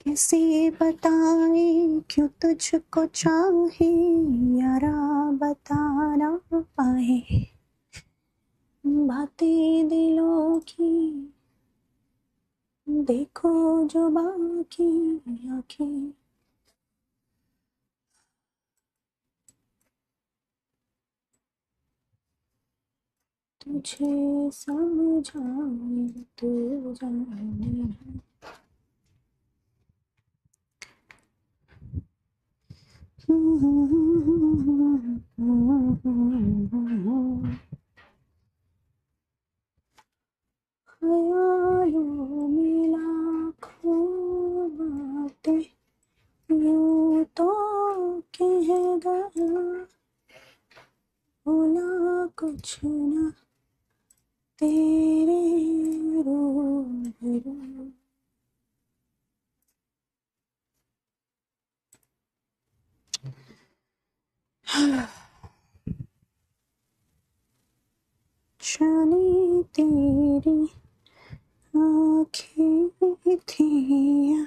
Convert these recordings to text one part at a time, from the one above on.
कैसे बताए क्यों तुझको चाहे यारा, बता ना पाए बातें दिलों की, देखो जो बाकी आंखें। तुझे समझाए तू जाने। ख्यालों में लाखों बातें यूं तो कह गया, बोला कुछ न तेरे रूबरू। जाने तेरी आँखें थी या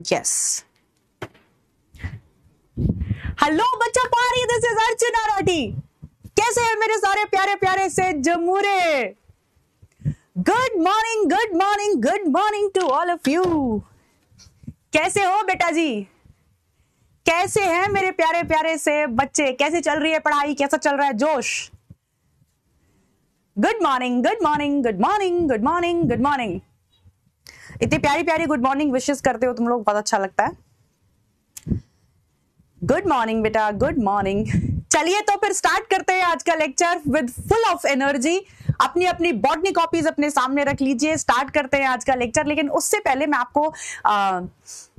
यस। हेलो बच्चा पारी, दिस इज अर्चना राठी। कैसे हैं मेरे सारे प्यारे प्यारे से जमूरे? Good morning, good morning, good morning to all of you. कैसे हो बेटा जी? कैसे हैं मेरे प्यारे प्यारे से बच्चे? कैसे चल रही है पढ़ाई? कैसा चल रहा है जोश? Good morning, good morning, good morning, good morning, good morning. इतनी प्यारी प्यारी गुड मॉर्निंग विशेष करते हो तुम लोग, बहुत अच्छा लगता है। गुड मॉर्निंग बेटा, गुड मॉर्निंग। चलिए तो फिर स्टार्ट करते हैं आज का lecture with full of energy. अपनी अपनी बॉटनी कॉपीज अपने सामने रख लीजिए, स्टार्ट करते हैं आज का लेक्चर। लेकिन उससे पहले मैं आपको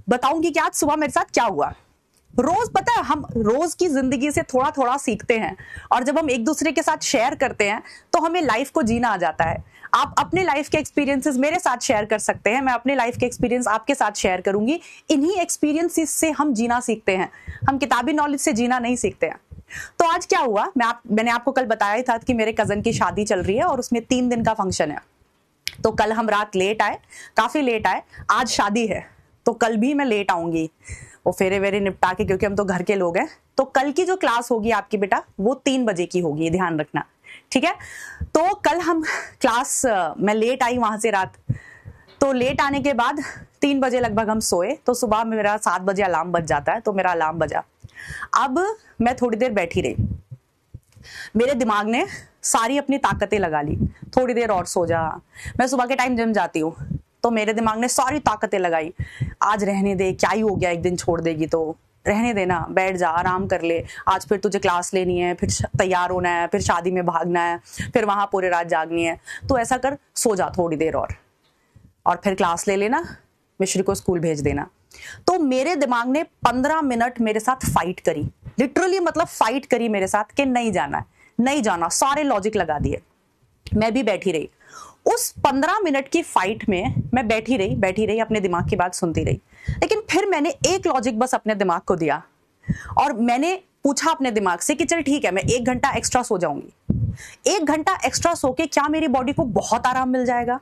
बताऊंगी कि आज सुबह मेरे साथ क्या हुआ। रोज पता है, हम रोज की जिंदगी से थोड़ा थोड़ा सीखते हैं, और जब हम एक दूसरे के साथ शेयर करते हैं तो हमें लाइफ को जीना आ जाता है। आप अपने लाइफ के एक्सपीरियंसेस मेरे साथ शेयर कर सकते हैं, मैं अपने लाइफ के एक्सपीरियंस आपके साथ शेयर करूंगी। इन्हीं एक्सपीरियंसेस से हम जीना सीखते हैं, हम किताबी नॉलेज से जीना नहीं सीखते हैं। तो आज क्या हुआ, मैंने आपको कल बताया था कि मेरे कजन की शादी चल रही है और उसमें 3 दिन का फंक्शन है। तो कल हम रात लेट आए, काफी लेट आए। आज शादी है तो कल भी मैं लेट आऊंगी, वो फेरे वेरे निपटा के, क्योंकि हम तो घर के लोग हैं। तो कल की जो क्लास होगी आपकी बेटा वो 3 बजे की होगी, ध्यान रखना, ठीक है? तो कल हम क्लास, मैं लेट आई वहां से रात, तो लेट आने के बाद 3 बजे लगभग हम सोए। तो सुबह में मेरा 7 बजे अलार्म बज जाता है, तो मेरा अलार्म बजा। अब मैं थोड़ी देर बैठी रही, मेरे दिमाग ने सारी अपनी ताकतें लगा ली, थोड़ी देर और सो जा। मैं सुबह के टाइम जिम जाती हूँ, तो मेरे दिमाग ने सारी ताकतें लगाई, आज रहने दे, क्या ही हो गया, एक दिन छोड़ देगी तो रहने देना, बैठ जा, आराम कर ले, आज फिर तुझे क्लास लेनी है, फिर तैयार होना है, फिर शादी में भागना है, फिर वहां पूरे रात जागनी है, तो ऐसा कर, सो जा थोड़ी देर और फिर क्लास ले लेना, मिश्री को स्कूल भेज देना। तो मेरे दिमाग ने 15 मिनट मेरे साथ फाइट करी, लिटरली मतलब फाइट करी मेरे साथ कि नहीं जाना है, नहीं जाना, सारे लॉजिक लगा दिए। मैं भी बैठी रही, उस 15 मिनट की फाइट में मैं बैठी रही अपने दिमाग की बात सुनती रही। लेकिन फिर मैंने एक लॉजिक बस अपने दिमाग को दिया, और मैंने पूछा अपने दिमाग से कि चल ठीक है, मैं 1 घंटा एक्स्ट्रा सो जाऊंगी। 1 घंटा एक्स्ट्रा सो के क्या मेरी बॉडी को बहुत आराम मिल जाएगा?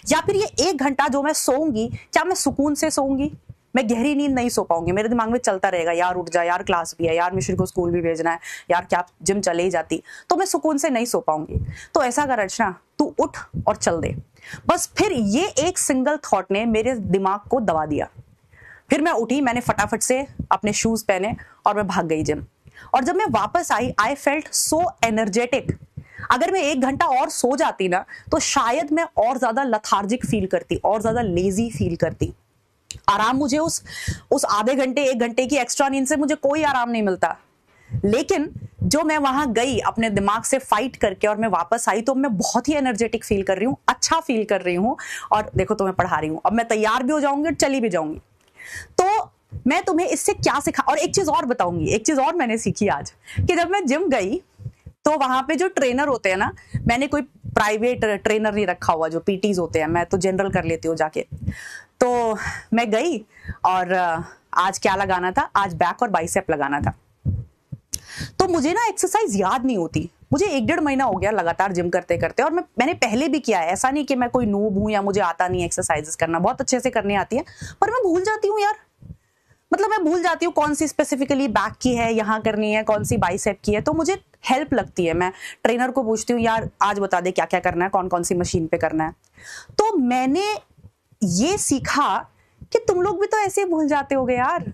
या फिर ये 1 घंटा जो मैं सोऊंगी, क्या मैं सुकून से सोऊंगी? मैं गहरी नींद नहीं सो पाऊंगी, मेरे दिमाग में चलता रहेगा, यार उठ जा, यार क्लास भी है, यार मिश्री को स्कूल भी भेजना है, यार क्या जिम चले ही जाती, तो मैं सुकून से नहीं सो पाऊंगी। तो ऐसा कर अर्चना, तू उठ और चल दे। बस फिर ये एक सिंगल थॉट ने मेरे दिमाग को दबा दिया। फिर मैं उठी, मैंने फटाफट से अपने शूज पहने और मैं भाग गई जिम। और जब मैं वापस आई, आई फेल्ट सो एनर्जेटिक। अगर मैं 1 घंटा और सो जाती ना तो शायद मैं और ज्यादा लथार्जिक फील करती, और ज्यादा लेजी फील करती। आराम मुझे उस आधे घंटे 1 घंटे की एक्स्ट्रा नींद से मुझे कोई आराम नहीं मिलता। लेकिन जो मैं वहां गई अपने दिमाग से फाइट करके और मैं वापस आई, तो मैं बहुत ही एनर्जेटिक फील कर रही हूँ, अच्छा फील कर रही हूँ। और देखो तुम्हें पढ़ा रही हूँ, अब मैं तैयार भी हो जाऊंगी और चली भी जाऊंगी। तो मैं तुम्हें इससे क्या सिखा, और एक चीज और बताऊंगी, एक चीज और मैंने सीखी आज, कि जब मैं जिम गई तो वहां पे जो ट्रेनर होते हैं ना, मैंने कोई प्राइवेट ट्रेनर नहीं रखा हुआ, जो पीटीज होते हैं, मैं तो जनरल कर लेती हूँ जाके। तो मैं गई और आज क्या लगाना था, आज बैक और बाइसेप लगाना था। तो मुझे ना एक्सरसाइज याद नहीं होती, मुझे 1-1.5 महीना हो गया लगातार जिम करते करते, और मैंने पहले भी किया है, ऐसा नहीं कि मैं कोई नूब हूं या मुझे आता नहीं एक्सरसाइजेस करना, बहुत अच्छे से करने आती है, पर मैं भूल जाती हूँ यार। मतलब मैं भूल जाती हूँ कौन सी स्पेसिफिकली बैक की है, यहाँ करनी है, कौन सी बाइसेप की है। तो मुझे हेल्प लगती है, मैं ट्रेनर को पूछती हूँ, यार आज बता दे क्या क्या करना है, कौन कौन सी मशीन पे करना है। तो मैंने ये सीखा कि तुम लोग भी तो ऐसे ही भूल जाते होगे यार।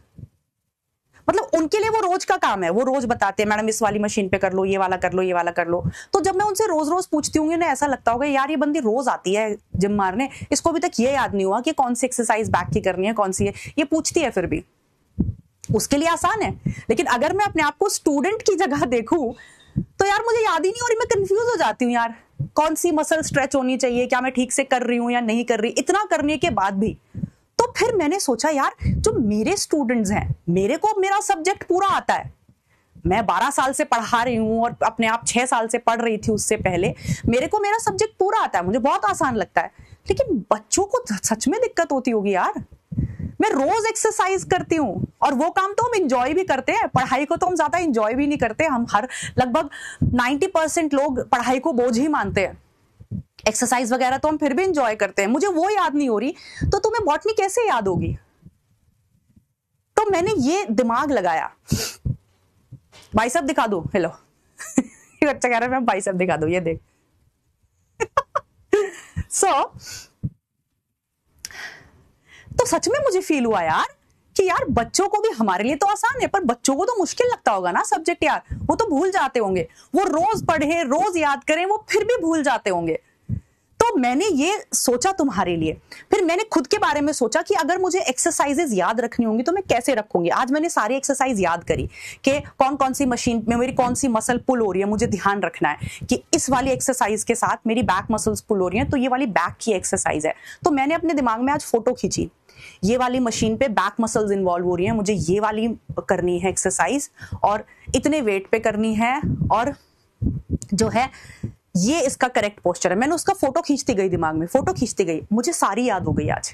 मतलब उनके लिए वो रोज का काम है, वो रोज बताते हैं, मैडम इस वाली मशीन पे कर लो, ये वाला कर लो, ये वाला कर लो। तो जब मैं उनसे रोज रोज पूछती हूँ ना, ऐसा लगता होगा यार ये बंदी रोज आती है जिम मारने, इसको अभी तक ये याद नहीं हुआ कि कौन सी एक्सरसाइज बैक की करनी है, कौन सी है। ये पूछती है फिर भी, उसके लिए आसान है। लेकिन अगर मैं अपने आप को स्टूडेंट की जगह देखूं तो यार मुझे याद ही नहीं, और मैं कंफ्यूज हो जाती हूँ यार, कौन सी मसल स्ट्रेच होनी चाहिए, क्या मैं ठीक से कर रही हूँ या नहीं कर रही, इतना करने के बाद भी। तो फिर मैंने सोचा यार जो मेरे स्टूडेंट्स हैं, मेरे को मेरा सब्जेक्ट पूरा आता है, मैं 12 साल से पढ़ा रही हूँ और अपने आप 6 साल से पढ़ रही थी उससे पहले, मेरे को मेरा सब्जेक्ट पूरा आता है, मुझे बहुत आसान लगता है। लेकिन बच्चों को सच में दिक्कत होती होगी यार। मैं रोज एक्सरसाइज करती हूँ और वो काम तो हम इंजॉय भी करते हैं, पढ़ाई को तो हम ज्यादा इंजॉय भी नहीं करते। हम लगभग 90% लोग पढ़ाई को बोझ ही मानते हैं, एक्सरसाइज वगैरह तो हम फिर भी इंजॉय करते हैं। मुझे वो याद नहीं हो रही, तो तुम्हें बॉटनी कैसे याद होगी? तो मैंने ये दिमाग लगाया, बाइसेप दिखा दो, हेलो बच्चा कह रहा है मैं बाइसेप दिखा दो, ये देख। तो सच में मुझे फील हुआ यार कि यार बच्चों को भी, हमारे लिए तो आसान है पर बच्चों को तो मुश्किल लगता होगा ना सब्जेक्ट यार, वो तो भूल जाते होंगे, वो रोज पढ़े रोज याद करें वो फिर भी भूल जाते होंगे। तो मैंने ये सोचा तुम्हारे लिए, फिर मैंने खुद के बारे में सोचा कि अगर मुझे एक्सरसाइजेज याद रखनी होंगी तो मैं कैसे रखूंगी। आज मैंने सारी एक्सरसाइज याद करी कि कौन कौन सी मशीन में मेरी कौन सी मसल पुल हो रही है, मुझे ध्यान रखना है कि इस वाली एक्सरसाइज के साथ मेरी बैक मसल्स पुल हो रही है, तो ये वाली बैक की एक्सरसाइज है। तो मैंने अपने दिमाग में आज फोटो खींची, ये वाली मशीन पे बैक मसल्स इन्वॉल्व हो रही हैं, मुझे ये वाली करनी है एक्सरसाइज और इतने वेट पे करनी है, और जो है ये इसका करेक्ट पोस्चर है। मैंने उसका फोटो खींचती गई, दिमाग में फोटो खींचती गई, मुझे सारी याद हो गई आज।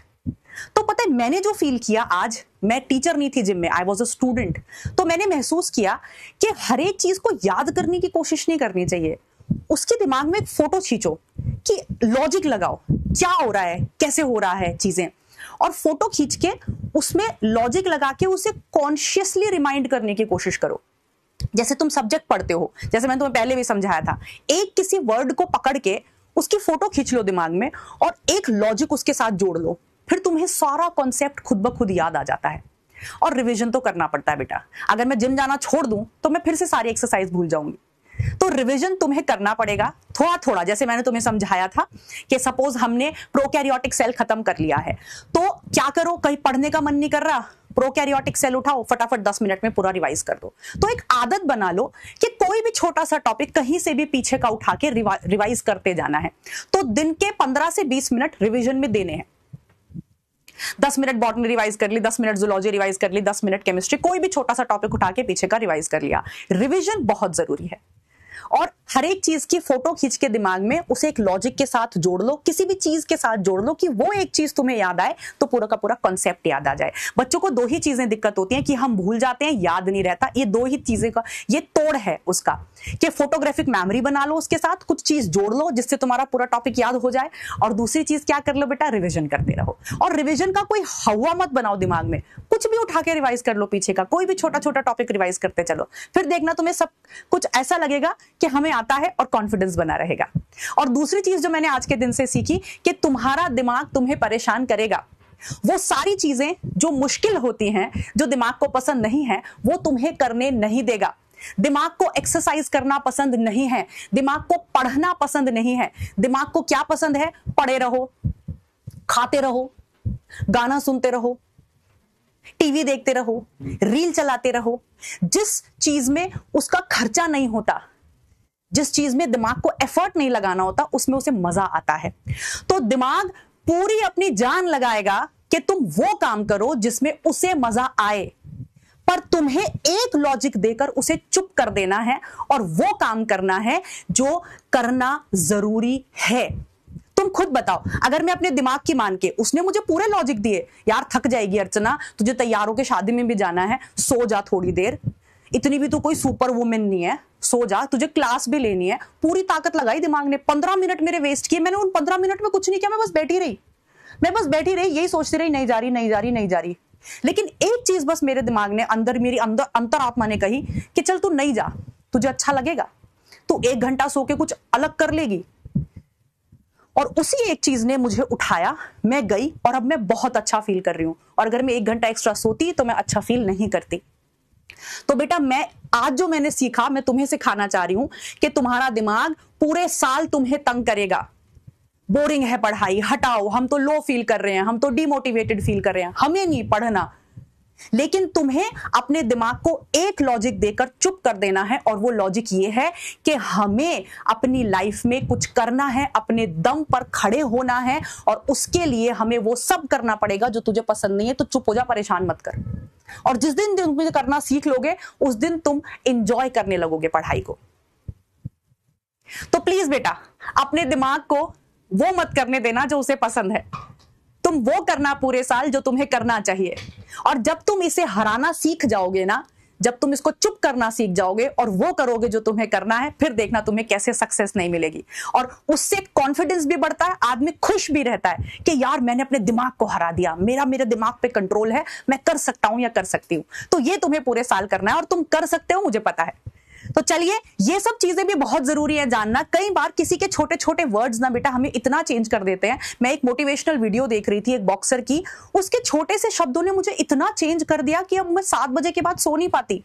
तो पता है मैंने जो फील किया आज, मैं टीचर नहीं थी जिम में, आई वॉज अ स्टूडेंट, तो मैंने महसूस किया कि हर एक चीज को याद करने की कोशिश नहीं करनी चाहिए, उसके दिमाग में एक फोटो खींचो कि लॉजिक लगाओ क्या हो रहा है, कैसे हो रहा है चीजें, और फोटो खींच के उसमें लॉजिक लगा के उसे कॉन्शियसली रिमाइंड करने की कोशिश करो। जैसे तुम सब्जेक्ट पढ़ते हो, जैसे मैंने तुम्हें पहले भी समझाया था, एक किसी वर्ड को पकड़ के उसकी फोटो खींच लो दिमाग में और एक लॉजिक उसके साथ जोड़ लो, फिर तुम्हें सारा कॉन्सेप्ट खुद ब खुद याद आ जाता है। और रिवीजन तो करना पड़ता है बेटा, अगर मैं जिम जाना छोड़ दूं तो मैं फिर से सारी एक्सरसाइज भूल जाऊंगी, तो रिवीजन तुम्हें करना पड़ेगा थोड़ा थोड़ा। जैसे मैंने तुम्हें समझाया था कि सपोज हमने प्रोकैरियोटिक सेल खत्म कर लिया है, तो क्या करो, कहीं पढ़ने का मन नहीं कर रहा, प्रोकैरियोटिक सेल उठाओ, फटाफट 10 मिनट में पूरा रिवाइज कर दो। तो एक आदत बना लो कि कोई भी छोटा सा टॉपिक कहीं से भी पीछे का उठा के रिवाइज करते जाना है। तो दिन के 15 से 20 मिनट रिवीजन में देने हैं। 10 मिनट बॉटनी रिवाइज कर ली, 10 मिनट जूलॉजी रिवाइज कर ली, 10 मिनट केमिस्ट्री, कोई भी छोटा सा टॉपिक उठा के पीछे का रिवाइज कर लिया। रिवीजन बहुत जरूरी है, और हर एक चीज की फोटो खींच के दिमाग में उसे एक लॉजिक के साथ जोड़ लो, किसी भी चीज के साथ जोड़ लो कि वो एक चीज तुम्हें याद आए तो पूरा का पूरा कॉन्सेप्ट याद आ जाए। बच्चों को 2 ही चीजें दिक्कत होती हैं कि हम भूल जाते हैं, याद नहीं रहता। ये 2 ही चीजें का ये तोड़ है उसका, कि फोटोग्राफिक मेमोरी बना लो, उसके साथ कुछ चीज जोड़ लो जिससे तुम्हारा पूरा टॉपिक याद हो जाए, और दूसरी चीज क्या कर लो बेटा, रिविजन करते रहो। और रिविजन का कोई हवा मत बनाओ दिमाग में, कुछ भी उठा के रिवाइज कर लो, पीछे का कोई भी छोटा छोटा टॉपिक रिवाइज करते चलो, फिर देखना तुम्हें सब कुछ ऐसा लगेगा कि हमें आता है और कॉन्फिडेंस बना रहेगा। और दूसरी चीज जो मैंने आज के दिन से सीखी कि तुम्हारा दिमाग तुम्हें परेशान करेगा, वो सारी चीजें जो मुश्किल होती हैं, जो दिमाग को पसंद नहीं है, वो तुम्हें करने नहीं देगा। दिमाग को एक्सरसाइज करना पसंद नहीं है, दिमाग को पढ़ना पसंद नहीं है। दिमाग को क्या पसंद है? पड़े रहो, खाते रहो, गाना सुनते रहो, टीवी देखते रहो, रील चलाते रहो। जिस चीज में उसका खर्चा नहीं होता, जिस चीज में दिमाग को एफर्ट नहीं लगाना होता, उसमें उसे मजा आता है। तो दिमाग पूरी अपनी जान लगाएगा कि तुम वो काम करो जिसमें उसे मजा आए, पर तुम्हें एक लॉजिक देकर उसे चुप कर देना है और वो काम करना है जो करना जरूरी है। तुम खुद बताओ, अगर मैं अपने दिमाग की मान के, उसने मुझे पूरे लॉजिक दिए, यार थक जाएगी अर्चना, तुझे तैयार होकर शादी में भी जाना है, सो जा थोड़ी देर, इतनी भी तो कोई सुपर वुमेन नहीं है, सो जा, तुझे क्लास भी लेनी है। पूरी ताकत लगाई दिमाग ने, 15 मिनट मेरे वेस्ट किए। मैंने उन 15 मिनट में कुछ नहीं किया, मैं बस बैठी रही, यही सोचती रही, नहीं जा रही। लेकिन एक चीज बस मेरे दिमाग ने मेरी अंतरात्मा ने कही कि चल तू नहीं जा, तुझे अच्छा लगेगा, तू 1 घंटा सो के कुछ अलग कर लेगी। और उसी एक चीज ने मुझे उठाया, मैं गई और अब मैं बहुत अच्छा फील कर रही हूं। और अगर मैं 1 घंटा एक्स्ट्रा सोती तो मैं अच्छा फील नहीं करती। तो बेटा, मैं आज जो मैंने सीखा, मैं तुम्हें सिखाना चाह रही हूं कि तुम्हारा दिमाग पूरे साल तुम्हें तंग करेगा। बोरिंग है पढ़ाई, हटाओ, हम तो लो फील कर रहे हैं, हम तो डिमोटिवेटेड फील कर रहे हैं, हमें नहीं पढ़ना। लेकिन तुम्हें अपने दिमाग को एक लॉजिक देकर चुप कर देना है, और वो लॉजिक ये है कि हमें अपनी लाइफ में कुछ करना है, अपने दम पर खड़े होना है, और उसके लिए हमें वो सब करना पड़ेगा जो तुझे पसंद नहीं है। तो चुप हो जा, परेशान मत कर। और जिस दिन तुम करना सीख लोगे, उस दिन तुम एंजॉय करने लगोगे पढ़ाई को। तो प्लीज बेटा, अपने दिमाग को वो मत करने देना जो उसे पसंद है। तुम वो करना पूरे साल जो तुम्हें करना चाहिए। और जब तुम इसे हराना सीख जाओगे ना, जब तुम इसको चुप करना सीख जाओगे और वो करोगे जो तुम्हें करना है, फिर देखना तुम्हें कैसे सक्सेस नहीं मिलेगी। और उससे कॉन्फिडेंस भी बढ़ता है, आदमी खुश भी रहता है कि यार मैंने अपने दिमाग को हरा दिया, मेरे दिमाग पे कंट्रोल है, मैं कर सकता हूं या कर सकती हूं। तो ये तुम्हें पूरे साल करना है और तुम कर सकते हो, मुझे पता है। तो चलिए, ये सब चीजें भी बहुत जरूरी है जानना। कई बार किसी के छोटे छोटे वर्ड्स ना बेटा हमें इतना चेंज कर देते हैं। मैं एक मोटिवेशनल वीडियो देख रही थी एक बॉक्सर की, उसके छोटे से शब्दों ने मुझे इतना चेंज कर दिया कि अब मैं 7 बजे के बाद सो नहीं पाती।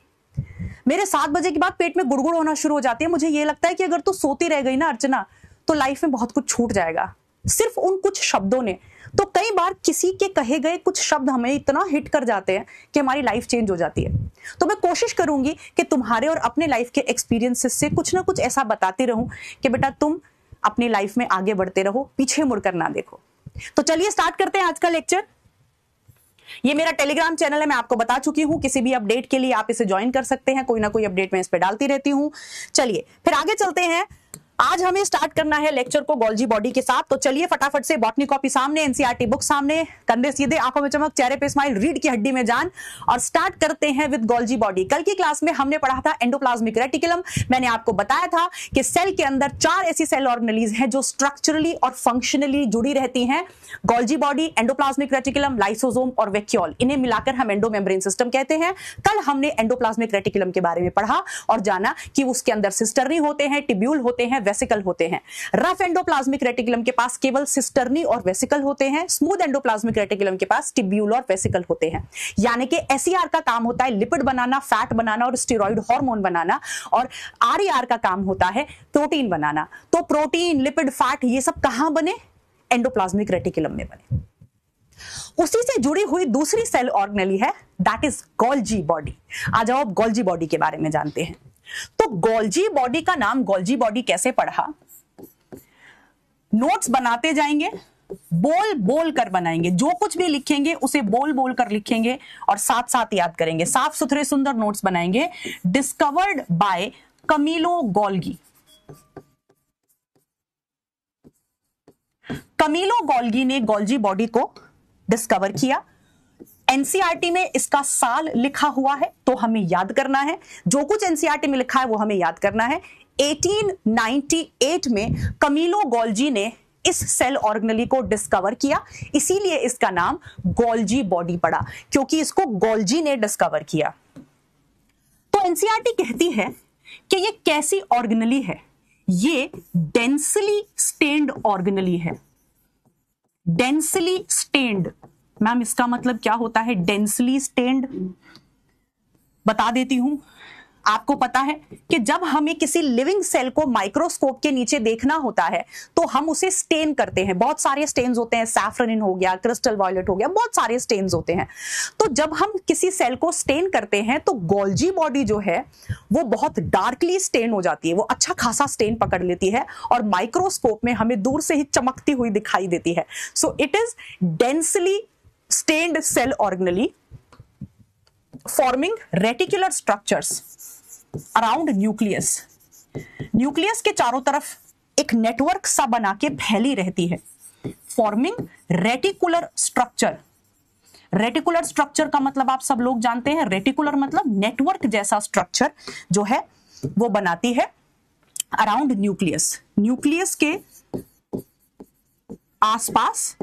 मेरे 7 बजे के बाद पेट में गुड़गुड़ होना शुरू हो जाती है। मुझे ये लगता है कि अगर तू सोती रह गई ना अर्चना, तो लाइफ में बहुत कुछ छूट जाएगा, सिर्फ उन कुछ शब्दों ने। तो कई बार किसी के कहे गए कुछ शब्द हमें इतना हिट कर जाते हैं कि हमारी लाइफ चेंज हो जाती है। तो मैं कोशिश करूंगी कि तुम्हारे और अपने लाइफ के एक्सपीरियंसेस से कुछ ना कुछ ऐसा बताती रहूं कि बेटा तुम अपनी लाइफ में आगे बढ़ते रहो, पीछे मुड़कर ना देखो। तो चलिए स्टार्ट करते हैं आज का लेक्चर। ये मेरा टेलीग्राम चैनल है, मैं आपको बता चुकी हूं। किसी भी अपडेट के लिए आप इसे ज्वाइन कर सकते हैं, कोई ना कोई अपडेट मैं इस पे डालती रहती हूं। चलिए फिर आगे चलते हैं। आज हमें स्टार्ट करना है लेक्चर को गोल्जी बॉडी के साथ। तो चलिए फटाफट से, बॉटनी कॉपी सामने, एनसीईआरटी बुक सामने, कंधे सीधे, आंखों में चमक, चेहरे पे स्माइल, रीढ़ की हड्डी में जान, और स्टार्ट करते हैं विद गोल्जी बॉडी। कल की क्लास में हमने पढ़ा था एंडोप्लाज्मिक रेटिकुलम। मैंने आपको बताया था कि सेल के अंदर 4 ऐसी सेल ऑर्गेनेलीज हैं जो स्ट्रक्चरली और फंक्शनली जुड़ी रहती हैं। Golgi body, endoplasmic reticulum, lysosome और वैक्यूल, इन्हें मिलाकर हम एंडोमेम्ब्रेन सिस्टम कहते हैं। कल हमने एंडोप्लाज्मिक रेटिकुलम के बारे में पढ़ा और जाना कि उसके अंदर सिस्टर्नी होते हैं, टिब्यूल होते हैं, वेसिकल होते हैं। रफ एंडोप्लाज्मिक रेटिकुलम के पास केवल सिस्टर्नी और वेसिकल होते हैं। स्मूथ एंडोप्लाज्मिक रेटिकुलम के पास टिब्यूल और वेसिकल होते हैं। यानी कि एसईआर का काम होता है लिपिड बनाना, फैट बनाना और स्टेरॉइड हार्मोन बनाना, और आरईआर का काम होता है प्रोटीन बनाना। तो प्रोटीन, लिपिड, फैट, ये सब कहां बने? एंडोप्लाज्मिक रेटिकुलम में बने। उसी से जुड़ी हुई दूसरी सेल ऑर्गेनेली है, दैट इज गोल्जी बॉडी। आ जाओ अब गोल्जी बॉडी के बारे में जानते हैं। तो गोल्जी बॉडी का नाम गोल्जी बॉडी कैसे पढ़ा? नोट्स बनाते जाएंगे, बोल बोल कर बनाएंगे। जो कुछ भी लिखेंगे उसे बोल बोल कर लिखेंगे और साथ साथ याद करेंगे। साफ सुथरे सुंदर नोट्स बनाएंगे। Discovered by Camillo Golgi. Camillo Golgi ने गोल्जी बॉडी को डिस्कवर किया। एनसीईआरटी में इसका साल लिखा हुआ है, तो हमें याद करना है। जो कुछ एनसीईआरटी में लिखा है वो हमें याद करना है। 1898 में कमीलो गोल्जी ने इस सेल ऑर्गेनेली को डिस्कवर किया, इसीलिए इसका नाम गोल्जी बॉडी पड़ा, क्योंकि इसको गोल्जी ने डिस्कवर किया। तो एनसीईआरटी कहती है कि ये कैसी ऑर्गेनेली है? ये डेंसली स्टेन्ड ऑर्गेनेली है। डेंसली स्टेन्ड मैम इसका मतलब क्या होता है डेंसली स्टेन्ड? बता देती हूं, आपको पता है कि जब हमें किसी लिविंग सेल को माइक्रोस्कोप के नीचे देखना होता है तो हम उसे स्टेन करते हैं। बहुत सारे स्टेन्स होते हैं, सैफ्रनिन हो गया, क्रिस्टल वायलेट हो गया, बहुत सारे स्टेन्स होते हैं। तो जब हम किसी सेल को स्टेन करते हैं तो गोल्जी बॉडी जो है वो बहुत डार्कली स्टेन हो जाती है, वो अच्छा खासा स्टेन पकड़ लेती है और माइक्रोस्कोप में हमें दूर से ही चमकती हुई दिखाई देती है। So it is densely stained cell organelle forming reticular structures around nucleus. Nucleus के चारों तरफ एक नेटवर्क सा बना के फैली रहती है, forming reticular structure. Reticular structure का मतलब आप सब लोग जानते हैं, रेटिकुलर मतलब नेटवर्क जैसा स्ट्रक्चर जो है वो बनाती है अराउंड न्यूक्लियस। न्यूक्लियस के आसपास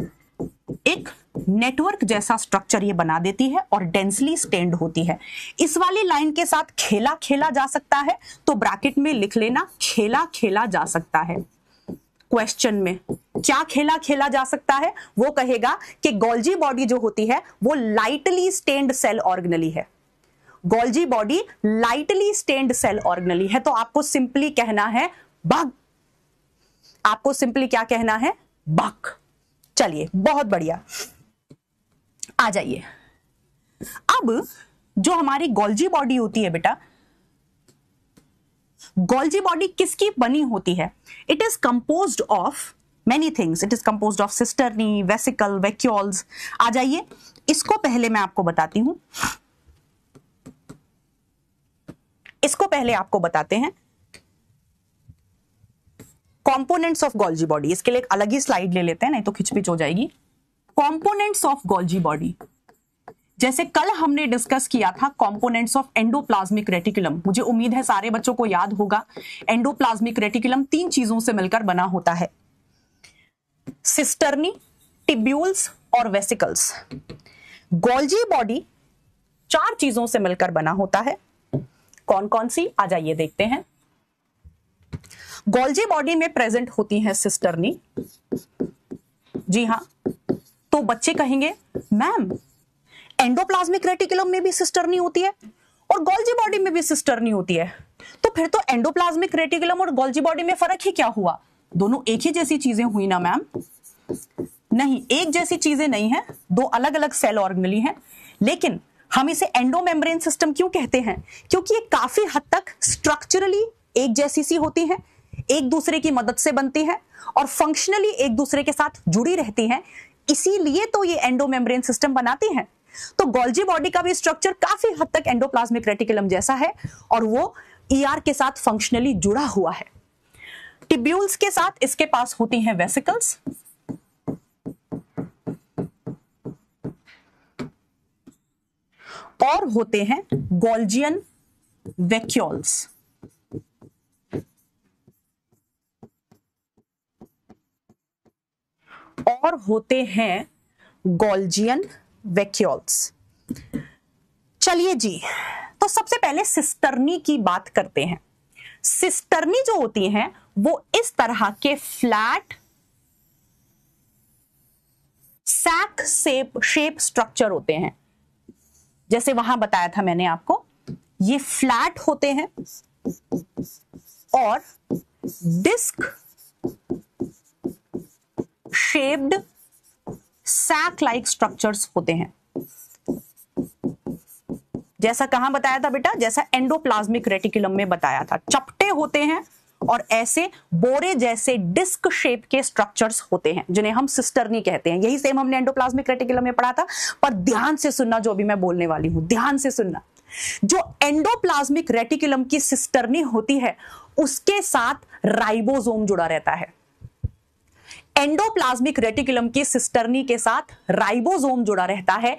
एक नेटवर्क जैसा स्ट्रक्चर ये बना देती है और डेंसली स्टेन्ड होती है। इस वाली लाइन के साथ खेला खेला जा सकता है, तो ब्रैकेट में लिख लेना खेला खेला जा सकता है। क्वेश्चन में क्या खेला खेला जा सकता है? वो कहेगा कि गोल्जी बॉडी जो होती है वो लाइटली स्टेन्ड सेल ऑर्गेनेली है। Golgi body lightly stained cell organelle है, तो आपको सिंपली कहना है बग। आपको सिंपली क्या कहना है? बग। चलिए बहुत बढ़िया, आ जाइए। अब जो हमारी गोल्जी बॉडी होती है बेटा, गोल्जी बॉडी किसकी बनी होती है? It is composed of many things. It is composed of cisternae, vesicle, vacuoles. आ जाइए, इसको पहले मैं आपको बताती हूं, इसको पहले आपको बताते हैं कंपोनेंट्स ऑफ गोल्जी बॉडी। इसके लिए एक अलग ही स्लाइड ले लेते हैं, नहीं तो खिचपिच हो जाएगी। कंपोनेंट्स ऑफ गोल्जी बॉडी, जैसे कल हमने डिस्कस किया था कंपोनेंट्स ऑफ एंडोप्लाज्मिक रेटिकुलम। मुझे उम्मीद है सारे बच्चों को याद होगा। एंडोप्लाज्मिक रेटिकुलम 3 चीजों से मिलकर बना होता है, सिस्टर्नी, टिब्यूल्स और वेसिकल्स। गोल्जी बॉडी 4 चीजों से मिलकर बना होता है। कौन कौन सी? आ जाइए देखते हैं। गोल्जी बॉडी में प्रेजेंट होती है सिस्टर्नी। जी हां, तो बच्चे कहेंगे मैम एंडोप्लाज्मिक रेटिकुलम में भी सिस्टर्नी होती है और गोल्जी बॉडी में भी सिस्टर्नी होती है, तो फिर तो एंडोप्लाज्मिक रेटिकुलम और गोल्जी बॉडी में फर्क ही क्या हुआ? दोनों एक ही जैसी चीजें हुई ना मैम? नहीं, एक जैसी चीजें नहीं है, 2 अलग अलग सेल ऑर्गेनेली हैं। लेकिन हम इसे एंडोमेम्ब्रेन सिस्टम क्यों कहते हैं? क्योंकि ये काफी हद तक स्ट्रक्चरली एक जैसी सी होती है, एक दूसरे की मदद से बनती है और फंक्शनली एक दूसरे के साथ जुड़ी रहती हैं। इसीलिए तो ये एंडोमेम्ब्रेन सिस्टम बनाती हैं। तो गोल्जी बॉडी का भी स्ट्रक्चर काफी हद तक एंडोप्लाज्मिक रेटिकुलम जैसा है और वो ईआर के साथ फंक्शनली जुड़ा हुआ है। टिब्यूल्स के साथ इसके पास होती हैं वेसिकल्स, और होते हैं गोल्जियन वैक्यूल्स। और होते हैं गोल्जियन वैक्यूल्स। चलिए जी, तो सबसे पहले सिस्टर्नी की बात करते हैं। सिस्टर्नी जो होती हैं वो इस तरह के फ्लैट सैक शेप स्ट्रक्चर होते हैं। जैसे वहां बताया था मैंने आपको, ये फ्लैट होते हैं और disc shaped sac like structures होते हैं। जैसा कहां बताया था बेटा? जैसा एंडोप्लाज्मिक रेटिकुलम में बताया था, चपटे होते हैं और ऐसे बोरे जैसे डिस्क शेप के स्ट्रक्चर्स होते हैं जिन्हें हम सिस्टर्नी कहते हैं। यही सेम हमने एंडोप्लाज्मिक रेटिकुलम में पढ़ा था, पर ध्यान से सुनना जो भी मैं बोलने वाली हूं, ध्यान से सुनना। जो एंडोप्लाज्मिक रेटिकुलम की सिस्टर्नी होती है उसके साथ राइबोसोम जुड़ा रहता है। एंडोप्लाज्मिक रेटिकुलम की सिस्टर्नी के साथ राइबोसोम जुड़ा रहता है।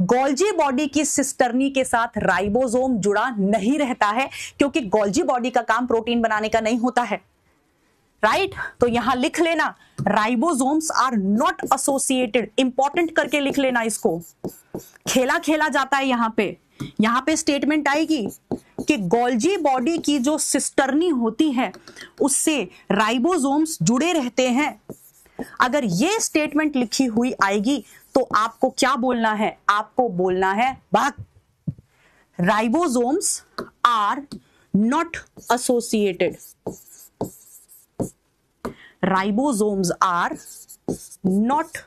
गोल्जी बॉडी की सिस्टर्नी के साथ राइबोसोम जुड़ा नहीं रहता है, क्योंकि गोल्जी बॉडी का काम प्रोटीन बनाने का नहीं होता है। राइट? तो यहां लिख लेना, ribosomes are not associated. Important करके लिख लेना इसको, खेला खेला जाता है। यहां पे स्टेटमेंट आएगी कि गोल्जी बॉडी की जो सिस्टर्नी होती है उससे राइबोसोम्स जुड़े रहते हैं। अगर ये स्टेटमेंट लिखी हुई आएगी तो आपको क्या बोलना है? आपको बोलना है भाग, ribosomes are not associated, ribosomes are not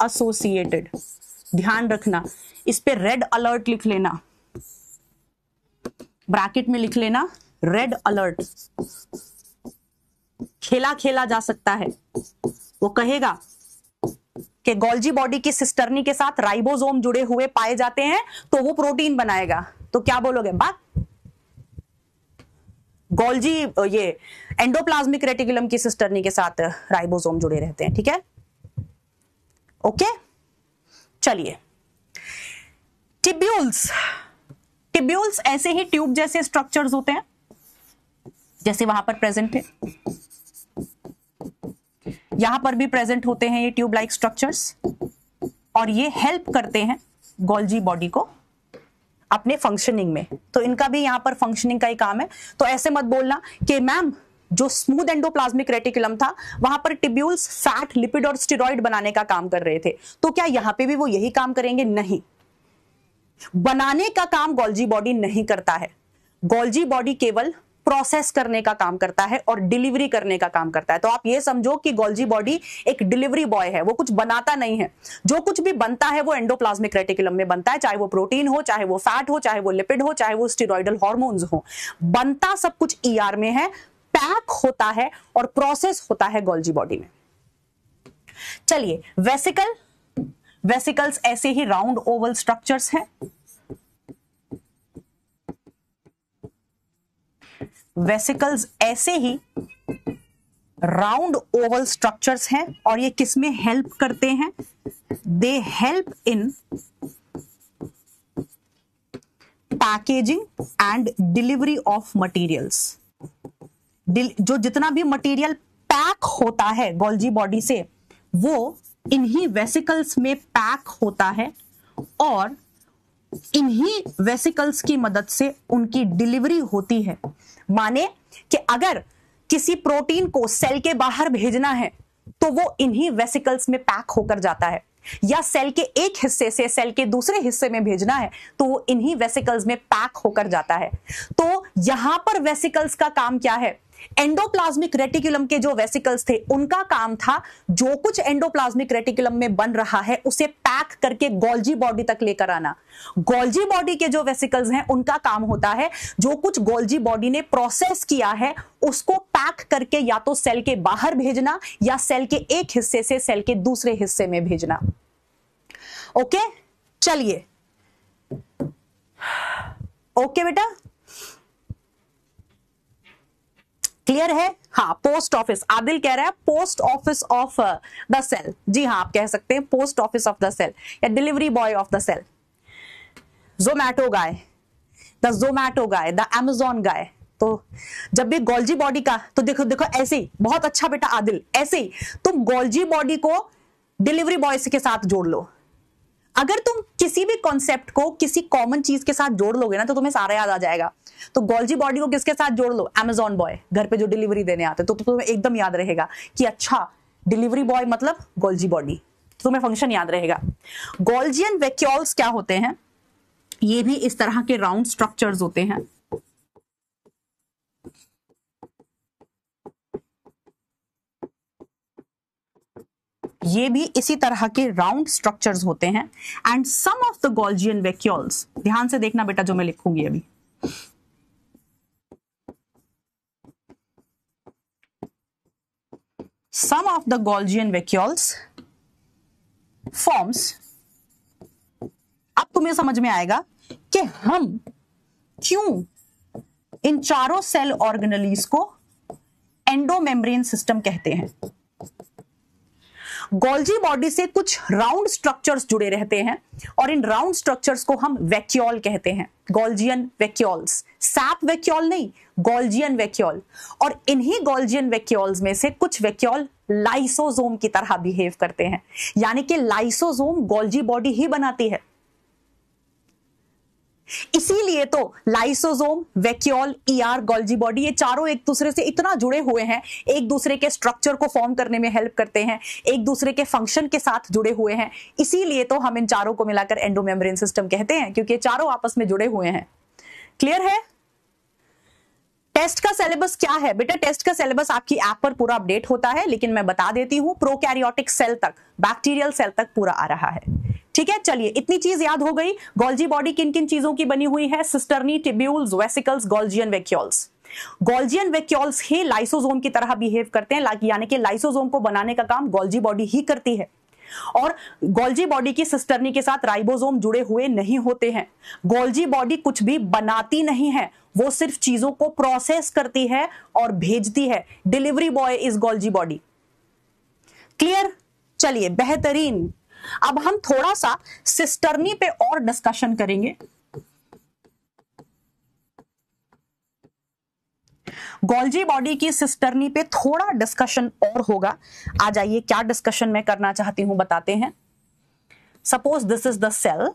associated. ध्यान रखना, इस पे रेड अलर्ट लिख लेना, ब्रैकेट में लिख लेना रेड अलर्ट। खेला खेला जा सकता है, वो कहेगा कि गोल्जी बॉडी की सिस्टर्नी के साथ राइबोसोम जुड़े हुए पाए जाते हैं तो वो प्रोटीन बनाएगा, तो क्या बोलोगे? बात गोल्जी ये एंडोप्लाज्मिक रेटिकुलम की सिस्टर्नी के साथ राइबोसोम जुड़े रहते हैं, ठीक है? ओके, चलिए टिब्यूल्स। टिब्यूल्स ऐसे ही ट्यूब जैसे स्ट्रक्चर्स होते हैं जैसे वहां पर प्रेजेंट है, यहां पर भी प्रेजेंट होते हैं ये ट्यूब लाइक स्ट्रक्चर्स, और ये हेल्प करते हैं गोल्जी बॉडी को अपने फंक्शनिंग में। तो इनका भी यहां पर फंक्शनिंग का ही काम है। तो ऐसे मत बोलना कि मैम जो स्मूथ एंडोप्लाज्मिक रेटिकुलम था वहां पर टिब्यूल्स फैट, लिपिड और स्टेरॉइड बनाने का काम कर रहे थे, तो क्या यहां पे भी वो यही काम करेंगे? नहीं, बनाने का काम गोल्जी बॉडी नहीं करता है। गोल्जी बॉडी केवल प्रोसेस करने का काम करता है और डिलीवरी करने का काम करता है। तो आप ये समझो कि गोल्जी बॉडी एक डिलीवरी बॉय है, वो कुछ बनाता नहीं है। जो कुछ भी बनता है वो एंडोप्लाज्मिक रेटिकुलम में बनता है, चाहे वो प्रोटीन हो, चाहे वो फैट हो, चाहे वो लिपिड हो, चाहे वो स्टेरॉइडल हार्मोन्स हो, बनता सब कुछ ईआर में है, पैक होता है और प्रोसेस होता है गोल्जी बॉडी में। चलिए वेसिकल, वेसिकल्स ऐसे ही राउंड ओवल स्ट्रक्चर्स हैं। वेसिकल्स ऐसे ही राउंड ओवल स्ट्रक्चर्स हैं और ये किसमें हेल्प करते हैं? They help in packaging and delivery of materials. जो जितना भी मटेरियल पैक होता है गोल्जी बॉडी से वो इन्हीं वेसिकल्स में पैक होता है और इन्हीं वेसिकल्स की मदद से उनकी डिलीवरी होती है। माने कि अगर किसी प्रोटीन को सेल के बाहर भेजना है तो वो इन्हीं वेसिकल्स में पैक होकर जाता है, या सेल के एक हिस्से से सेल के दूसरे हिस्से में भेजना है तो वो इन्हीं वेसिकल्स में पैक होकर जाता है। तो यहां पर वेसिकल्स का काम क्या है? एंडोप्लाज्मिक रेटिकुलम के जो वेसिकल्स थे उनका काम था जो कुछ एंडोप्लाज्मिक रेटिकुलम में बन रहा है उसे पैक करके गोल्जी बॉडी तक लेकर आना। गोल्जी बॉडी के जो वेसिकल्स हैं उनका काम होता है जो कुछ गोल्जी बॉडी ने प्रोसेस किया है उसको पैक करके या तो सेल के बाहर भेजना या सेल के एक हिस्से से सेल के दूसरे हिस्से में भेजना। ओके, चलिए ओके बेटा, क्लियर है? हाँ, पोस्ट ऑफिस, आदिल कह रहा है post office of the cell. जी हाँ, आप कह सकते हैं post office of the cell या delivery boy of the cell. Zomato guy, the Zomato guy, the Amazon guy. तो जब भी गोल्जी बॉडी का, तो देखो देखो ऐसे ही, बहुत अच्छा बेटा आदिल, ऐसे ही तुम गोल्जी बॉडी को डिलीवरी बॉय के साथ जोड़ लो। अगर तुम किसी भी कॉन्सेप्ट को किसी कॉमन चीज के साथ जोड़ लोगे ना तो तुम्हें सारा याद आ जाएगा। तो गोल्जी बॉडी को किसके साथ जोड़ लो? अमेजोन बॉय, घर पे जो डिलीवरी देने आते, तो तुम्हें एकदम याद रहेगा कि अच्छा डिलीवरी बॉय मतलब गोल्जी बॉडी, तुम्हें फंक्शन याद रहेगा। गोल्जियन वैक्यूल्स क्या होते हैं? ये भी इस तरह के राउंड स्ट्रक्चर्स होते हैं। ये भी इसी तरह के राउंड स्ट्रक्चर्स होते हैं। And some of the Golgian vacuoles, ध्यान से देखना बेटा जो मैं लिखूंगी अभी, some of the Golgian vacuoles forms, अब तुम्हें समझ में आएगा कि हम क्यों इन चारों सेल ऑर्गेनेलीज को एंडोमेम्ब्रेन सिस्टम कहते हैं। गोल्जी बॉडी से कुछ राउंड स्ट्रक्चर्स जुड़े रहते हैं और इन राउंड स्ट्रक्चर्स को हम वैक्यूल कहते हैं, गोल्जियन वैक्यूल्स। सैप वैक्यूल नहीं, गोल्जियन वैक्यूल। और इन्हीं गोल्जियन वैक्यूल्स में से कुछ वैक्यूल लाइसोसोम की तरह बिहेव करते हैं, यानी कि लाइसोसोम गोल्जी बॉडी ही बनाती है। इसीलिए तो lysosome, vacuole, ER, Golgi body, ये चारों एक दूसरे से इतना जुड़े हुए हैं, एक दूसरे के स्ट्रक्चर को फॉर्म करने में हेल्प करते हैं, एक दूसरे के फंक्शन के साथ जुड़े हुए हैं। इसीलिए तो हम इन चारों को मिलाकर एंडोमेम्ब्रेन सिस्टम कहते हैं, क्योंकि ये चारों आपस में जुड़े हुए हैं। क्लियर है? टेस्ट का सिलेबस क्या है बेटा? टेस्ट का सिलेबस आपकी ऐप पर पूरा अपडेट होता है, लेकिन मैं बता देती हूं, प्रोकैरियोटिक सेल तक, बैक्टीरियल सेल तक पूरा आ रहा है। ठीक है, चलिए इतनी चीज याद हो गई। गोल्जी बॉडी किन किन चीजों की बनी हुई है? Cisternae, tubules, vesicles, Golgian vacuoles. Golgian vacuoles ही लाइसोसोम की तरह बिहेव करते हैं, यानी कि लाइसोसोम को बनाने का काम गोल्जी बॉडी ही करती है। और गोल्जी बॉडी की सिस्टर्नी के साथ राइबोसोम जुड़े हुए नहीं होते हैं। गोल्जी बॉडी कुछ भी बनाती नहीं है, वो सिर्फ चीजों को प्रोसेस करती है और भेजती है। Delivery boy is Golgi body. Clear? चलिए बेहतरीन। अब हम थोड़ा सा सिस्टर्नी पे और डिस्कशन करेंगे। गोल्जी बॉडी की सिस्टर्नी पे थोड़ा डिस्कशन और होगा। आ जाइए, क्या डिस्कशन मैं करना चाहती हूं बताते हैं। Suppose this is the cell,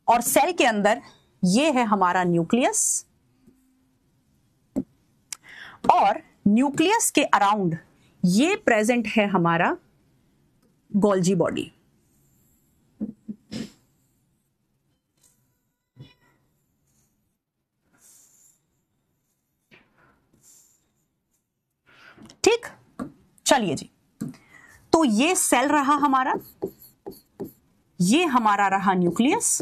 और सेल के अंदर ये है हमारा न्यूक्लियस, और न्यूक्लियस के अराउंड ये प्रेजेंट है हमारा गोल्जी बॉडी। ठीक, चलिए जी, तो ये सेल रहा हमारा, ये हमारा रहा न्यूक्लियस,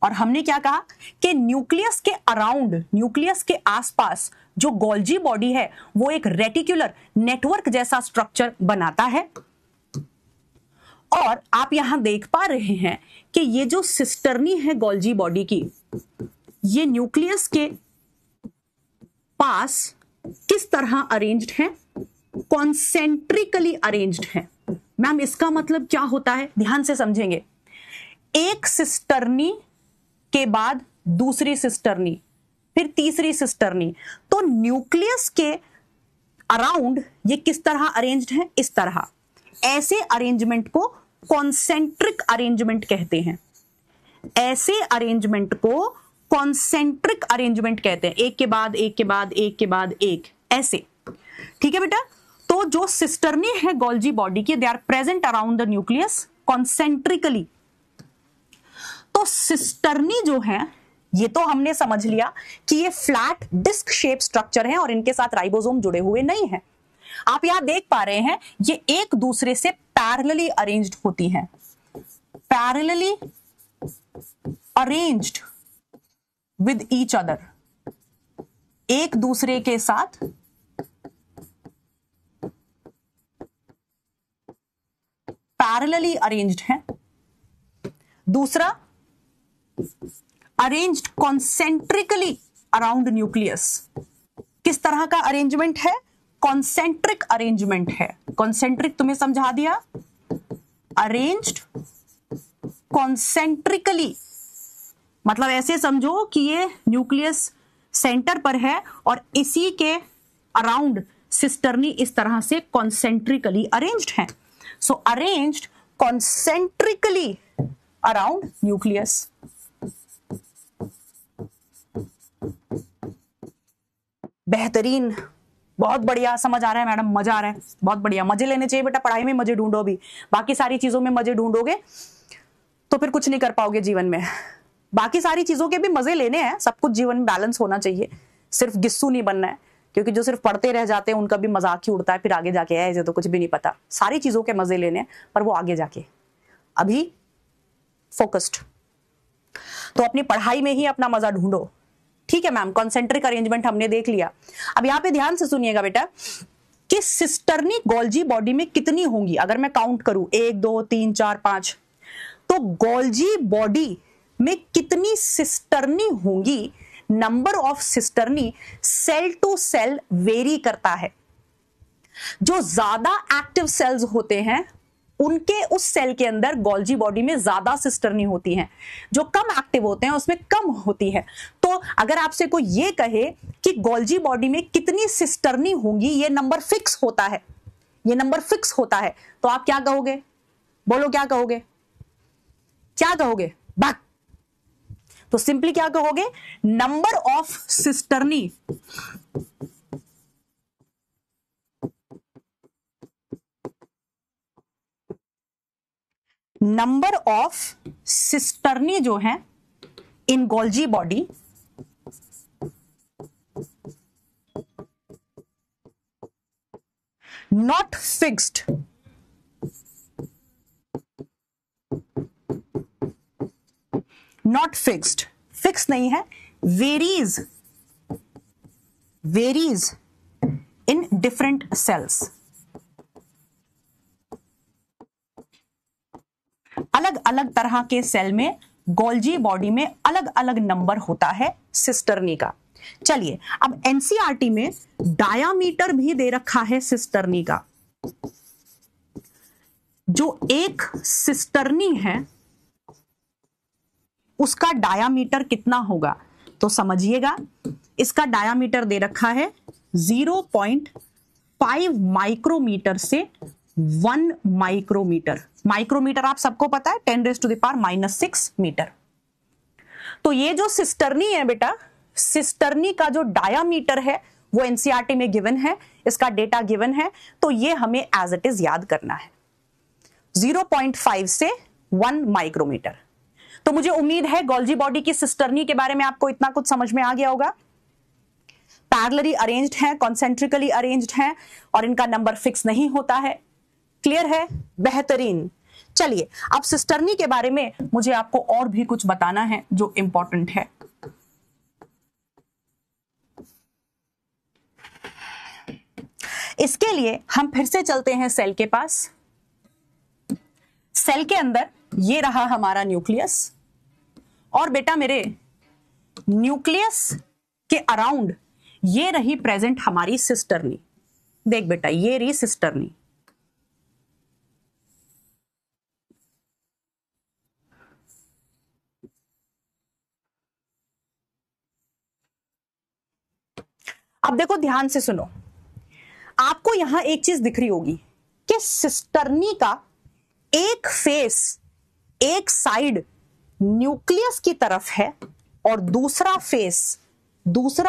और हमने क्या कहा कि न्यूक्लियस के अराउंड, न्यूक्लियस के आसपास जो गोल्जी बॉडी है वो एक रेटिकुलर नेटवर्क जैसा स्ट्रक्चर बनाता है। और आप यहां देख पा रहे हैं कि ये जो सिस्टर्नी है गोल्जी बॉडी की, ये न्यूक्लियस के पास किस तरह अरेंज्ड है? कॉन्सेंट्रिकली अरेंज्ड है। मैम इसका मतलब क्या होता है? ध्यान से समझेंगे। एक सिस्टर्नी के बाद दूसरी सिस्टर्नी, फिर तीसरी सिस्टर्नी, तो न्यूक्लियस के अराउंड ये किस तरह अरेंज्ड है? इस तरह। ऐसे अरेंजमेंट को कॉन्सेंट्रिक अरेंजमेंट कहते हैं। ऐसे अरेंजमेंट को कॉन्सेंट्रिक अरेंजमेंट कहते हैं, एक के बाद एक के बाद एक के बाद एक, ऐसे। ठीक है बेटा? तो जो सिस्टर्नी है गोल्जी बॉडी की, they are present around the nucleus concentrically. तो सिस्टर्नी जो है, ये तो हमने समझ लिया कि ये फ्लैट डिस्क शेप स्ट्रक्चर है और इनके साथ राइबोसोम जुड़े हुए नहीं है। आप यहां देख पा रहे हैं ये एक दूसरे से पैरेलली अरेंज्ड होती हैं, parallelly arranged with each other, एक दूसरे के साथ पैरेलली अरेंज्ड है। दूसरा, अरेंज्ड कॉन्सेंट्रिकली अराउंड न्यूक्लियस। किस तरह का अरेंजमेंट है? कॉन्सेंट्रिक अरेंजमेंट है। कॉन्सेंट्रिक तुम्हें समझा दिया, अरेंज्ड कॉन्सेंट्रिकली, मतलब ऐसे समझो कि ये न्यूक्लियस सेंटर पर है और इसी के अराउंड सिस्टर्नी इस तरह से कॉन्सेंट्रिकली अरेंज्ड है। सो अरेंज्ड कॉन्सेंट्रिकली अराउंड न्यूक्लियस। बेहतरीन, बहुत बढ़िया, समझ आ रहा है मैडम, मजा आ रहा है, बहुत बढ़िया। मजे लेने चाहिए बेटा, पढ़ाई में मजे ढूंढो भी, बाकी सारी चीजों में मजे ढूंढोगे तो फिर कुछ नहीं कर पाओगे जीवन में। बाकी सारी चीजों के भी मजे लेने हैं, सब कुछ जीवन में बैलेंस होना चाहिए, सिर्फ गिस्सू नहीं बनना है, क्योंकि जो सिर्फ पढ़ते रह जाते हैं उनका भी मजाक ही उड़ता है, फिर आगे जाके ऐसे तो कुछ भी नहीं पता। सारी चीजों के मजे लेने, पर वो आगे जाके, अभी फोकस्ड। तो अपनी पढ़ाई में ही अपना मजा ढूंढो। ठीक है मैम, कॉन्सेंट्रिक अरेंजमेंट हमने देख लिया। अब यहां पे ध्यान से सुनिएगा बेटा कि सिस्टर्नी गोल्जी बॉडी में कितनी होंगी। अगर मैं काउंट करूं 1 2 3 4 5, तो गोल्जी बॉडी में कितनी सिस्टर्नी होंगी? Number of cisternae cell to cell vary करता है। जो ज्यादा एक्टिव सेल्स होते हैं उनके उस सेल के अंदर गोल्जी बॉडी में ज्यादा सिस्टर्नी होती हैं, जो कम एक्टिव होते हैं उसमें कम होती है। तो अगर आपसे कोई ये कहे कि गोल्जी बॉडी में कितनी सिस्टर्नी होंगी, ये नंबर फिक्स होता है, ये नंबर फिक्स होता है, तो आप क्या कहोगे? बोलो क्या कहोगे? क्या कहोगे? बैक। तो सिंपली क्या कहोगे? Number of cisternae, number of cisternae जो है in Golgi body not fixed, not fixed, fix नहीं है, varies, varies in different cells, अलग अलग तरह के सेल में गोल्जी बॉडी में अलग अलग नंबर होता है सिस्टर्नी का। चलिए अब एनसीईआरटी में डायामीटर भी दे रखा है सिस्टर्नी का। जो एक सिस्टर्नी है उसका डायामीटर कितना होगा? तो समझिएगा, इसका डायामीटर दे रखा है 0.5 माइक्रोमीटर से 1 माइक्रोमीटर। माइक्रोमीटर आप सबको पता है 10⁻⁻⁻6 मीटर। तो ये जो सिस्टर्नी है बेटा, सिस्टर्नी का जो डायामीटर है वो एनसीईआरटी में गिवन है, इसका डेटा गिवन है, तो ये हमें एज इट इज याद करना है 0.5 से 1 माइक्रोमीटर। तो मुझे उम्मीद है गोल्जी बॉडी की सिस्टर्नी के बारे में आपको इतना कुछ समझ में आ गया होगा। पैरेलली अरेंज्ड है, कॉन्सेंट्रिकली अरेंज्ड है और इनका नंबर फिक्स नहीं होता है। क्लियर है? बेहतरीन। चलिए अब सिस्टर्नी के बारे में मुझे आपको और भी कुछ बताना है जो इंपॉर्टेंट है। इसके लिए हम फिर से चलते हैं सेल के पास। सेल के अंदर ये रहा हमारा न्यूक्लियस और बेटा मेरे न्यूक्लियस के अराउंड ये रही प्रेजेंट हमारी सिस्टर्नी। देख बेटा, ये रही सिस्टर्नी। अब देखो ध्यान से सुनो, आपको यहां एक चीज दिख रही होगी कि सिस्टर्नी का एक फेस, एक साइड न्यूक्लियस की तरफ है और दूसरा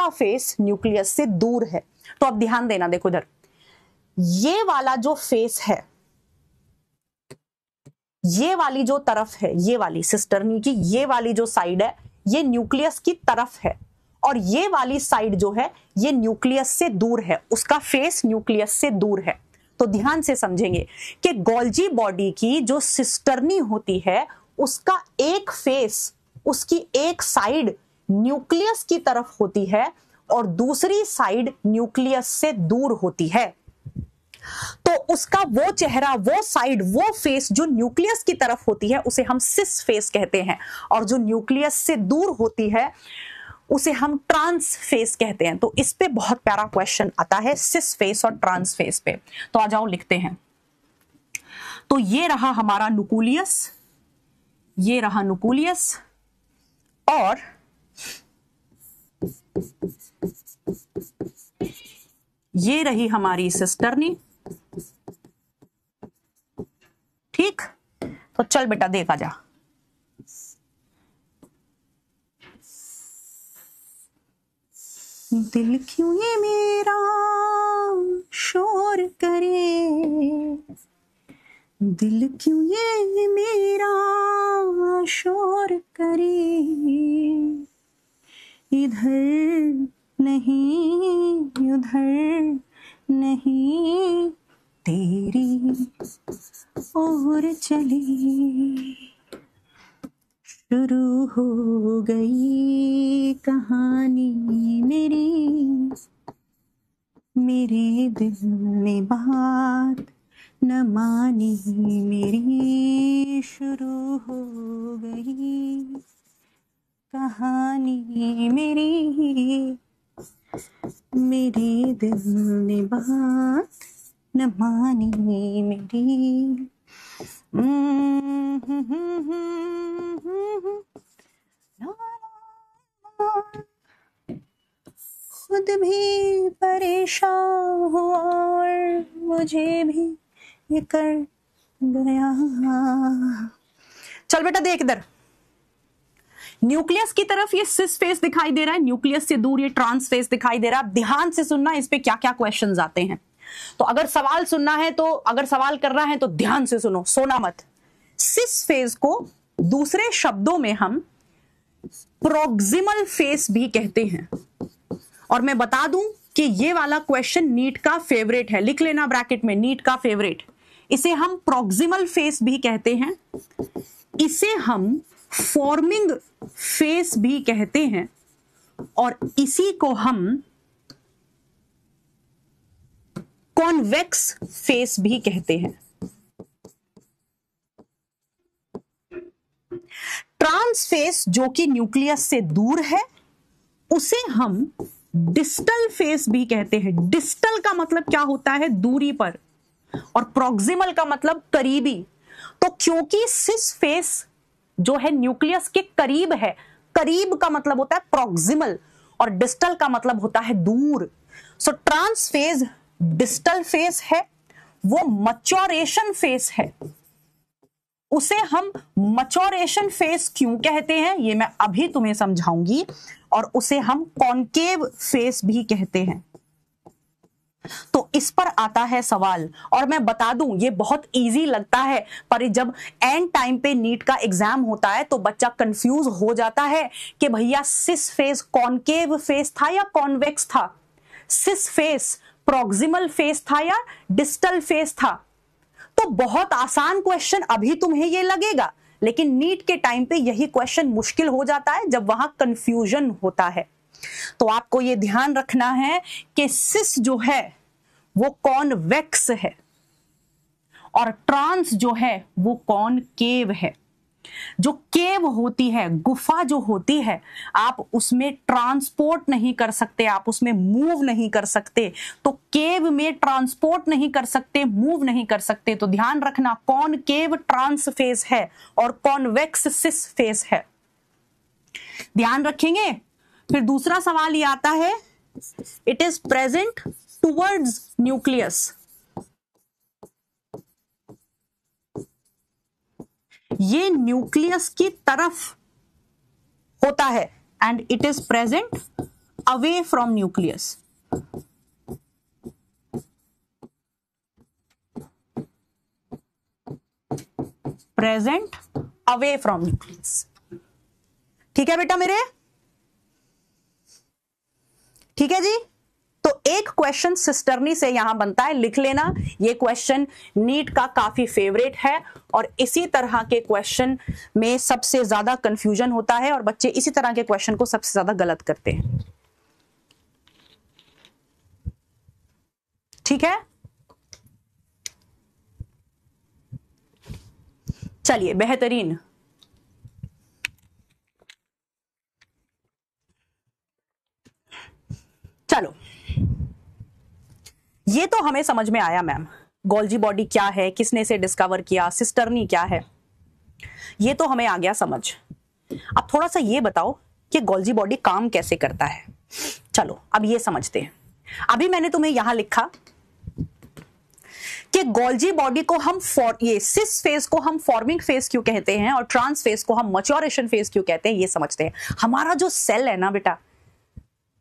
फेस न्यूक्लियस से दूर है। तो अब ध्यान देना, देखो इधर ये वाला जो फेस है, ये वाली जो तरफ है, ये वाली सिस्टर्नी की ये वाली जो साइड है ये न्यूक्लियस की तरफ है और ये वाली साइड जो है ये न्यूक्लियस से दूर है, उसका फेस न्यूक्लियस से दूर है। तो ध्यान से समझेंगे कि गोल्जी बॉडी की जो सिस्टर्नी होती है उसका एक फेस, उसकी एक साइड न्यूक्लियस की तरफ होती है और दूसरी साइड न्यूक्लियस से दूर होती है। तो उसका वो चेहरा, वो साइड, वो फेस जो न्यूक्लियस की तरफ होती है उसे हम सिस फेस कहते हैं और जो न्यूक्लियस से दूर होती है उसे हम ट्रांस फेस कहते हैं। तो इस पे बहुत प्यारा क्वेश्चन आता है सिस फेस और ट्रांस फेस पे। तो आ जाओ लिखते हैं। तो ये रहा हमारा न्यूक्लियस, ये रहा न्यूक्लियस और ये रही हमारी सिस्टर्नी। ठीक, तो चल बेटा देखा जा। दिल क्यों ये मेरा शोर करे, दिल क्यों ये मेरा शोर करे, इधर नहीं उधर नहीं तेरी ओर चली, शुरू हो गई कहानी मेरी, मेरे दिल ने बात न मानी मेरी, शुरू हो गई कहानी मेरी, मेरे दिल ने बात न मानी मेरी। खुद भी परेशान हुआ और मुझे भी ये कर गया। चल बेटा देख इधर, न्यूक्लियस की तरफ ये सिस फेस दिखाई दे रहा है, न्यूक्लियस से दूर ये ट्रांस फेस दिखाई दे रहा है। ध्यान से सुनना, इस पे क्या क्या क्वेश्चंस आते हैं। तो अगर सवाल सुनना है तो, अगर सवाल करना है तो ध्यान से सुनो, सोना मत। सिस फेस को दूसरे शब्दों में हम प्रॉक्सिमल फेस भी कहते हैं। और मैं बता दूं कि ये वाला क्वेश्चन नीट का फेवरेट है, लिख लेना ब्रैकेट में, नीट का फेवरेट। इसे हम प्रॉक्सिमल फेस भी कहते हैं, इसे हम फॉर्मिंग फेस भी कहते हैं, और इसी को हम कॉन्वेक्स फेस भी कहते हैं। ट्रांस फेस जो कि न्यूक्लियस से दूर है, उसे हम डिस्टल फेस भी कहते हैं। डिस्टल का मतलब क्या होता है? दूरी पर, और प्रॉक्सिमल का मतलब करीबी। तो क्योंकि सिस फेस जो है न्यूक्लियस के करीब है, करीब का मतलब होता है प्रॉक्सिमल, और डिस्टल का मतलब होता है दूर। सो ट्रांस फेज डिस्टल फेस है, वो मैच्योरेशन फेस है। उसे हम मैच्योरेशन फेस क्यों कहते हैं ये मैं अभी तुम्हें समझाऊंगी, और उसे हम कॉन्केव फेस भी कहते हैं। तो इस पर आता है सवाल, और मैं बता दूं ये बहुत इजी लगता है, पर जब एंड टाइम पे नीट का एग्जाम होता है तो बच्चा कंफ्यूज हो जाता है कि भैया सिस फेस कॉन्केव फेस था या कॉन्वेक्स था, सिस फेस प्रॉक्सिमल फेस था या डिस्टल फेस था। तो बहुत आसान क्वेश्चन अभी तुम्हें ये लगेगा, लेकिन नीट के टाइम पे यही क्वेश्चन मुश्किल हो जाता है जब वहां कंफ्यूजन होता है। तो आपको ये ध्यान रखना है कि सिस जो है वो कॉन्वेक्स है, और ट्रांस जो है वो कॉनकेव है। जो केव होती है, गुफा जो होती है, आप उसमें ट्रांसपोर्ट नहीं कर सकते, आप उसमें मूव नहीं कर सकते। तो केव में ट्रांसपोर्ट नहीं कर सकते, मूव नहीं कर सकते। तो ध्यान रखना, कॉनकेव ट्रांस फेस है और कॉन्वेक्स सिस फेस है। ध्यान रखेंगे। फिर दूसरा सवाल ये आता है, it is present towards nucleus. ये न्यूक्लियस की तरफ होता है, and it is present away from nucleus. Present away from nucleus. ठीक है बेटा मेरे, ठीक है जी। तो एक क्वेश्चन सिस्टर्नी से यहां बनता है, लिख लेना। ये क्वेश्चन नीट का काफी फेवरेट है, और इसी तरह के क्वेश्चन में सबसे ज्यादा कंफ्यूजन होता है, और बच्चे इसी तरह के क्वेश्चन को सबसे ज्यादा गलत करते हैं। ठीक है, चलिए बेहतरीन। चलो, ये तो हमें समझ में आया मैम, गोल्जी बॉडी क्या है, किसने इसे डिस्कवर किया, सिस्टर्नी क्या है, ये तो हमें आ गया समझ। अब थोड़ा सा ये बताओ कि गोल्जी बॉडी काम कैसे करता है। चलो अब ये समझते हैं। अभी मैंने तुम्हें यहां लिखा कि गोल्जी बॉडी को हम ये सिस फेस को हम फॉर्मिंग फेस क्यों कहते हैं, और ट्रांस फेस को हम मैच्योरेशन फेस क्यों कहते हैं, ये समझते हैं। हमारा जो सेल है ना बेटा,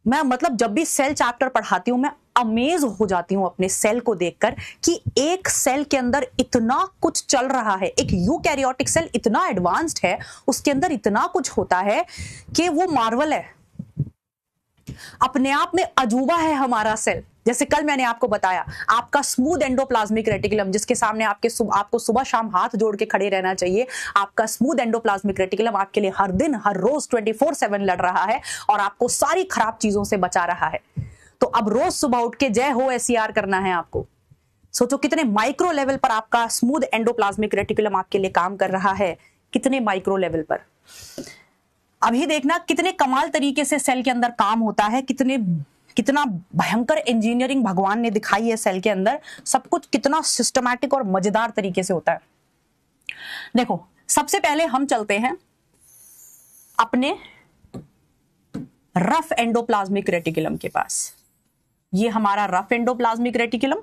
मैं मतलब जब भी सेल चैप्टर पढ़ाती हूं मैं अमेज हो जाती हूं अपने सेल को देखकर कि एक सेल के अंदर इतना कुछ चल रहा है। एक यूकैरियोटिक सेल इतना एडवांस्ड है, उसके अंदर इतना कुछ होता है कि वो मार्वल है, अपने आप में अजूबा है हमारा सेल। जैसे कल मैंने आपको बताया, आपका स्मूथ एंडोप्लाज्मिक रेटिकुलम, जिसके सामने आपको सुबह शाम हाथ जोड़ के खड़े रहना चाहिए, आपका स्मूथ एंडोप्लाज्मिक रेटिकुलम आपके लिए हर दिन हर रोज 24/7 लड़ रहा है और आपको सारी खराब चीजों से बचा रहा है। तो अब रोज सुबह उठ के जय हो SCR करना है आपको। सोचो कितने माइक्रो लेवल पर आपका स्मूथ एंडोप्लाज्मिक रेटिकुलम आपके लिए काम कर रहा है, कितने माइक्रो लेवल पर। अभी देखना कितने कमाल तरीके से सेल के अंदर काम होता है, कितना भयंकर इंजीनियरिंग भगवान ने दिखाई है सेल के अंदर। सब कुछ कितना सिस्टमैटिक और मजेदार तरीके से होता है। देखो सबसे पहले हम चलते हैं अपने रफ एंडोप्लाज्मिक रेटिकुलम के पास। ये हमारा रफ एंडोप्लाज्मिक रेटिकुलम,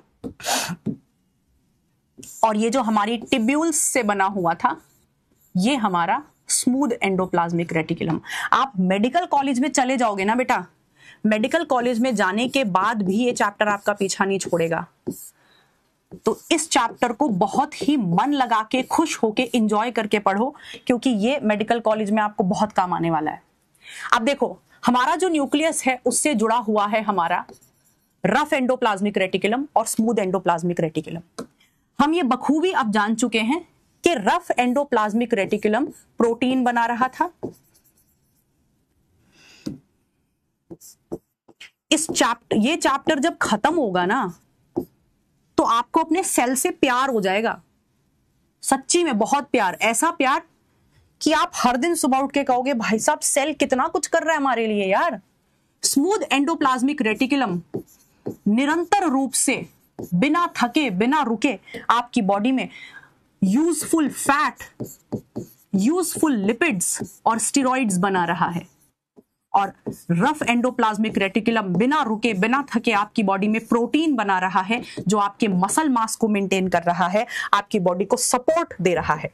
और ये जो हमारी टिब्यूल्स से बना हुआ था, ये हमारा स्मूथ एंडोप्लाज्मिक रेटिकुलम। आप मेडिकल कॉलेज में चले जाओगे ना बेटा, मेडिकल कॉलेज में जाने के बाद भी ये चैप्टर आपका पीछा नहीं छोड़ेगा। तो इस चैप्टर को बहुत ही मन लगा के, खुश होके, एंजॉय करके पढ़ो, क्योंकि ये मेडिकल कॉलेज में आपको बहुत काम आने वाला है। अब देखो, हमारा जो न्यूक्लियस है उससे जुड़ा हुआ है हमारा रफ एंडोप्लाज्मिक रेटिकुलम और स्मूथ एंडोप्लाज्मिक रेटिकुलम। हम ये बखूबी अब जान चुके हैं कि रफ एंडोप्लाज्मिक रेटिकुलम प्रोटीन बना रहा था। ये चैप्टर जब खत्म होगा ना, तो आपको अपने सेल से प्यार हो जाएगा, सच्ची में बहुत प्यार, ऐसा प्यार कि आप हर दिन सुबह उठ के कहोगे भाई साहब सेल कितना कुछ कर रहा है हमारे लिए यार। स्मूथ एंडोप्लाज्मिक रेटिकुलम निरंतर रूप से, बिना थके, बिना रुके आपकी बॉडी में यूजफुल फैट, यूजफुल लिपिड्स और स्टेरॉइड्स बना रहा है। और रफ एंडोप्लाज्मिक रेटिकुलम बिना रुके, बिना थके आपकी बॉडी में प्रोटीन बना रहा है, जो आपके मसल मास को मेंटेन कर रहा है, आपकी बॉडी को सपोर्ट दे रहा है।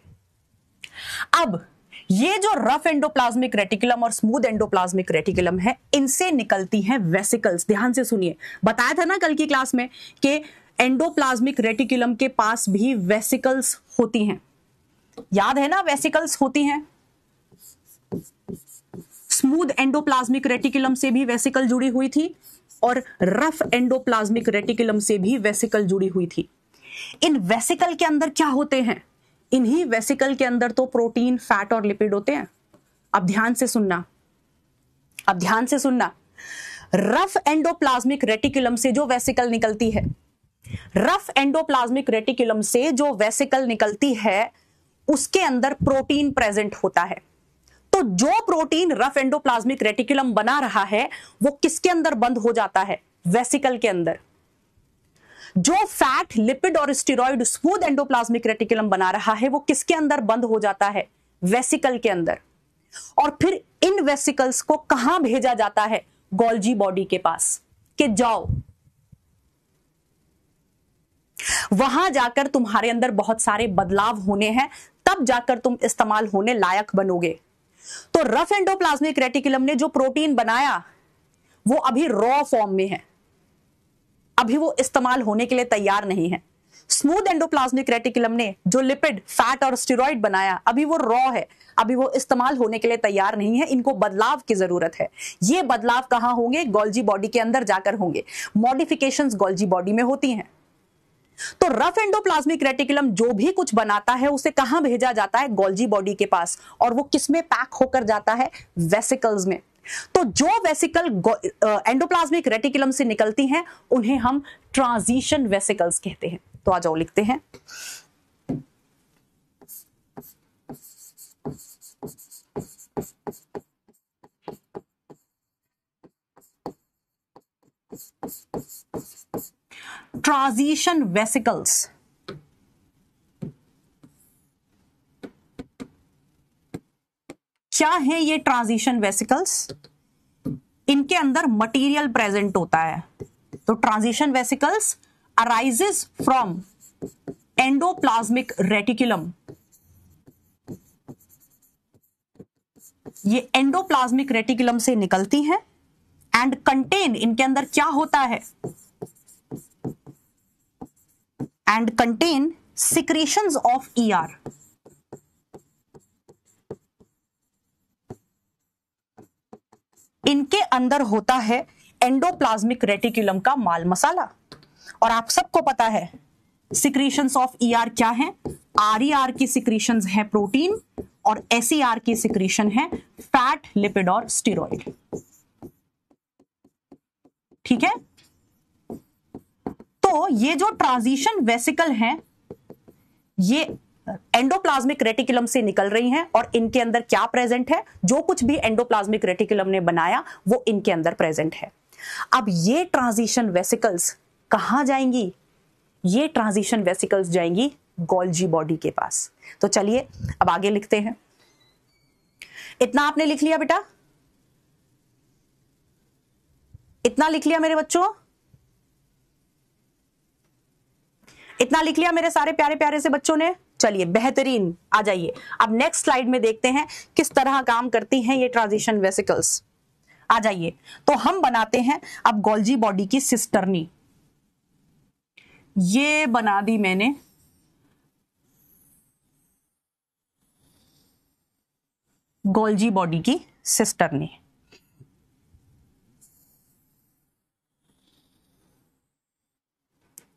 अब ये जो रफ एंडोप्लाज्मिक रेटिकुलम और स्मूथ एंडोप्लाज्मिक रेटिकुलम है, इनसे निकलती हैं वेसिकल्स। ध्यान से सुनिए, बताया था ना कल की क्लास में कि एंडोप्लाज्मिक रेटिकुलम के पास भी वेसिकल्स होती हैं। याद है ना, वेसिकल्स होती हैं। स्मूथ एंडोप्लाज्मिक रेटिकुलम से भी वेसिकल जुड़ी हुई थी और रफ एंडोप्लाज्मिक रेटिकुलम से भी वेसिकल जुड़ी हुई थी। इन वेसिकल के अंदर क्या होते हैं? इन्हीं वेसिकल के अंदर तो प्रोटीन, फैट और लिपिड होते हैं। अब ध्यान से सुनना, अब ध्यान से सुनना। रफ एंडोप्लाज्मिक रेटिकुलम से जो वेसिकल निकलती है, रफ एंडोप्लाज्मिक रेटिकुलम से जो वेसिकल निकलती है, उसके अंदर प्रोटीन प्रेजेंट होता है। तो जो प्रोटीन रफ एंडोप्लाज्मिक रेटिकुलम बना रहा है, वो किसके अंदर बंद हो जाता है? वेसिकल के अंदर। जो फैट, लिपिड और स्टेरॉइड स्मूथ एंडोप्लाज्मिक रेटिकुलम बना रहा है, वो किसके अंदर बंद हो जाता है? वेसिकल के अंदर। और फिर इन वेसिकल्स को कहां भेजा जाता है? गोल्जी बॉडी के पास, कि जाओ, वहां जाकर तुम्हारे अंदर बहुत सारे बदलाव होने हैं, तब जाकर तुम इस्तेमाल होने लायक बनोगे। तो रफ एंडोप्लाज्मिक रेटिकुलम ने जो प्रोटीन बनाया, वो अभी रॉ फॉर्म में है, अभी वो इस्तेमाल होने के लिए तैयार नहीं है। स्मूथ एंडोप्लाज्मिक रेटिकुलम ने जो लिपिड, फैट और स्टेरॉइड बनाया, अभी वो रॉ है, अभी वो इस्तेमाल होने के लिए तैयार नहीं है। इनको बदलाव की जरूरत है। ये बदलाव कहां होंगे? गोल्जी बॉडी के अंदर जाकर होंगे। मॉडिफिकेशंस गोल्जी बॉडी में होती हैं। तो रफ एंडोप्लाज्मिक रेटिकुलम जो भी कुछ बनाता है, उसे कहां भेजा जाता है? गोल्जी बॉडी के पास। और वो किसमें पैक होकर जाता है? वेसिकल्स में। तो जो वेसिकल एंडोप्लाज्मिक रेटिकुलम से निकलती हैं, उन्हें हम ट्रांजिशन वेसिकल्स कहते हैं। तो आ जाओ, लिखते हैं। ट्रांजिशन वेसिकल्स क्या है? ये ट्रांजिशन वेसिकल्स, इनके अंदर मटेरियल प्रेजेंट होता है। तो transition vesicles arises from endoplasmic reticulum. ये एंडोप्लाज्मिक रेटिकुलम से निकलती हैं एंड कंटेन, इनके अंदर क्या होता है? And contain secretions of ER. इनके अंदर होता है एंडोप्लाज्मिक रेटिकुलम का माल मसाला। और आप सबको पता है सिक्रीशंस ऑफ ईआर क्या है? आरईआर की सिक्रीशंस है प्रोटीन, और एसईआर की सिक्रीशन है फैट, लिपिड और स्टेरॉइड। ठीक है? तो ये जो ट्रांजिशन वेसिकल हैं, ये एंडोप्लाज्मिक रेटिकुलम से निकल रही हैं, और इनके अंदर क्या प्रेजेंट है? जो कुछ भी एंडोप्लाज्मिक रेटिकुलम ने बनाया, वो इनके अंदर प्रेजेंट है। अब ये ट्रांजिशन वेसिकल्स कहां जाएंगी? ये ट्रांजिशन वेसिकल्स जाएंगी गोल्जी बॉडी के पास। तो चलिए अब आगे लिखते हैं। इतना आपने लिख लिया बेटा? इतना लिख लिया मेरे बच्चों? इतना लिख लिया मेरे सारे प्यारे प्यारे से बच्चों ने? चलिए बेहतरीन, आ जाइए अब नेक्स्ट स्लाइड में देखते हैं किस तरह काम करती हैं ये ट्रांजिशन वेसिकल्स। आ जाइए, तो हम बनाते हैं अब गोल्जी बॉडी की सिस्टर्नी। ये बना दी मैंने गोल्जी बॉडी की सिस्टर्नी।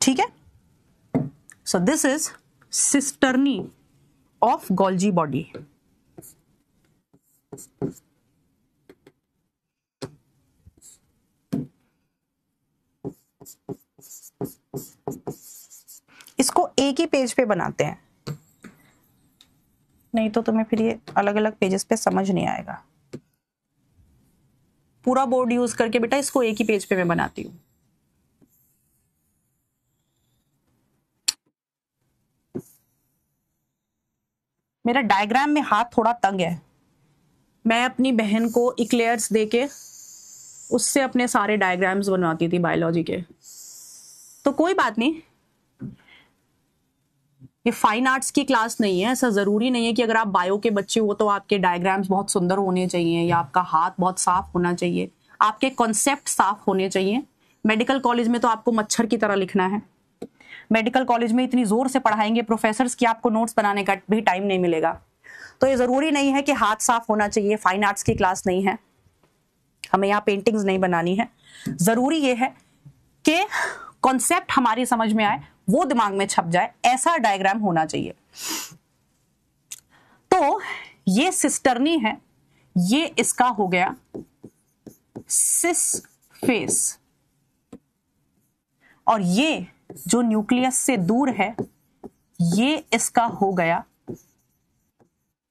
ठीक है, so this is cisternae of Golgi body. इसको एक ही पेज पे बनाते हैं, नहीं तो तुम्हें फिर ये अलग अलग पेजेस पे समझ नहीं आएगा। पूरा बोर्ड यूज करके बेटा इसको एक ही पेज पे मैं बनाती हूं। मेरा डायग्राम में हाथ थोड़ा तंग है, मैं अपनी बहन को इक्लेयर्स देके उससे अपने सारे डायग्राम्स बनवाती थी बायोलॉजी के, तो कोई बात नहीं, ये फाइन आर्ट्स की क्लास नहीं है। ऐसा जरूरी नहीं है कि अगर आप बायो के बच्चे हो तो आपके डायग्राम्स बहुत सुंदर होने चाहिए या आपका हाथ बहुत साफ होना चाहिए, आपके कॉन्सेप्ट साफ होने चाहिए। मेडिकल कॉलेज में तो आपको मच्छर की तरह लिखना है, मेडिकल कॉलेज में इतनी जोर से पढ़ाएंगे प्रोफेसर्स कि आपको नोट्स बनाने का भी टाइम नहीं मिलेगा। तो ये जरूरी नहीं है कि हाथ साफ होना चाहिए, फाइन आर्ट्स की क्लास नहीं है, हमें यहाँ पेंटिंग्स नहीं बनानी है। जरूरी ये है कि कॉन्सेप्ट हमारी समझ में आए, वो दिमाग में छप जाए, ऐसा डायग्राम होना चाहिए। तो ये सिस्टर्नी है, ये इसका हो गया सिस फेस, और ये जो न्यूक्लियस से दूर है ये इसका हो गया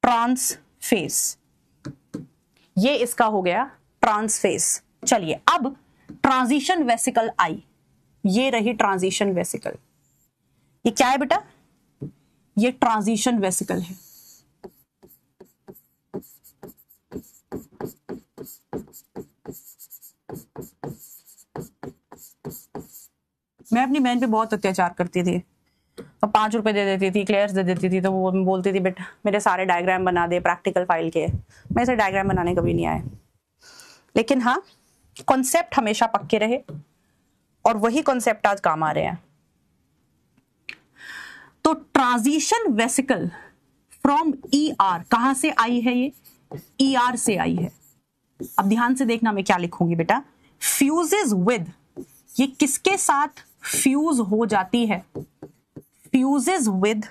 ट्रांस फेस, ये इसका हो गया ट्रांस फेस। चलिए अब ट्रांजिशन वेसिकल आई, ये रही ट्रांजिशन वेसिकल। ये क्या है बेटा? ये ट्रांजिशन वेसिकल है। मैं अपनी बहन पे बहुत अत्याचार करती थी, तो 5 रुपए दे देती थी, क्लेयर्स दे देती थी, तो वो बोलती थी बेटा मेरे सारे डायग्राम बना दे प्रैक्टिकल फाइल के। मैं इसे डायग्राम बनाने कभी नहीं आए, लेकिन हाँ कॉन्सेप्ट हमेशा पक्के रहे और वही कॉन्सेप्ट आज काम आ रहे हैं। तो ट्रांजिशन वेसिकल फ्रॉम ER, कहां से आई है? ये ER से आई है। अब ध्यान से देखना मैं क्या लिखूंगी बेटा, फ्यूजेस विद, ये किसके साथ फ्यूज हो जाती है? Fuses with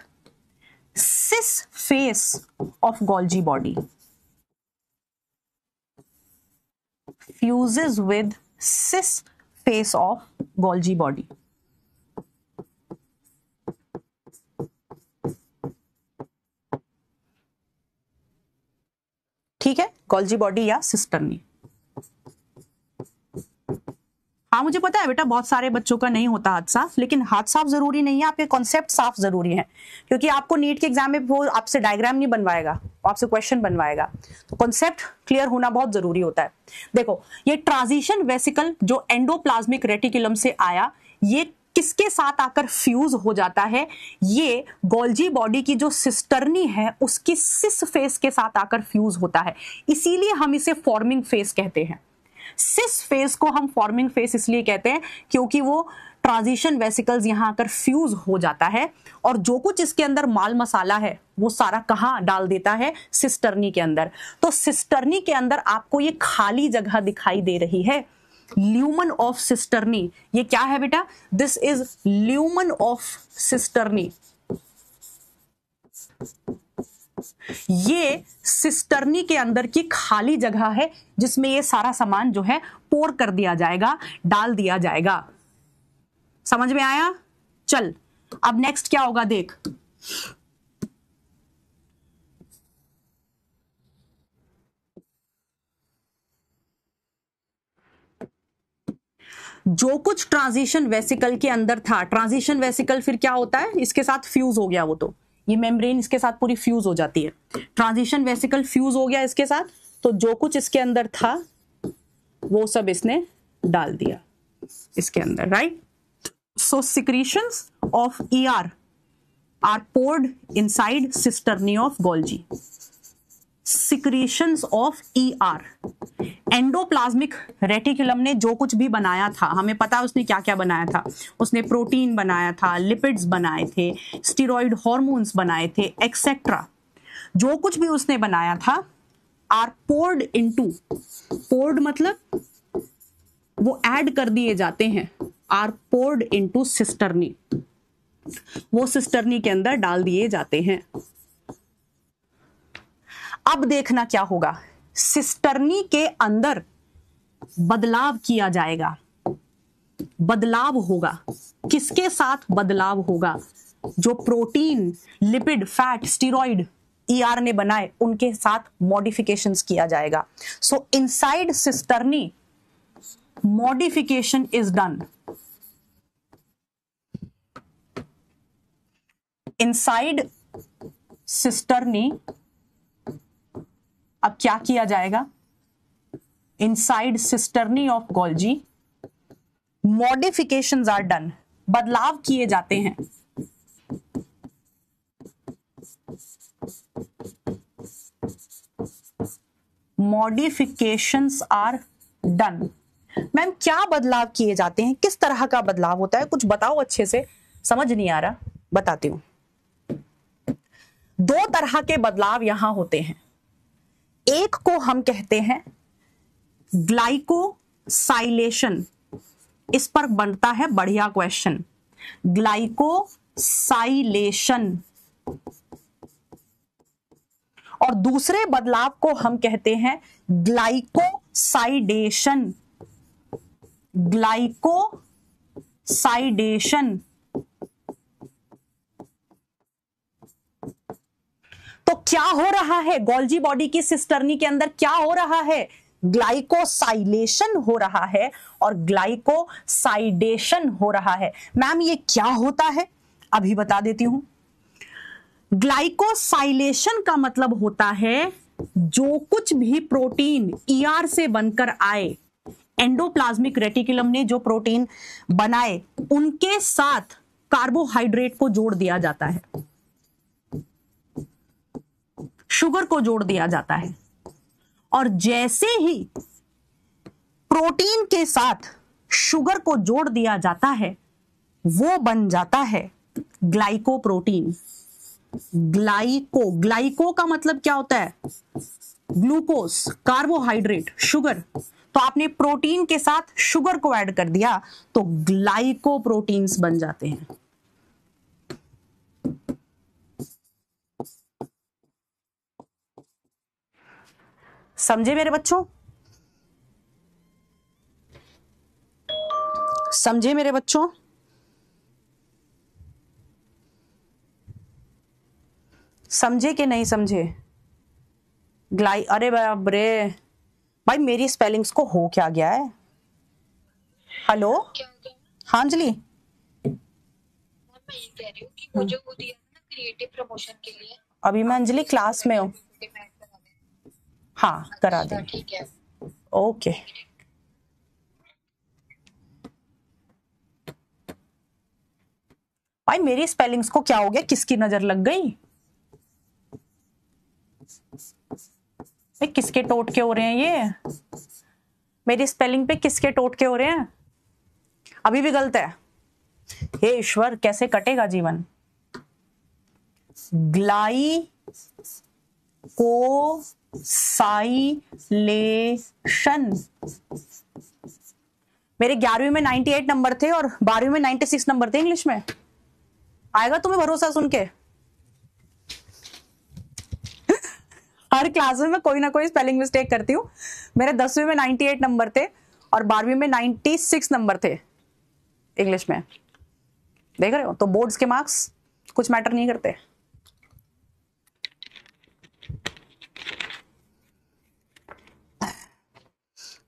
cis face of Golgi body, fuses with cis face of Golgi body. ठीक है, गोल्जी बॉडी या सिस्टर्नी। हाँ मुझे पता है बेटा बहुत सारे बच्चों का नहीं होता हाथ साफ, लेकिन हाथ साफ जरूरी नहीं है, आपके कॉन्सेप्ट साफ जरूरी है, क्योंकि आपको नीट के एग्जाम में वो आपसे डायग्राम नहीं बनवाएगा, वो आपसे क्वेश्चन बनवाएगा। तो कॉन्सेप्ट क्लियर होना बहुत जरूरी होता है। देखो ये ट्रांजिशन वेसिकल जो एंडोप्लाज्मिक रेटिकुलम से आया, ये किसके साथ आकर फ्यूज हो जाता है? ये गोल्जी बॉडी की जो सिस्टर्नी है उसकी सिस फेस के साथ आकर फ्यूज होता है, इसीलिए हम इसे फॉर्मिंग फेस कहते हैं। सिस फेस को हम फॉर्मिंग फेस इसलिए कहते हैं क्योंकि वो ट्रांजिशन वेसिकल्स यहां आकर फ्यूज हो जाता है और जो कुछ इसके अंदर माल मसाला है वो सारा कहां डाल देता है? सिस्टर्नी के अंदर। तो सिस्टर्नी के अंदर आपको ये खाली जगह दिखाई दे रही है, ल्यूमन ऑफ सिस्टर्नी। ये क्या है बेटा? This is lumen of cisternae. ये सिस्टर्नी के अंदर की खाली जगह है जिसमें ये सारा सामान जो है पोर कर दिया जाएगा, डाल दिया जाएगा। समझ में आया? चल अब नेक्स्ट क्या होगा देख। जो कुछ ट्रांजिशन वेसिकल के अंदर था, ट्रांजिशन वेसिकल फिर क्या होता है? इसके साथ फ्यूज हो गया, वो तो ये मेम्ब्रेन इसके साथ पूरी फ्यूज हो जाती है। ट्रांजिशन वेसिकल फ्यूज हो गया इसके साथ, तो जो कुछ इसके अंदर था वो सब इसने डाल दिया इसके अंदर, right? So secretions of ER are poured inside cisternae of Golgi. Secretions of ER, endoplasmic reticulum ने जो कुछ भी बनाया था, हमें पता है उसने क्या क्या बनाया था। उसने प्रोटीन बनाया था, लिपिड्स बनाए थे, स्टीरॉयड हार्मोन्स बनाए थे, एक्सेट्रा। जो कुछ भी उसने बनाया था आर पोर्ड इनटू, पोर्ड मतलब वो ऐड कर दिए जाते हैं, आर पोर्ड इनटू सिस्टर्नी, वो सिस्टर्नी के अंदर डाल दिए जाते हैं। अब देखना क्या होगा, सिस्टर्नी के अंदर बदलाव किया जाएगा, बदलाव होगा। किसके साथ बदलाव होगा? जो protein, lipid, fat, steroid ER ने बनाए उनके साथ मॉडिफिकेशंस किया जाएगा। So inside cisternae modification is done. Inside cisternae अब क्या किया जाएगा? Inside cisternae of Golgi modifications are done, बदलाव किए जाते हैं। Modifications are done. मैम क्या बदलाव किए जाते हैं? किस तरह का बदलाव होता है? कुछ बताओ, अच्छे से समझ नहीं आ रहा, बताती हूं। दो तरह के बदलाव यहां होते हैं। एक को हम कहते हैं ग्लाइकोसाइलेशन। इस पर बनता है बढ़िया क्वेश्चन, ग्लाइकोसाइलेशन। और दूसरे बदलाव को हम कहते हैं ग्लाइकोसाइडेशन। ग्लाइकोसाइडेशन। तो क्या हो रहा है गोल्जी बॉडी की सिस्टर्नी के अंदर? क्या हो रहा है? ग्लाइकोसाइलेशन हो रहा है और ग्लाइकोसाइडेशन हो रहा है। मैम ये क्या होता है? अभी बता देती हूं। ग्लाइकोसाइलेशन का मतलब होता है जो कुछ भी प्रोटीन ER से बनकर आए, एंडोप्लाज्मिक रेटिकुलम ने जो प्रोटीन बनाए उनके साथ कार्बोहाइड्रेट को जोड़ दिया जाता है, शुगर को जोड़ दिया जाता है। और जैसे ही प्रोटीन के साथ शुगर को जोड़ दिया जाता है वो बन जाता है ग्लाइकोप्रोटीन। ग्लाइको का मतलब क्या होता है? Glucose, carbohydrate, sugar. तो आपने प्रोटीन के साथ शुगर को ऐड कर दिया तो ग्लाइकोप्रोटीन्स बन जाते हैं। समझे मेरे बच्चों? समझे मेरे बच्चों? समझे कि नहीं समझे? अरे बाप रे भाई, मेरी स्पेलिंग्स को हो क्या गया है? हेलो हाँ अंजलि, मैं ये कह रही हूँ कि मुझे वो दिया ना क्रिएटिव प्रमोशन के लिए। अभी मैं अंजलि क्लास में हूँ। हाँ करा दे, ठीक है, ओके। भाई मेरी स्पेलिंग्स को क्या हो गया? किसकी नजर लग गई? किसके टोटके हो रहे हैं ये? मेरी स्पेलिंग पे किसके टोटके हो रहे हैं? अभी भी गलत है। हे ईश्वर, कैसे कटेगा जीवन? ग्लाइकोसाइलेशन। मेरे 11वीं में 98 नंबर थे और 12वीं में 96 नंबर थे इंग्लिश में। आएगा तुम्हें भरोसा सुन के? हर क्लास में मैं कोई ना कोई स्पेलिंग मिस्टेक करती हूँ। मेरे 10वीं में 98 नंबर थे और 12वीं में 96 नंबर थे इंग्लिश में। देख रहे हो? तो बोर्ड्स के मार्क्स कुछ मैटर नहीं करते।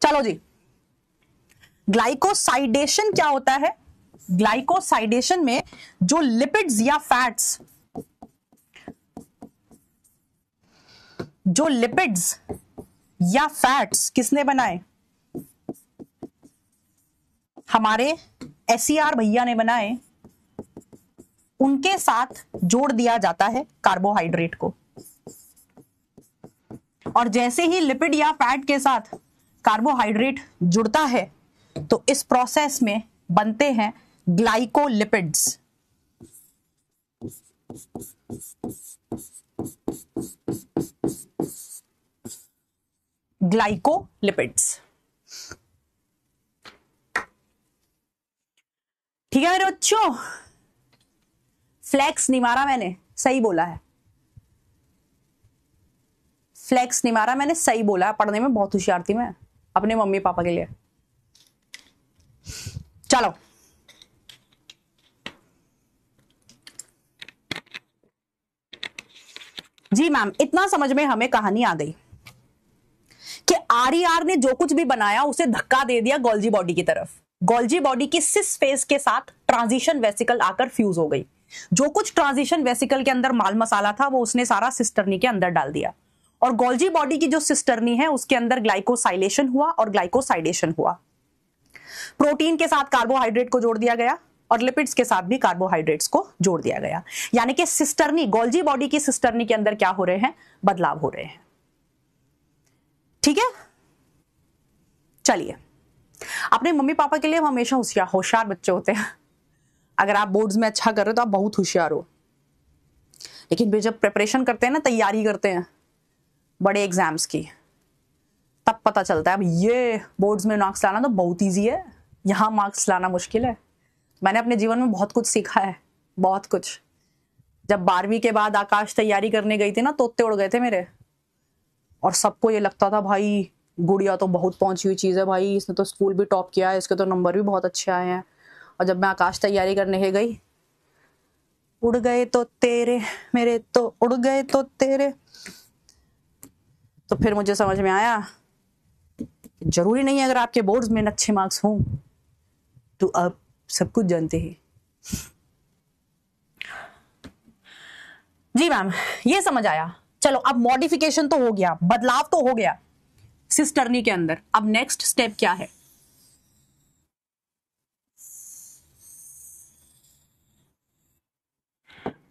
चलो जी, ग्लाइकोसाइडेशन क्या होता है? ग्लाइकोसाइडेशन में जो लिपिड्स या फैट्स, जो लिपिड्स या फैट्स किसने बनाए? हमारे SER भैया ने बनाए। उनके साथ जोड़ दिया जाता है कार्बोहाइड्रेट को, और जैसे ही लिपिड या फैट के साथ कार्बोहाइड्रेट जुड़ता है तो इस प्रोसेस में बनते हैं ग्लाइकोलिपिड्स। ग्लाइकोलिपिड्स, ठीक है मेरे बच्चों। फ्लेक्स नहीं मारा मैंने, सही बोला है, फ्लेक्स नहीं मारा मैंने, सही बोला है। पढ़ने में बहुत होशियार थी मैं अपने मम्मी पापा के लिए। चलो जी मैम, इतना समझ में हमें कहानी आ गई कि आरईआर ने जो कुछ भी बनाया उसे धक्का दे दिया गोल्जी बॉडी की तरफ। गोल्जी बॉडी की सिस फेज के साथ ट्रांजिशन वेसिकल आकर फ्यूज हो गई। जो कुछ ट्रांजिशन वेसिकल के अंदर माल मसाला था वो उसने सारा सिस्टर्नी के अंदर डाल दिया, और गोल्जी बॉडी की जो सिस्टर्नी है उसके अंदर ग्लाइकोसाइलेशन हुआ और ग्लाइकोसाइडेशन हुआ। प्रोटीन के साथ कार्बोहाइड्रेट को जोड़ दिया गया और लिपिड्स के साथ भी कार्बोहाइड्रेट्स को जोड़ दिया गया, यानी कि सिस्टर्नी, गोल्जी बॉडी की सिस्टर्नी के अंदर क्या हो रहे हैं, बदलाव हो रहे हैं। ठीक है, चलिए, अपने मम्मी पापा के लिए हम हमेशा होशियार बच्चे होते हैं। अगर आप बोर्ड्स में अच्छा कर रहे हो तो आप बहुत होशियार हो, लेकिन फिर जब प्रिपरेशन करते हैं ना, तैयारी करते हैं बड़े एग्जाम्स की, तब पता चलता है अब ये बोर्ड्स में मार्क्स लाना तो बहुत इजी है, यहाँ मार्क्स लाना मुश्किल है। मैंने अपने जीवन में बहुत कुछ सीखा है, बहुत कुछ। जब 12वीं के बाद आकाश तैयारी करने गई थी ना, तोते उड़ गए थे मेरे, और सबको ये लगता था भाई गुड़िया तो बहुत पहुंची हुई चीज है भाई, इसने तो स्कूल भी टॉप किया है, इसके तो नंबर भी बहुत अच्छे आए हैं। और जब मैं आकाश तैयारी करने के गई, उड़ गए तो तेरे मेरे तो उड़ गए तो तेरे, तो फिर मुझे समझ में आया जरूरी नहीं है अगर आपके बोर्ड्स में अच्छे मार्क्स हों तो आप सब कुछ जानते हैं। जी मैम, ये समझ आया। चलो, अब मॉडिफिकेशन तो हो गया, बदलाव तो हो गया सिस्टर्नी के अंदर। अब नेक्स्ट स्टेप क्या है?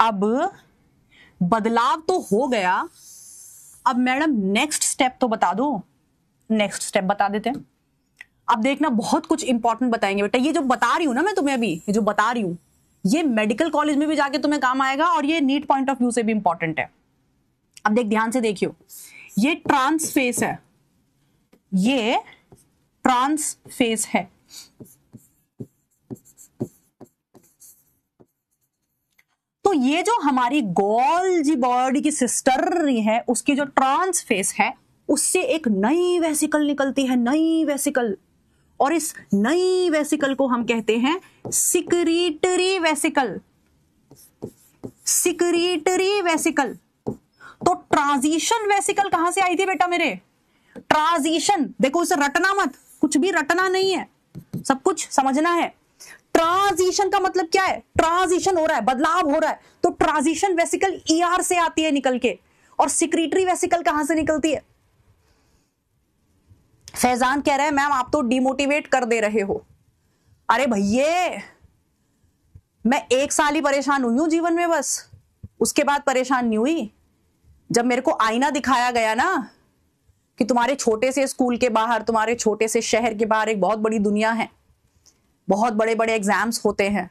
अब बदलाव तो हो गया, अब मैडम नेक्स्ट स्टेप तो बता दो। नेक्स्ट स्टेप बता देते हैं। अब देखना, बहुत कुछ इंपॉर्टेंट बताएंगे बेटा। ये जो बता रही हूं ना मैं तुम्हें अभी, ये जो बता रही हूं, ये मेडिकल कॉलेज में भी जाके तुम्हें काम आएगा और ये नीट पॉइंट ऑफ व्यू से भी इंपॉर्टेंट है। अब देख, ध्यान से देखियो, ये ट्रांस फेस है, ये ट्रांस फेस है। तो ये जो हमारी गोल्जी बॉडी की सिस्टर्नी है, उसकी जो ट्रांस फेस है, उससे एक नई वेसिकल निकलती है, नई वेसिकल। और इस नई वेसिकल को हम कहते हैं सिक्रीटरी वेसिकल। Secretory vesicle. तो ट्रांजिशन वेसिकल कहां से आई थी बेटा मेरे? ट्रांजिशन, देखो इसे रटना मत, कुछ भी रटना नहीं है, सब कुछ समझना है। ट्रांजिशन का मतलब क्या है? ट्रांजिशन हो रहा है, बदलाव हो रहा है। तो ट्रांजिशन वेसिकल ईआर से आती है निकल के, और सिक्रीटरी वेसिकल कहां से निकलती है? फैजान कह रहे हैं मैम आप तो डिमोटिवेट कर दे रहे हो। अरे भैये, मैं 1 साल ही परेशान हुई हूं जीवन में, बस उसके बाद परेशान नहीं हुई। जब मेरे को आईना दिखाया गया ना कि तुम्हारे छोटे से स्कूल के बाहर, तुम्हारे छोटे से शहर के बाहर एक बहुत बड़ी दुनिया है, बहुत बड़े बड़े एग्जाम्स होते हैं,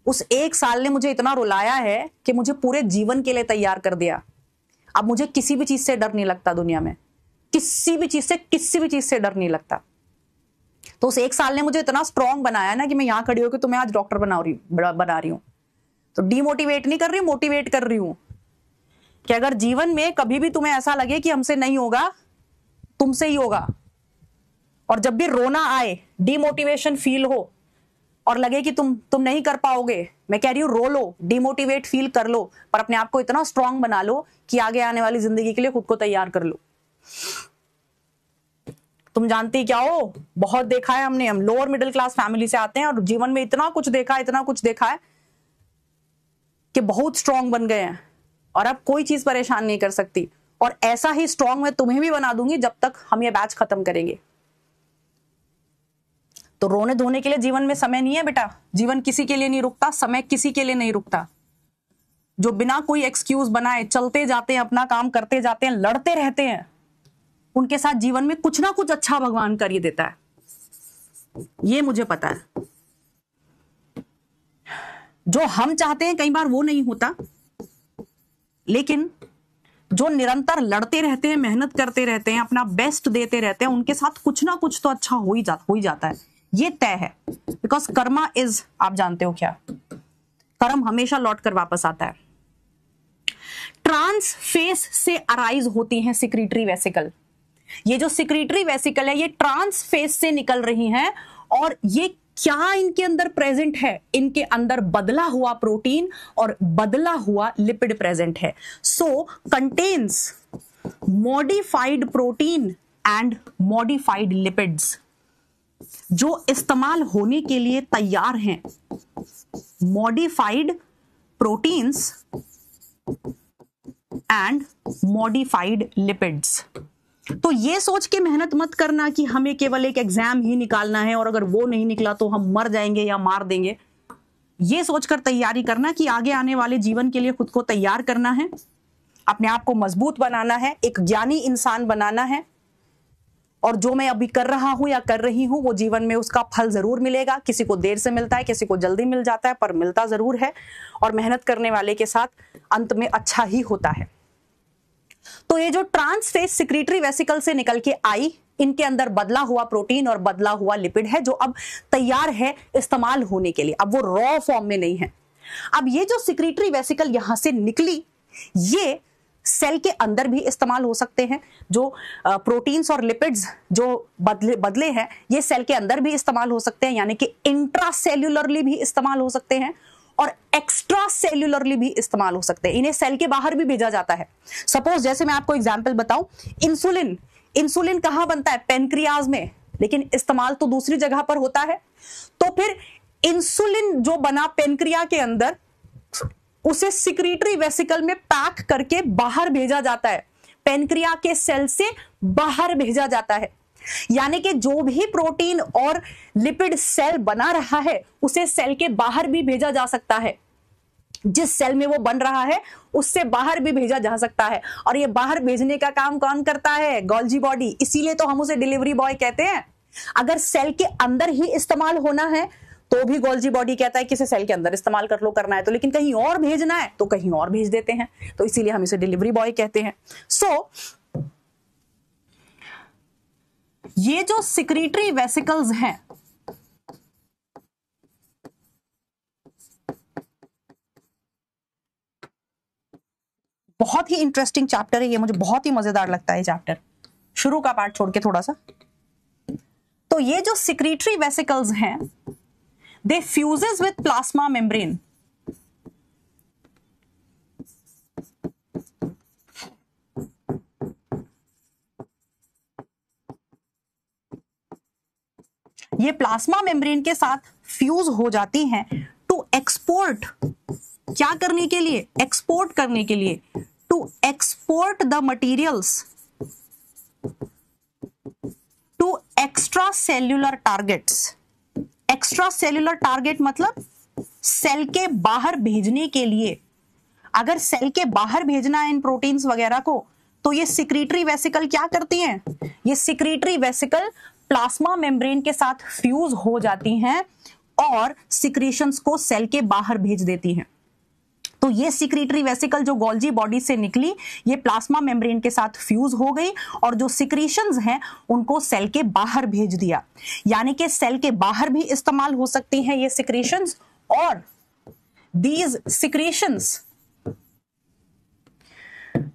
उस 1 साल ने मुझे इतना रुलाया है कि मुझे पूरे जीवन के लिए तैयार कर दिया। अब मुझे किसी भी चीज से डर नहीं लगता दुनिया में, किसी भी चीज से डर नहीं लगता। तो उस 1 साल ने मुझे इतना स्ट्रांग बनाया ना कि मैं यहां खड़ी होकर तुम्हें आज डॉक्टर बना रही हूं। तो डिमोटिवेट नहीं कर रही, मोटिवेट कर रही हूं कि अगर जीवन में कभी भी तुम्हें ऐसा लगे कि हमसे नहीं होगा, तुमसे ही होगा। और जब भी रोना आए, डिमोटिवेशन फील हो और लगे कि तुम नहीं कर पाओगे, मैं कह रही हूं रो लो, डिमोटिवेट फील कर लो, पर अपने आप को इतना स्ट्रांग बना लो कि आगे आने वाली जिंदगी के लिए खुद को तैयार कर लो। तुम जानती क्या हो, बहुत देखा है हमने, हम लोअर मिडिल क्लास फैमिली से आते हैं और जीवन में इतना कुछ देखा है कि बहुत स्ट्रांग बन गए हैं, और अब कोई चीज परेशान नहीं कर सकती। और ऐसा ही स्ट्रांग मैं तुम्हें भी बना दूंगी जब तक हम ये बैच खत्म करेंगे। तो रोने धोने के लिए जीवन में समय नहीं है बेटा, जीवन किसी के लिए नहीं रुकता, समय किसी के लिए नहीं रुकता। जो बिना कोई एक्सक्यूज बनाए चलते जाते हैं, अपना काम करते जाते हैं, लड़ते रहते हैं, उनके साथ जीवन में कुछ ना कुछ अच्छा भगवान कर ही देता है, ये मुझे पता है। जो हम चाहते हैं कई बार वो नहीं होता, लेकिन जो निरंतर लड़ते रहते हैं, मेहनत करते रहते हैं, अपना बेस्ट देते रहते हैं, उनके साथ कुछ ना कुछ तो अच्छा हो ही जाता है, ये तय है। बिकॉज कर्मा इज, आप जानते हो क्या, कर्म हमेशा लौट कर वापस आता है। ट्रांस फेस से अराइज होती हैं सिक्रीटरी वेसिकल। ये जो सिक्रीटरी वेसिकल है ये ट्रांस फेस से निकल रही हैं, और ये क्या इनके अंदर प्रेजेंट है, इनके अंदर बदला हुआ प्रोटीन और बदला हुआ लिपिड प्रेजेंट है। So contains modified protein and modified lipids, जो इस्तेमाल होने के लिए तैयार हैं। Modified proteins and modified lipids. तो ये सोच के मेहनत मत करना कि हमें केवल एक एग्जाम ही निकालना है और अगर वो नहीं निकला तो हम मर जाएंगे या मार देंगे। ये सोचकर तैयारी करना कि आगे आने वाले जीवन के लिए खुद को तैयार करना है, अपने आप को मजबूत बनाना है, एक ज्ञानी इंसान बनाना है, और जो मैं अभी कर रहा हूं या कर रही हूं वो जीवन में उसका फल जरूर मिलेगा। किसी को देर से मिलता है, किसी को जल्दी मिल जाता है, पर मिलता जरूर है, और मेहनत करने वाले के साथ अंत में अच्छा ही होता है। तो ये जो ट्रांस फेस सिक्रीटरी वेसिकल से निकल के आई, इनके अंदर बदला हुआ प्रोटीन और बदला हुआ लिपिड है, जो अब तैयार है इस्तेमाल होने के लिए। अब वो रॉ फॉर्म में नहीं है। अब ये जो सिक्रीटरी वेसिकल यहां से निकली, ये सेल के अंदर भी इस्तेमाल हो सकते हैं। जो प्रोटीन्स और लिपिड्स जो बदले हैं, ये सेल के अंदर भी इस्तेमाल हो सकते हैं, यानी कि इंट्रासेल्युलरली भी इस्तेमाल हो सकते हैं और एक्स्ट्रा सेल्युलरली भी इस्तेमाल हो सकते हैं। इन्हें सेल के बाहर भी भेजा जाता है। सपोज जैसे मैं आपको एग्जांपल बताऊं, इंसुलिन कहां बनता है? पेनक्रियाज में, लेकिन इस्तेमाल तो दूसरी जगह पर होता है। तो फिर इंसुलिन जो बना पेनक्रिया के अंदर, उसे सिक्रीटरी वेसिकल में पैक करके बाहर भेजा जाता है, पेनक्रिया के सेल से बाहर भेजा जाता है। यानी कि जो भी प्रोटीन और लिपिड सेल बना रहा है उसे सेल के बाहर भी भेजा जा सकता है। जिस सेल में वो बन रहा है उससे बाहर भी भेजा जा सकता है। और ये बाहर भेजने का काम कौन करता है? Golgi body. इसीलिए तो हम उसे डिलीवरी बॉय कहते हैं। अगर सेल के अंदर ही इस्तेमाल होना है तो भी गोल्जी बॉडी कहता है कि इसे सेल के अंदर इस्तेमाल कर लो, करना है तो, लेकिन कहीं और भेजना है तो कहीं और भेज देते हैं, तो इसीलिए हम इसे डिलीवरी बॉय कहते हैं। सो ये जो सिक्रीटरी वेसिकल्स हैं, बहुत ही इंटरेस्टिंग चैप्टर है ये, मुझे बहुत ही मजेदार लगता है चैप्टर, शुरू का पार्ट छोड़ के थोड़ा सा। तो ये जो सिक्रीटरी वेसिकल्स हैं, दे फ्यूजेस विथ प्लाज्मा मेम्ब्रेन। ये प्लाज्मा मेम्ब्रेन के साथ फ्यूज हो जाती हैं टू एक्सपोर्ट, क्या करने के लिए? एक्सपोर्ट करने के लिए, to export the materials to extra cellular targets. Extra cellular target मतलब सेल के बाहर भेजने के लिए। अगर सेल के बाहर भेजना है इन प्रोटीन्स वगैरह को, तो ये सिक्रीटरी वेसिकल क्या करती हैं? ये सिक्रीटरी वेसिकल प्लाज्मा मेम्ब्रेन के साथ फ्यूज हो जाती हैं और सिक्रीशंस को सेल के बाहर भेज देती हैं। तो ये सिक्रीटरी वेसिकल जो गोल्जी बॉडी से निकली, ये प्लाज्मा मेम्ब्रेन के साथ फ्यूज हो गई और जो सिक्रीशंस हैं उनको सेल के बाहर भेज दिया। यानी कि सेल के बाहर भी इस्तेमाल हो सकती हैं ये सिक्रीशंस, और दीज सिक्रीशंस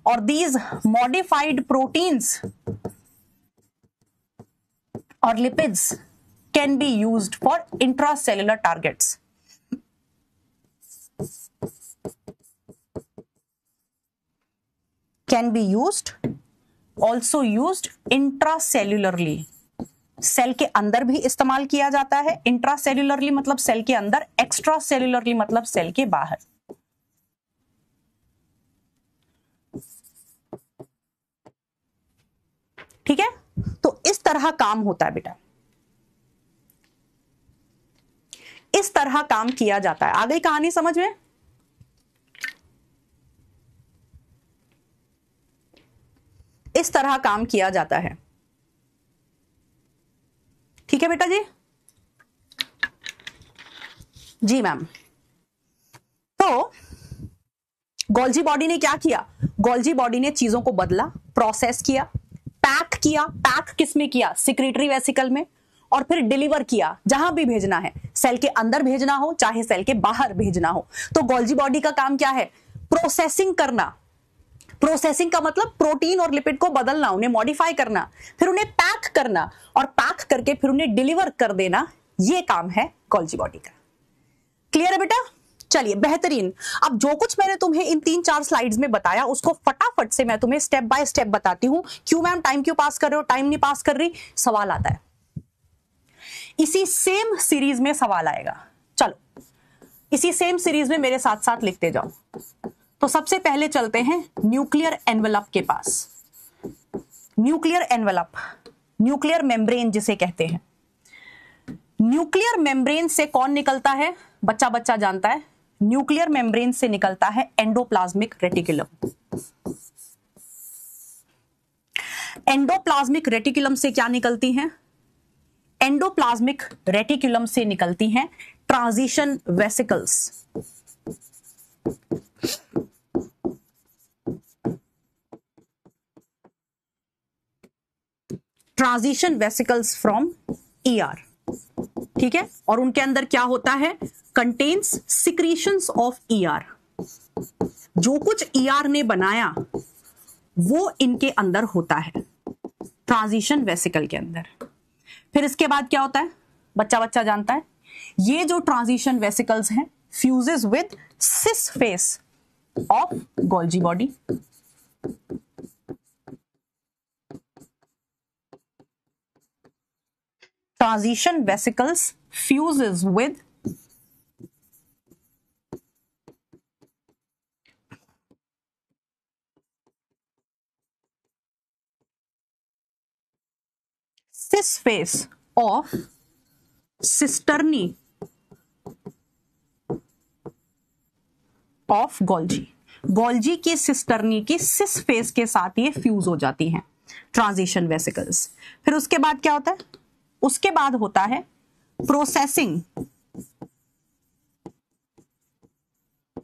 और दीज मॉडिफाइड प्रोटीन्स और lipids can be used for intracellular targets. Can be used, also used intracellularly. Cell के अंदर भी इस्तेमाल किया जाता है। इंट्रासेल्युलरली मतलब सेल के अंदर, एक्स्ट्रा सेल्युलरली मतलब सेल के बाहर। ठीक है, तो इस तरह काम होता है बेटा। इस तरह काम किया जाता है। आ गई कहानी समझ में? इस तरह काम किया जाता है। ठीक है बेटा जी? जी मैम। तो गोल्जी बॉडी ने क्या किया? गोल्जी बॉडी ने चीजों को बदला, प्रोसेस किया, पैक किया। पैक किस में किया? सिक्रीटरी वेसिकल में। और फिर डिलीवर किया जहां भी भेजना है, सेल के अंदर भेजना हो चाहे सेल के बाहर भेजना हो। तो गोल्जी बॉडी का काम क्या है? प्रोसेसिंग करना। प्रोसेसिंग का मतलब प्रोटीन और लिपिड को बदलना, उन्हें मॉडिफाई करना, फिर उन्हें पैक करना और पैक करके फिर उन्हें डिलीवर कर देना। यह काम है गोल्जी बॉडी का। क्लियर है बेटा? चलिए बेहतरीन। अब जो कुछ मैंने तुम्हें इन 3-4 स्लाइड्स में बताया उसको फटाफट से मैं तुम्हें स्टेप बाय स्टेप बताती हूं। क्यों मैम टाइम क्यों पास कर रहे हो? टाइम नहीं पास कर रही, सवाल आता है। इसी सेम सीरीज में सवाल आएगा। चलो इसी सेम सीरीज में मेरे साथ साथ लिखते जाओ। तो सबसे पहले चलते हैं न्यूक्लियर एनवेलप के पास। न्यूक्लियर एनवेलप, न्यूक्लियर मेम्ब्रेन जिसे कहते हैं। न्यूक्लियर मेम्ब्रेन से कौन निकलता है? बच्चा बच्चा जानता है। न्यूक्लियर मेम्ब्रेन से निकलता है एंडोप्लाज्मिक रेटिकुलम। एंडोप्लाज्मिक रेटिकुलम से क्या निकलती हैं? एंडोप्लाज्मिक रेटिकुलम से निकलती हैं transition vesicles. Transition vesicles from ER. ठीक है? और उनके अंदर क्या होता है? Contains secretions of ER. जो कुछ ईआर ने बनाया वो इनके अंदर होता है, ट्रांजिशन वेसिकल के अंदर। फिर इसके बाद क्या होता है? बच्चा बच्चा जानता है। ये जो ट्रांजिशन वेसिकल्स हैं fuses with cis face of Golgi body. Transition vesicles fuses with cis face of cisternae of Golgi। Golgi की सिस्टर्नी की सिस फेस के साथ ये फ्यूज हो जाती हैं ट्रांजिशन वेसिकल्स। फिर उसके बाद क्या होता है? उसके बाद होता है प्रोसेसिंग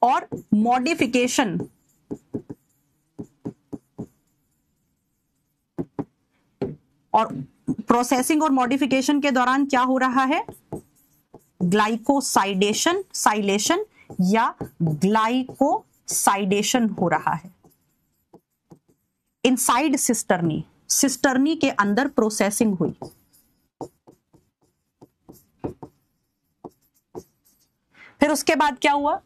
और मॉडिफिकेशन और प्रोसेसिंग और मॉडिफिकेशन के दौरान क्या हो रहा है? ग्लाइकोसाइडेशन, साइलेशन या ग्लाइकोसाइडेशन हो रहा है इनसाइड सिस्टर्नी। सिस्टर्नी के अंदर प्रोसेसिंग हुई। फिर उसके बाद क्या हुआ?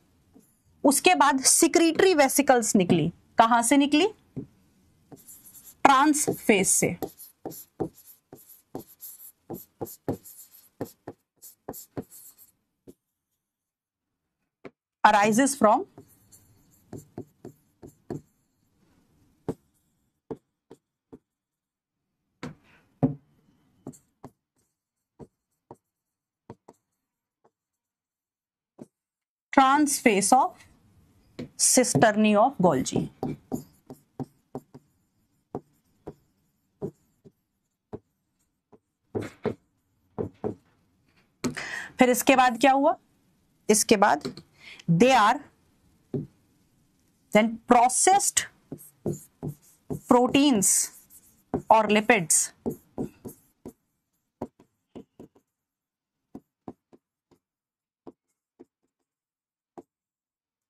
उसके बाद सिक्रीटरी वेसिकल्स निकली। कहां से निकली? ट्रांस फेस से। Arises from trans face of cisternae of Golgi. फिर इसके बाद क्या हुआ? इसके बाद they are then processed proteins और लिपिड्स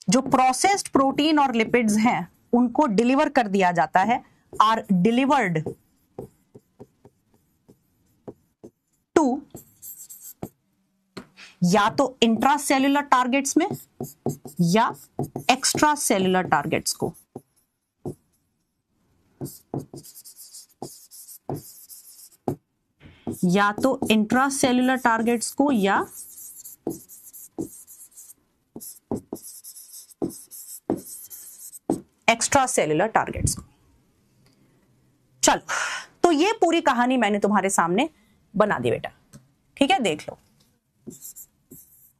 जो प्रोसेस्ड प्रोटीन और लिपिड्स हैं उनको डिलीवर कर दिया जाता है। आर डिलीवर्ड टू या तो इंट्रासेल्युलर टारगेट्स में या एक्स्ट्रा सेल्युलर टारगेट्स को। या तो इंट्रासेल्युलर टारगेट्स को या एक्स्ट्रा सेल्युलर टारगेट्स को। चलो तो ये पूरी कहानी मैंने तुम्हारे सामने बना दी बेटा। ठीक है, देख लो।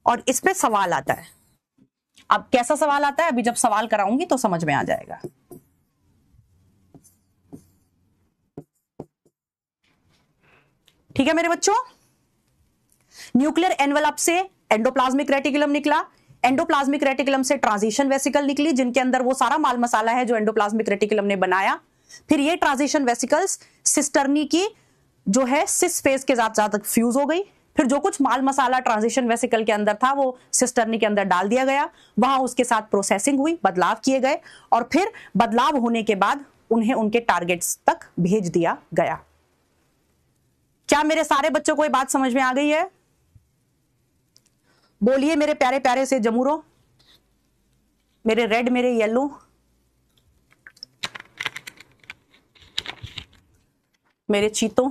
और इस पे सवाल आता है। अब कैसा सवाल आता है, अभी जब सवाल कराऊंगी तो समझ में आ जाएगा। ठीक है मेरे बच्चों, न्यूक्लियर एनवेलप से एंडोप्लाज्मिक रेटिकुलम निकला, एंडोप्लाज्मिक रेटिकुलम से ट्रांजिशन वेसिकल निकली, जिनके अंदर वो सारा माल मसाला है जो एंडोप्लाज्मिक रेटिकुलम ने बनाया। फिर ये ट्रांजिशन वेसिकल्स सिस्टर्नी की जो है सिस फेज के साथ फ्यूज हो गई। फिर जो कुछ माल मसाला ट्रांजिशन वेसिकल के अंदर था वो सिस्टर्नी के अंदर डाल दिया गया, वहां उसके साथ प्रोसेसिंग हुई, बदलाव किए गए, और फिर बदलाव होने के बाद उन्हें उनके टारगेट्स तक भेज दिया गया। क्या मेरे सारे बच्चों को ये बात समझ में आ गई है? बोलिए मेरे प्यारे प्यारे से जमूरो, मेरे रेड, मेरे येलो, मेरे चीतों।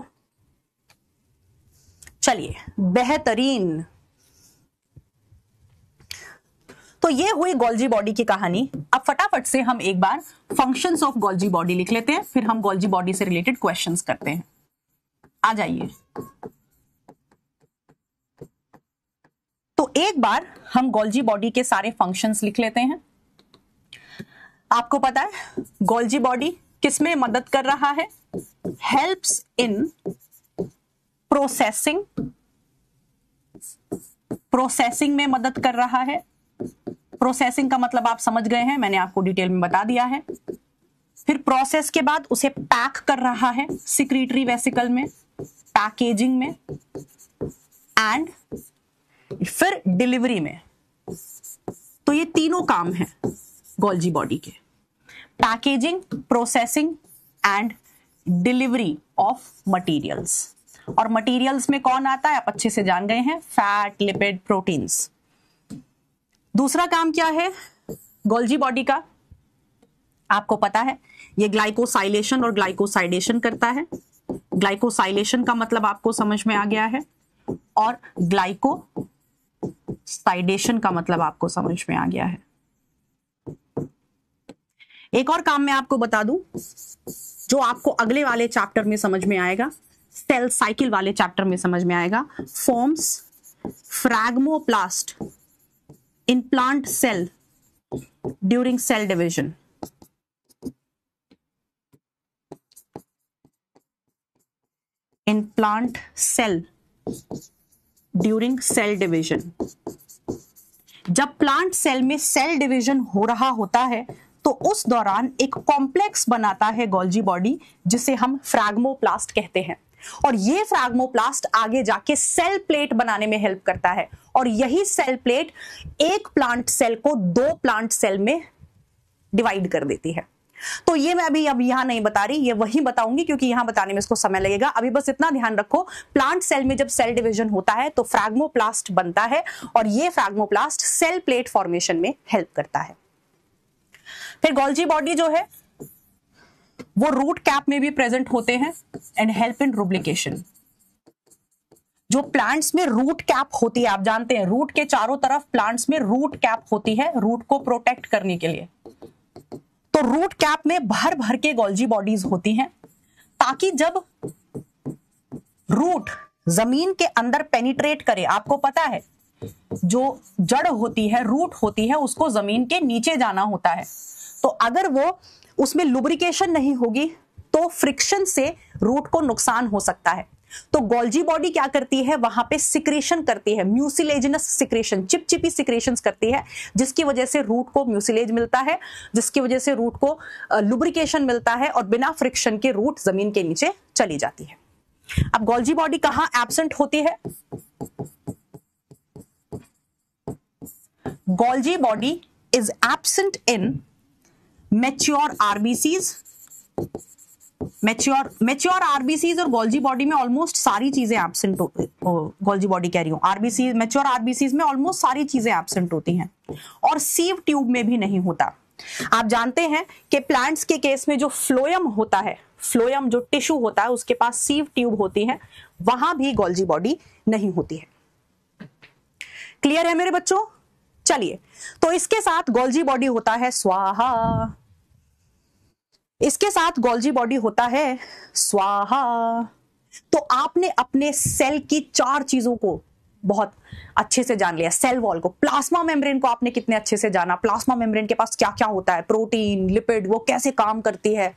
चलिए, बेहतरीन। तो ये हुई गोल्जी बॉडी की कहानी। अब फटाफट से हम एक बार फंक्शंस ऑफ गोल्जी बॉडी लिख लेते हैं, फिर हम गोल्जी बॉडी से रिलेटेड क्वेश्चंस करते हैं। आ जाइए। तो एक बार हम गोल्जी बॉडी के सारे फंक्शंस लिख लेते हैं। आपको पता है गोल्जी बॉडी किसमें मदद कर रहा है? हेल्प्स इन प्रोसेसिंग में मदद कर रहा है। प्रोसेसिंग का मतलब आप समझ गए हैं, मैंने आपको डिटेल में बता दिया है। फिर प्रोसेस के बाद उसे पैक कर रहा है सिक्रीटरी वेसिकल में, पैकेजिंग में, एंड फिर डिलीवरी में। तो ये तीनों काम है गोल्जी बॉडी के, packaging, processing and delivery of materials. और मटेरियल्स में कौन आता है आप अच्छे से जान गए हैं, फैट, लिपिड, प्रोटीन्स। दूसरा काम क्या है गोल्जी बॉडी का? आपको पता है ये ग्लाइकोसाइलेशन और ग्लाइकोसाइडेशन करता है। ग्लाइकोसाइलेशन का मतलब आपको समझ में आ गया है, और ग्लाइकोसाइडेशन का मतलब आपको समझ में आ गया है। एक और काम मैं आपको बता दूं जो आपको अगले वाले चैप्टर में समझ में आएगा, सेल साइकिल वाले चैप्टर में समझ में आएगा। Forms phragmoplast in plant cell during cell division. In plant cell during cell division. जब प्लांट सेल में सेल डिवीजन हो रहा होता है तो उस दौरान एक कॉम्प्लेक्स बनाता है गोल्जी बॉडी, जिसे हम फ्रैगमोप्लास्ट कहते हैं। और ये फ्रैगमोप्लास्ट आगे जाके सेल प्लेट बनाने में हेल्प करता है, और यही सेल प्लेट एक प्लांट सेल को दो प्लांट सेल में डिवाइड कर देती है। तो ये मैं अब यहां नहीं बता रही, ये वही बताऊंगी क्योंकि यहां बताने में इसको समय लगेगा। अभी बस इतना ध्यान रखो, प्लांट सेल में जब सेल डिवीजन होता है तो फ्रैगमोप्लास्ट बनता है, और ये फ्रैगमोप्लास्ट सेल प्लेट फॉर्मेशन में हेल्प करता है। फिर गोल्जी बॉडी जो है वो रूट कैप में भी प्रेजेंट होते हैं एंड हेल्प इन रुब्लिकेशन। जो प्लांट्स में रूट कैप होती है, आप जानते हैं रूट के चारों तरफ प्लांट्स में रूट कैप होती है रूट को प्रोटेक्ट करने के लिए। तो रूट कैप में भर भर के गोल्जी बॉडीज होती हैं, ताकि जब रूट जमीन के अंदर पेनिट्रेट करे, आपको पता है जो जड़ होती है, रूट होती है, उसको जमीन के नीचे जाना होता है। तो अगर वो उसमें लुब्रिकेशन नहीं होगी तो फ्रिक्शन से रूट को नुकसान हो सकता है। तो गोल्जी बॉडी क्या करती है, वहां पे सिक्रेशन करती है, म्यूसिलेजिनस सिक्रेशन, चिपचिपी सिक्रेशंस करती है, जिसकी वजह से रूट को म्यूसिलेज मिलता है, जिसकी वजह से रूट को लुब्रिकेशन मिलता है, और बिना फ्रिक्शन के रूट जमीन के नीचे चली जाती है। अब गोल्जी बॉडी कहां एब्सेंट होती है? Golgi body is absent in mature RBCs. Mature RBCs और गोल्जी बॉडी में ऑलमोस्ट सारी चीजें एब्सेंट होती, गोल्जी बॉडी कह रही हूं, आरबीसी मैच्योर आरबीसीज में ऑलमोस्ट सारी चीजें एब्सेंट होती हैं, और सीव ट्यूब में भी नहीं होता। आप जानते हैं कि प्लांट्स के केस में जो फ्लोएम होता है, फ्लोएम जो टिश्यू होता है उसके पास सीव ट्यूब होती है, वहां भी गोल्जी बॉडी नहीं होती है। क्लियर है मेरे बच्चों? चलिए, तो इसके साथ गोल्जी बॉडी होता है स्वाहा, इसके साथ गोल्जी बॉडी होता है स्वाहा। तो आपने अपने सेल की चार चीजों को बहुत अच्छे से जान लिया। सेल वॉल को, प्लाज्मा मेम्ब्रेन को आपने कितने अच्छे से जाना, प्लाज्मा मेम्ब्रेन के पास क्या क्या होता है, प्रोटीन, लिपिड, वो कैसे काम करती है,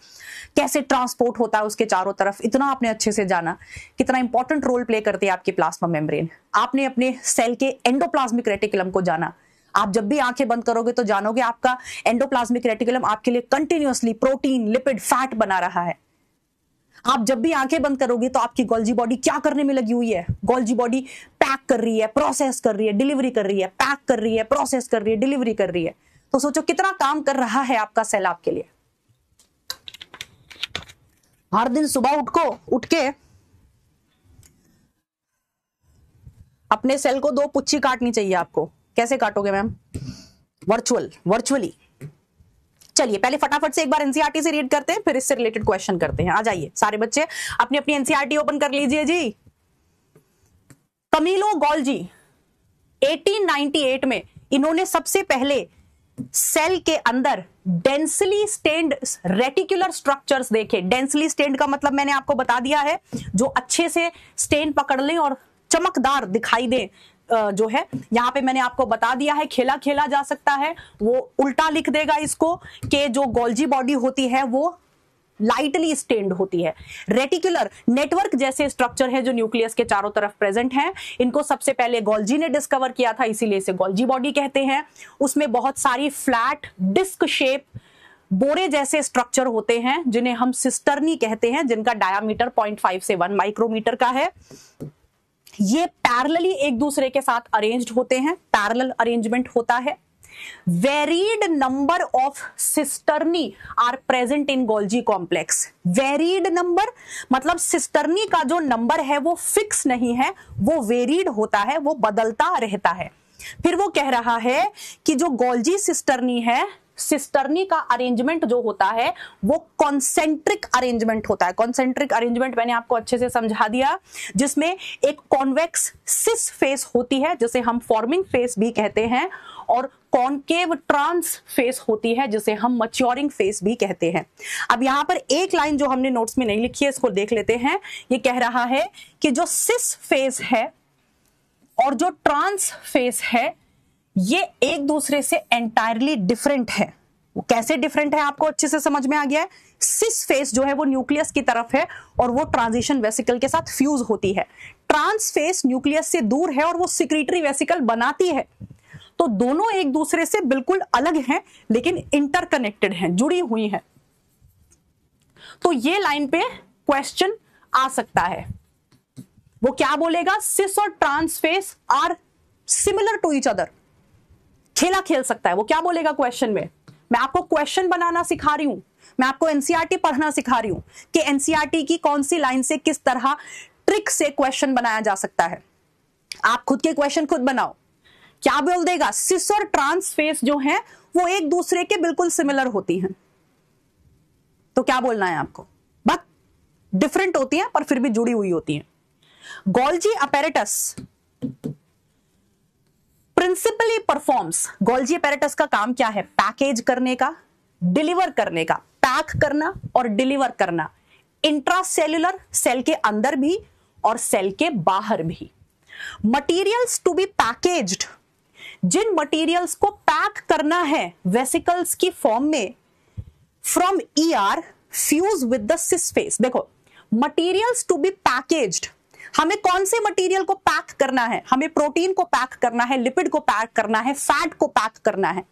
कैसे ट्रांसपोर्ट होता है उसके चारों तरफ, इतना आपने अच्छे से जाना। कितना इंपॉर्टेंट रोल प्ले करती है आपकी प्लाज्मा मेम्ब्रेन। आपने अपने सेल के एंडोप्लाज्मिक रेटिकुलम को जाना। आप जब भी आंखें बंद करोगे तो जानोगे आपका एंडोप्लाज्मिक रेटिकुलम आपके लिए कंटिन्यूअसली प्रोटीन, लिपिड, फैट बना रहा है। आप जब भी आंखें बंद करोगे तो आपकी गोल्जी बॉडी क्या करने में लगी हुई है, गोल्जी बॉडी पैक कर रही है, प्रोसेस कर रही है, डिलीवरी कर रही है, पैक कर रही है, प्रोसेस कर रही है, डिलीवरी कर रही है। तो सोचो कितना काम कर रहा है आपका सेल आपके लिए। हर दिन सुबह उठ के अपने सेल को 2 पुच्ची काटनी चाहिए आपको। कैसे काटोगे मैम? वर्चुअली। चलिए पहले फटाफट से एक बार एनसीईआरटी से रीड करते हैं, फिर इससे रिलेटेड क्वेश्चन करते हैं। आ जाइए सारे बच्चे, अपनी अपनी एनसीईआरटी ओपन कर लीजिए जी। कमीलो गोल्जी 1898 में इन्होंने सबसे पहले सेल के अंदर डेंसली स्टेन्ड रेटिकुलर स्ट्रक्चर्स देखे। डेंसली स्टेन्ड का मतलब मैंने आपको बता दिया है, जो अच्छे से स्टेन पकड़ लें और चमकदार दिखाई दे। जो है यहां पे मैंने आपको बता दिया है, खेला खेला जा सकता है। वो उल्टा लिख देगा इसको कि जो गोल्जी बॉडी होती है वो लाइटली स्टेन्ड होती है। रेटिकुलर नेटवर्क जैसे स्ट्रक्चर है जो न्यूक्लियस के चारों तरफ प्रेजेंट हैं, इनको सबसे पहले गोल्जी ने डिस्कवर किया था, इसीलिए इसे गोल्जी बॉडी कहते हैं। उसमें बहुत सारी फ्लैट डिस्क शेप बोरे जैसे स्ट्रक्चर होते हैं जिन्हें हम सिस्टर्नी कहते हैं, जिनका डायामीटर 0.5 से 1 माइक्रोमीटर का है। ये पैरेलली एक दूसरे के साथ अरेंज्ड होते हैं, पैरेलल अरेंजमेंट होता है। Varied number of cisternae are present in Golgi complex. Varied number मतलब सिस्टर्नी का जो नंबर है वो फिक्स नहीं है, वो वेरीड होता है, वो बदलता रहता है। फिर वो कह रहा है कि जो गोल्जी सिस्टर्नी है, सिस्टर्नी का अरेंजमेंट जो होता है वो कॉन्सेंट्रिक अरेंजमेंट होता है। कॉन्सेंट्रिक अरेंजमेंट मैंने आपको अच्छे से समझा दिया, जिसमें एक कॉन्वेक्स सिस फेस होती है जिसे हम फॉर्मिंग फेस भी कहते हैं, और कॉनकेव ट्रांस फेस होती है जिसे हम मैच्योरिंग फेस भी कहते हैं। अब यहां पर एक लाइन जो हमने नोट्स में नहीं लिखी है, इसको देख लेते हैं। ये कह रहा है कि जो सिस फेस है और जो ट्रांस फेस है ये एक दूसरे से एंटायरली डिफरेंट है। वो कैसे डिफरेंट है आपको अच्छे से समझ में आ गया है। सिस फेस जो है वो न्यूक्लियस की तरफ है और वो ट्रांजिशन वेसिकल के साथ फ्यूज होती है। ट्रांस फेस न्यूक्लियस से दूर है और वो सिक्रीटरी वेसिकल बनाती है। तो दोनों एक दूसरे से बिल्कुल अलग हैं लेकिन इंटरकनेक्टेड हैं, जुड़ी हुई हैं। तो ये लाइन पे क्वेश्चन आ सकता है। वो क्या बोलेगा? सिस और trans face are similar to each other. खेला खेल सकता है। वो क्या बोलेगा क्वेश्चन में? मैं आपको क्वेश्चन बनाना सिखा रही हूं, मैं आपको एनसीईआरटी पढ़ना सिखा रही हूं कि एनसीईआरटी की कौन सी लाइन से किस तरह ट्रिक से क्वेश्चन बनाया जा सकता है। आप खुद के क्वेश्चन खुद बनाओ। क्या बोल देगा? सिस और ट्रांस फेस जो हैं वो एक दूसरे के बिल्कुल सिमिलर होती हैं। तो क्या बोलना है आपको? बस डिफरेंट होती हैं पर फिर भी जुड़ी हुई होती हैं। Golgi apparatus principally performs. Golgi apparatus का काम क्या है? पैकेज करने का, डिलीवर करने का। पैक करना और डिलीवर करना, इंट्रासेल्युलर सेल के अंदर भी और सेल के बाहर भी। मटीरियल्स टू बी पैकेज्ड, जिन मटीरियल्स को पैक करना है वेसिकल्स की फॉर्म में, from ER fuse with the cis face. देखो, मटीरियल्स टू बी पैकेज्ड, हमें कौन से मटेरियल को पैक करना है? हमें प्रोटीन को पैक करना है, लिपिड को पैक करना है, फैट को पैक करना है।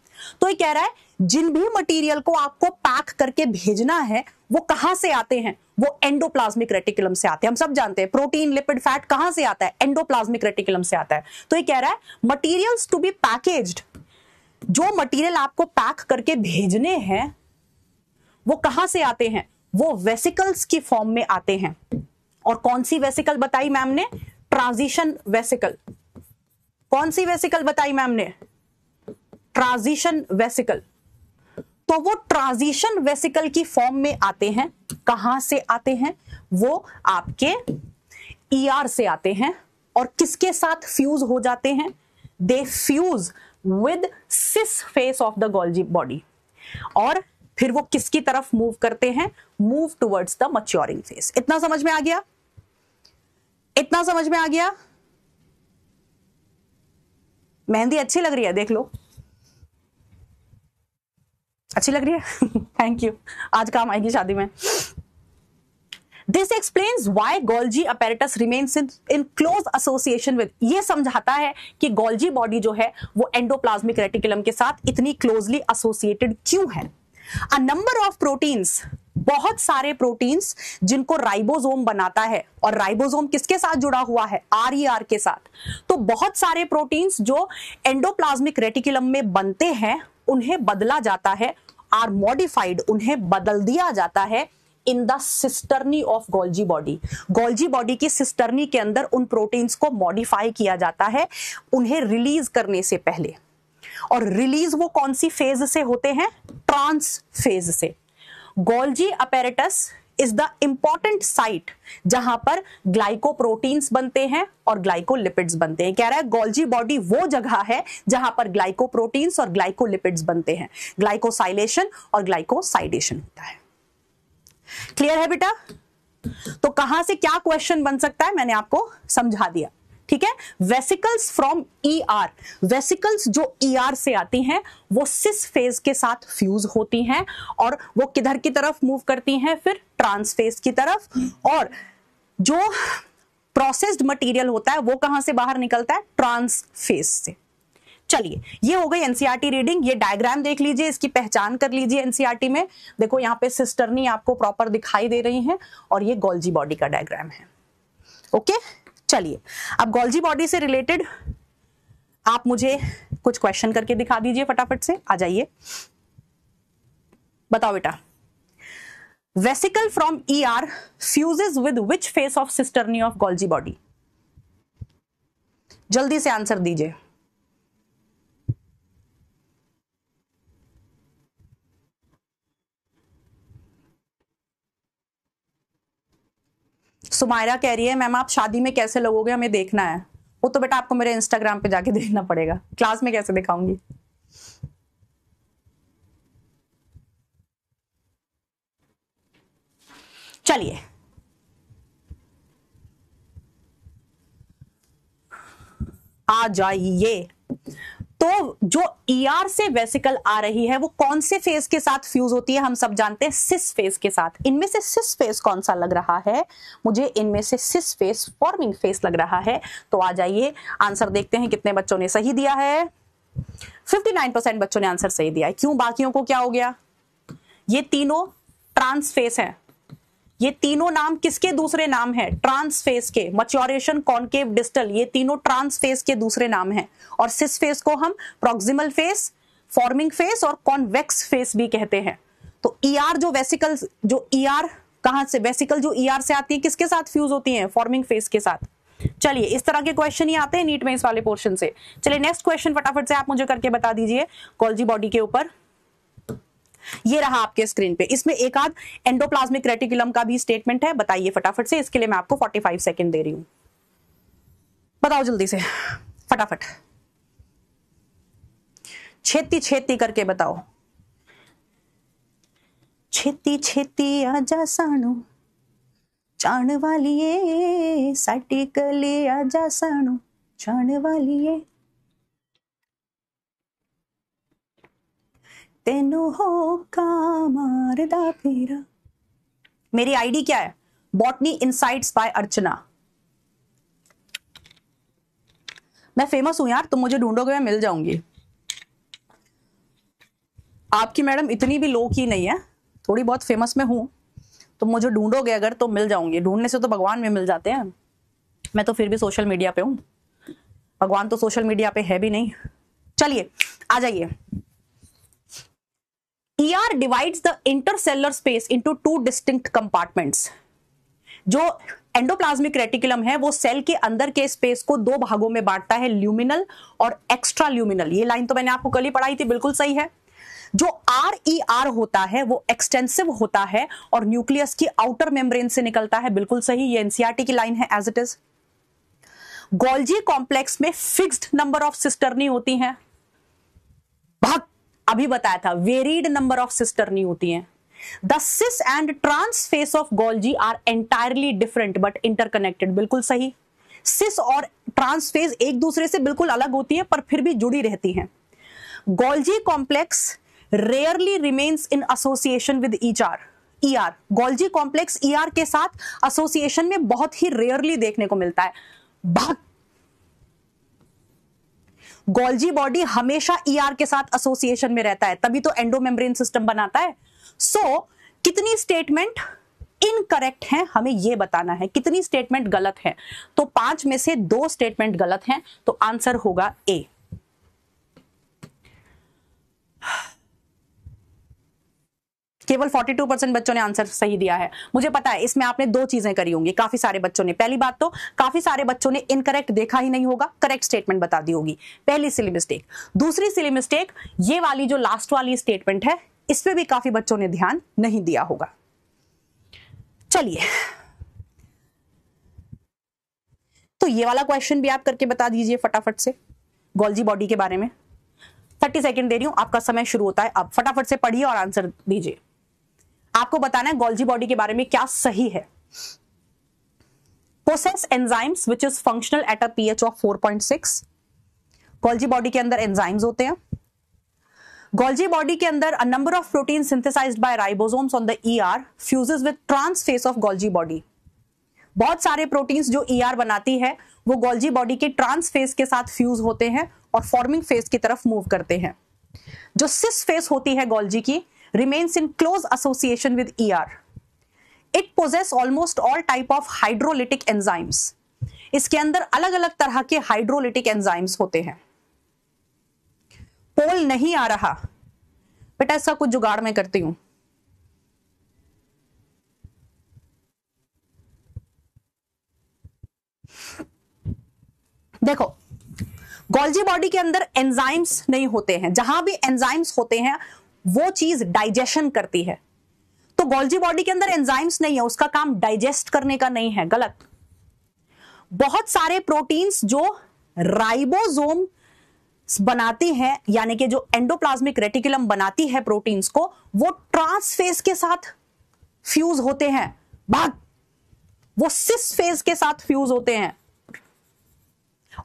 तो ये कह रहा है जिन भी मटेरियल को आपको पैक करके भेजना है वो कहां से आते हैं? वो एंडोप्लाज्मिक रेटिकुलम से आते हैं। हम सब जानते हैं प्रोटीन, लिपिड, फैट कहां से आता है? एंडोप्लाज्मिक रेटिकुलम से आता है। तो ये कह रहा है मटेरियल्स टू बी पैकेज्ड, जो मटेरियल आपको पैक करके भेजने हैं वो कहां से आते हैं? वो वेसिकल्स की फॉर्म में आते हैं। और कौन सी वेसिकल बताई मैम ने? Transition vesicle. कौन सी वेसिकल बताई मैम ने? Transition vesicle. तो वो ट्रांजिशन वेसिकल की फॉर्म में आते हैं। कहां से आते हैं? वो आपके ईआर से आते हैं। और किसके साथ फ्यूज हो जाते हैं? They fuse with cis face of the Golgi body. और फिर वो किसकी तरफ मूव करते हैं? Move towards the maturing face. इतना समझ में आ गया? इतना समझ में आ गया? मेहंदी अच्छी लग रही है, देख लो, अच्छी लग रही है। थैंक यू, आज काम आएगी शादी में। This explains why Golgi apparatus remains in close association with, ये समझाता है कि गोल्जी बॉडी जो है वो एंडोप्लाज्मिक रेटिकुलम के साथ इतनी क्लोजली एसोसिएटेड क्यों है। A number of proteins, बहुत सारे प्रोटीन्स जिनको राइबोसोम बनाता है, और राइबोसोम किसके साथ जुड़ा हुआ है, RER के साथ। तो बहुत सारे प्रोटीन्स जो एंडोप्लाज्मिक रेटिकुलम में बनते हैं उन्हें बदला जाता है, आर मॉडिफाइड, उन्हें बदल दिया जाता है in the cisternae of Golgi body. Golgi body की सिस्टर्नी के अंदर उन प्रोटीन्स को मॉडिफाई किया जाता है उन्हें रिलीज करने से पहले। और रिलीज वो कौन सी फेज से होते हैं, ट्रांस फेज से। Golgi apparatus is the important site जहां पर ग्लाइकोप्रोटीन्स बनते हैं और ग्लाइकोलिपिड्स बनते हैं। कह रहा है गोल्जी बॉडी वो जगह है जहां पर ग्लाइकोप्रोटीन्स और ग्लाइकोलिपिड्स बनते हैं, ग्लाइकोसाइलेशन और ग्लाइकोसाइडेशन होता है। क्लियर है बेटा? तो कहां से क्या क्वेश्चन बन सकता है मैंने आपको समझा दिया, ठीक है। वेसिकल्स फ्रॉम ER, वेसिकल्स जो ER से आती हैं वो सिस फेज के साथ फ्यूज होती हैं और वो किधर की तरफ मूव करती हैं, फिर ट्रांस फेज की तरफ। और जो प्रोसेस्ड मटेरियल होता है वो कहां से बाहर निकलता है, ट्रांस फेज से। चलिए, ये हो गई एनसीईआरटी रीडिंग। ये डायग्राम देख लीजिए, इसकी पहचान कर लीजिए। एनसीईआरटी में देखो यहाँ पे सिस्टर्नी आपको प्रॉपर दिखाई दे रही है और ये गोल्जी बॉडी का डायग्राम है। ओके, चलिए अब गोल्जी बॉडी से रिलेटेड आप मुझे कुछ क्वेश्चन करके दिखा दीजिए फटाफट से। आ जाइए, बताओ बेटा, vesicle from ER fuses with which face of cisternae of Golgi body? जल्दी से आंसर दीजिए। सुमायरा कह रही है मैम आप शादी में कैसे लगोगे, हमें देखना है। वो तो बेटा आपको मेरे इंस्टाग्राम पे जाके देखना पड़ेगा, क्लास में कैसे दिखाऊंगी। चलिए, आ जाइए। तो जो ER से वेसिकल आ रही है वो कौन से फेज के साथ फ्यूज होती है, हम सब जानते हैं सिस फेज के साथ। इनमें से सिस फेज कौन सा लग रहा है मुझे, इनमें से सिस फेज फॉर्मिंग फेज लग रहा है। तो आ जाइए, आंसर देखते हैं कितने बच्चों ने सही दिया है। 59% बच्चों ने आंसर सही दिया है। क्यों, बाकियों को क्या हो गया? ये तीनों ट्रांस फेज है। ये तीनों नाम किसके दूसरे नाम है, ट्रांस फेज के। मैच्योरेशन, कॉनकेव, डिस्टल, ये तीनों ट्रांस फेज के दूसरे नाम हैं। और सिस फेज को हम प्रॉक्सिमल फेज, फॉर्मिंग फेज और कॉन्वेक्स फेज भी कहते हैं। तो ER जो वेसिकल, जो ER कहां से, वेसिकल जो ER से आती है किसके साथ फ्यूज होती है, फॉर्मिंग फेज के साथ। चलिए, इस तरह के क्वेश्चन ही आते हैं नीट में इस वाले पोर्शन से। चलिए नेक्स्ट क्वेश्चन फटाफट से आप मुझे करके बता दीजिए गोल्जी बॉडी के ऊपर। ये रहा आपके स्क्रीन पे, इसमें एक आध एंडोप्लाज्मिक रेटिकुलम का भी स्टेटमेंट है, बताइए फटाफट से। इसके लिए मैं आपको 45 सेकंड दे रही हूं, बताओ जल्दी से फटाफट, छेती छेती करके बताओ। छेती छेती आजा सानू चाण वालिए, साटी कले आजा सानू चाण वालिए, तेनू होका मारदा फिरा। मेरी आईडी क्या है, बॉटनी इनसाइट्स बाय अर्चना। मैं फेमस हूं यार, तुम मुझे ढूंढोगे मैं मिल जाऊंगी। आपकी मैडम इतनी भी लो की नहीं है, थोड़ी बहुत फेमस में हूं। तुम मुझे ढूंढोगे अगर तो मिल जाऊंगी। ढूंढने से तो भगवान में मिल जाते हैं, मैं तो फिर भी सोशल मीडिया पे हूं, भगवान तो सोशल मीडिया पे है भी नहीं। चलिए आ जाइए। ER divides the intercellular space into two distinct compartments. जो एंडोप्लाज्मिक रेटिकुलम है वो सेल के अंदर के स्पेस को दो भागों में बांटता है, ल्यूमिनल और एक्स्ट्रा ल्यूमिनल। ये लाइन तो मैंने आपको कल ही पढ़ाई थी, बिल्कुल सही है। जो RER होता है वो एक्सटेंसिव होता है और न्यूक्लियस की आउटर मेम्ब्रेन से निकलता है, बिल्कुल सही। ये एनसीईआरटी की लाइन है as it is. Golgi complex में फिक्स्ड नंबर ऑफ सिस्टर्नी होती हैं, अभी बताया था वेरिड नंबर ऑफ सिस्टर्नी होती हैं। The cis and trans face of Golgi are entirely different but interconnected, बिल्कुल सही। सिस और ट्रांस फेज एक दूसरे से बिल्कुल अलग होती है पर फिर भी जुड़ी रहती हैं। Golgi complex rarely remains in association with ER। Golgi complex ER के साथ एसोसिएशन में बहुत ही रेयरली देखने को मिलता है। गोल्जी बॉडी हमेशा ER के साथ एसोसिएशन में रहता है, तभी तो एंडोमेम्ब्रेन सिस्टम बनाता है। सो कितनी स्टेटमेंट इनकरेक्ट हैं हमें यह बताना है, कितनी स्टेटमेंट गलत है। तो 5 में से 2 स्टेटमेंट गलत हैं, तो आंसर होगा A। केवल 42% बच्चों ने आंसर सही दिया है। मुझे पता है इसमें आपने 2 चीजें करी होंगी काफी सारे बच्चों ने। पहली बात तो काफी सारे बच्चों ने इनकरेक्ट देखा ही नहीं होगा, करेक्ट स्टेटमेंट बता दी होगी, पहली सिली मिस्टेक। दूसरी सिली मिस्टेक, ये वाली जो लास्ट वाली स्टेटमेंट है इस पे भी काफी बच्चों ने ध्यान नहीं दिया होगा। चलिए, तो ये वाला क्वेश्चन भी आप करके बता दीजिए फटाफट से गोल्जी बॉडी के बारे में। 30 सेकंड दे रही हूं, आपका समय शुरू होता है अब। फटाफट से पढ़िए और आंसर दीजिए। आपको बताना है गोल्जी बॉडी के बारे में क्या सही है। Possess enzymes which is functional at a pH of 4.6। Golgi body के अंदर एंजाइम्स होते हैं। गोल्जी बॉडी के अंदर a number of protein synthesized by ribosomes on the ER fuses with trans face of Golgi body. बहुत सारे proteins जो ER बनाती है वो गोल्जी बॉडी के ट्रांस फेस के साथ फ्यूज होते हैं और फॉर्मिंग फेस की तरफ मूव करते हैं। जो सिस फेस होती है गोल्जी की remains in close association with ER. It possess almost all type of hydrolytic enzymes. इसके अंदर अलग अलग तरह के हाइड्रोलिटिक एंजाइम्स होते हैं। पोल नहीं आ रहा बेटा, इसका कुछ जुगाड़ मैं करती हूं। देखो, गोल्जी बॉडी के अंदर एंजाइम्स नहीं होते हैं। जहां भी एंजाइम्स होते हैं वो चीज डाइजेशन करती है। तो गोल्जी बॉडी के अंदर एंजाइम्स नहीं है, उसका काम डाइजेस्ट करने का नहीं है, गलत। बहुत सारे प्रोटीन्स जो राइबोसोम बनाती हैं, यानी कि जो एंडोप्लाज्मिक रेटिकुलम बनाती है प्रोटीन्स को, वो ट्रांस फेज के साथ फ्यूज होते हैं। वो सिस फेज के साथ फ्यूज होते हैं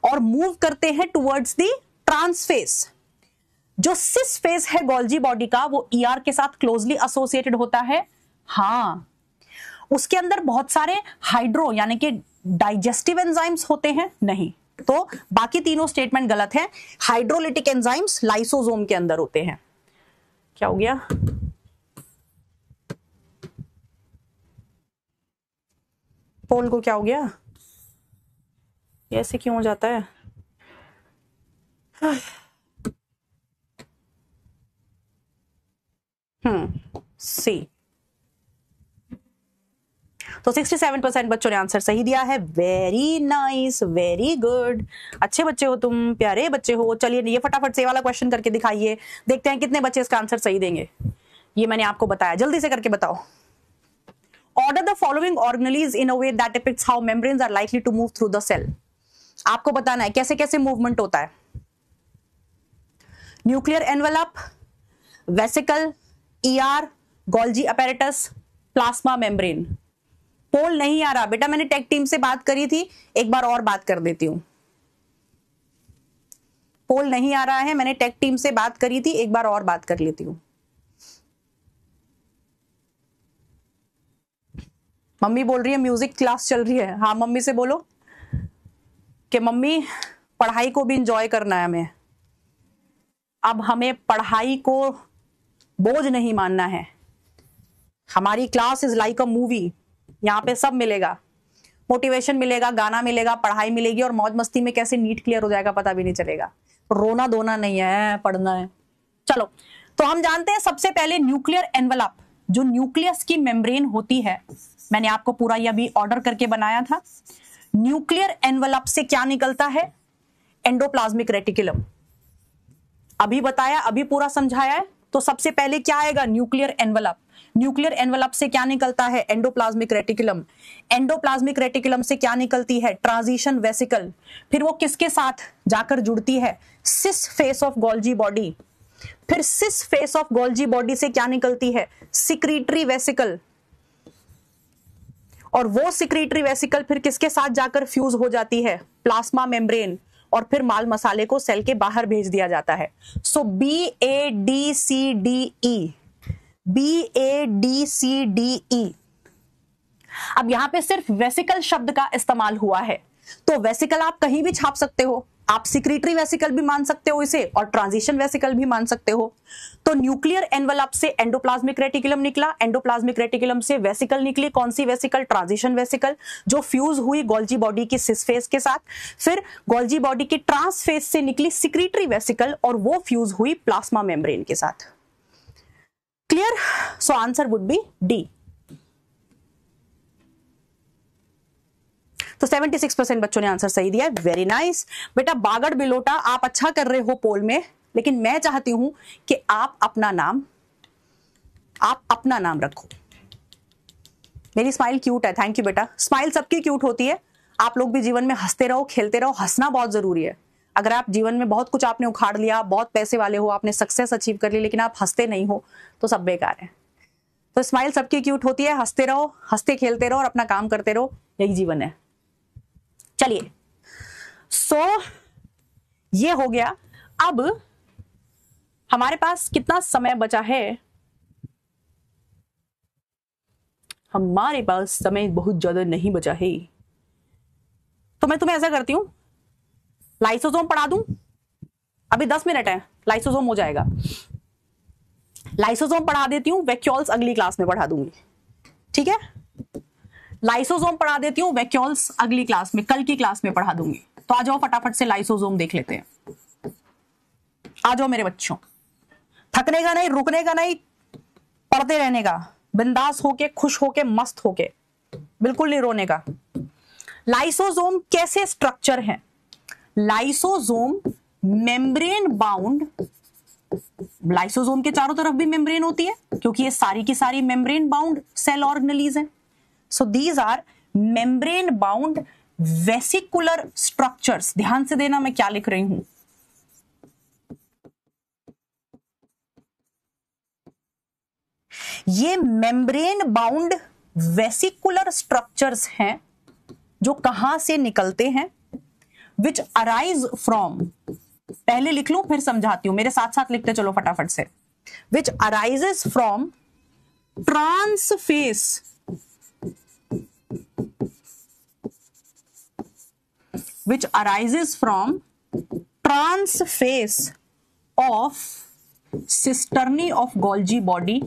और मूव करते हैं टुवर्ड्स द ट्रांस फेज। जो सिस फेज है गोल्जी बॉडी का वो ER के साथ क्लोजली एसोसिएटेड होता है। हां, उसके अंदर बहुत सारे हाइड्रो यानी कि डाइजेस्टिव एंजाइम्स होते हैं, नहीं। तो बाकी तीनों स्टेटमेंट गलत है। हाइड्रोलिटिक एंजाइम्स लाइसोसोम के अंदर होते हैं। क्या हो गया? पोल को क्या हो गया? ऐसे क्यों हो जाता है? सी। तो 67% बच्चों ने आंसर सही दिया है। वेरी नाइस, वेरी गुड, अच्छे बच्चे हो तुम, प्यारे बच्चे हो। चलिए ये फटाफट से वाला क्वेश्चन करके दिखाइए, देखते हैं कितने बच्चे इसका आंसर सही देंगे। ये मैंने आपको बताया, जल्दी से करके बताओ। Order the following organelles in a way that depicts how membranes are likely to move through the cell. आपको बताना है कैसे कैसे मूवमेंट होता है। Nuclear envelope, vesicle, ER, Golgi apparatus, plasma membrane. Poll नहीं आ रहा बेटा, मैंने टेक टीम से बात करी थी, एक बार और बात कर देती हूं। पोल नहीं आ रहा है, मैंने टेक टीम से बात करी थी, एक बार और बात कर लेती हूं। मम्मी बोल रही है म्यूजिक क्लास चल रही है। हाँ, मम्मी से बोलो कि मम्मी पढ़ाई को भी इंजॉय करना है हमें। अब हमें पढ़ाई को बोझ नहीं मानना है। हमारी class is like a movie, यहाँ पे सब मिलेगा, मोटिवेशन मिलेगा, गाना मिलेगा, पढ़ाई मिलेगी, और मौज मस्ती में कैसे नीट क्लियर हो जाएगा पता भी नहीं चलेगा। रोना धोना नहीं है, पढ़ना है। चलो, तो हम जानते हैं सबसे पहले न्यूक्लियर एनवेलप, जो न्यूक्लियस की मेम्ब्रेन होती है, मैंने आपको पूरा ये अभी ऑर्डर करके बनाया था। न्यूक्लियर एनवेलप से क्या निकलता है? Endoplasmic reticulum. अभी बताया, अभी पूरा समझाया है। तो सबसे पहले क्या आएगा? Nuclear envelope. न्यूक्लियर एनवेलप से क्या निकलता है? Endoplasmic reticulum. एंडोप्लाज्मिक रेटिकुलम से क्या निकलती है? Transition vesicle. फिर वो किसके साथ जाकर जुड़ती है? Cis face of Golgi body. फिर cis face of Golgi body से क्या निकलती है? Secretory vesicle. और वो सिक्रीटरी वेसिकल फिर किसके साथ जाकर फ्यूज हो जाती है? प्लाज्मा मेम्ब्रेन, और फिर माल मसाले को सेल के बाहर भेज दिया जाता है। सो BADCDE, BADCDE। अब यहां पे सिर्फ वेसिकल शब्द का इस्तेमाल हुआ है, तो वेसिकल आप कहीं भी छाप सकते हो, आप सिक्रीटरी वेसिकल भी मान सकते हो इसे, और ट्रांजिशन वेसिकल भी मान सकते हो। तो न्यूक्लियर एनवलप से एंडोप्लाज्मिक रेटिकुलम निकला, एंडोप्लाज्मिक रेटिकुलम से वेसिकल निकली। कौन सी वेसिकल? ट्रांजिशन वेसिकल, जो फ्यूज हुई गोल्जी बॉडी की सिस फेस के साथ। फिर गोल्जी बॉडी की ट्रांस फेस से निकली सिक्रीटरी वेसिकल, और वो फ्यूज हुई प्लाज्मा मेम्ब्रेन के साथ। Clear? So answer would be D. तो 76% बच्चों ने आंसर सही दिया है। वेरी नाइस बेटा। बागड़ बिलोटा, आप अच्छा कर रहे हो पोल में, लेकिन मैं चाहती हूं कि आप अपना नाम रखो। मेरी स्माइल क्यूट है, थैंक यू बेटा। स्माइल सबकी क्यूट होती है। आप लोग भी जीवन में हंसते रहो, खेलते रहो। हंसना बहुत जरूरी है। अगर आप जीवन में बहुत कुछ आपने उखाड़ लिया, बहुत पैसे वाले हो, आपने सक्सेस अचीव कर ली, लेकिन आप हंसते नहीं हो, तो सब बेकार है। तो स्माइल सबकी क्यूट होती है। हंसते रहो, हंसते खेलते रहो और अपना काम करते रहो, यही जीवन है। चलिए, सो ये हो गया। अब हमारे पास कितना समय बचा है? हमारे पास समय बहुत ज्यादा नहीं बचा है, तो मैं तुम्हें ऐसा करती हूं, लाइसोसोम पढ़ा दूं। अभी 10 मिनट है, लाइसोसोम हो जाएगा। लाइसोसोम पढ़ा देती हूं, वैक्यूल्स अगली क्लास में पढ़ा दूंगी, ठीक है? लाइसोसोम पढ़ा देती हूं, वैक्यूल्स अगली क्लास में, कल की क्लास में पढ़ा दूंगी। तो आ जाओ फटाफट से लाइसोसोम देख लेते हैं। आ जाओ मेरे बच्चों, थकने का नहीं, रुकने का नहीं, पढ़ते रहने का, बिंदास होके, खुश होके, मस्त होके, बिल्कुल नहीं रोने का। लाइसोसोम कैसे स्ट्रक्चर है? लाइसोसोम मेम्ब्रेन बाउंड, लाइसोसोम के चारों तरफ भी मेम्ब्रेन होती है, क्योंकि ये सारी की सारी मेम्ब्रेन बाउंड सेल ऑर्गेनेलीज हैं। So these are membrane bound vesicular structures। ध्यान से देना मैं क्या लिख रही हूं। ये membrane bound vesicular structures हैं जो कहां से निकलते हैं? Which arise from, पहले लिख लूं फिर समझाती हूं, मेरे साथ साथ लिखते चलो फटाफट से। Which arises from transface, which arises from transface of cisternae of Golgi body।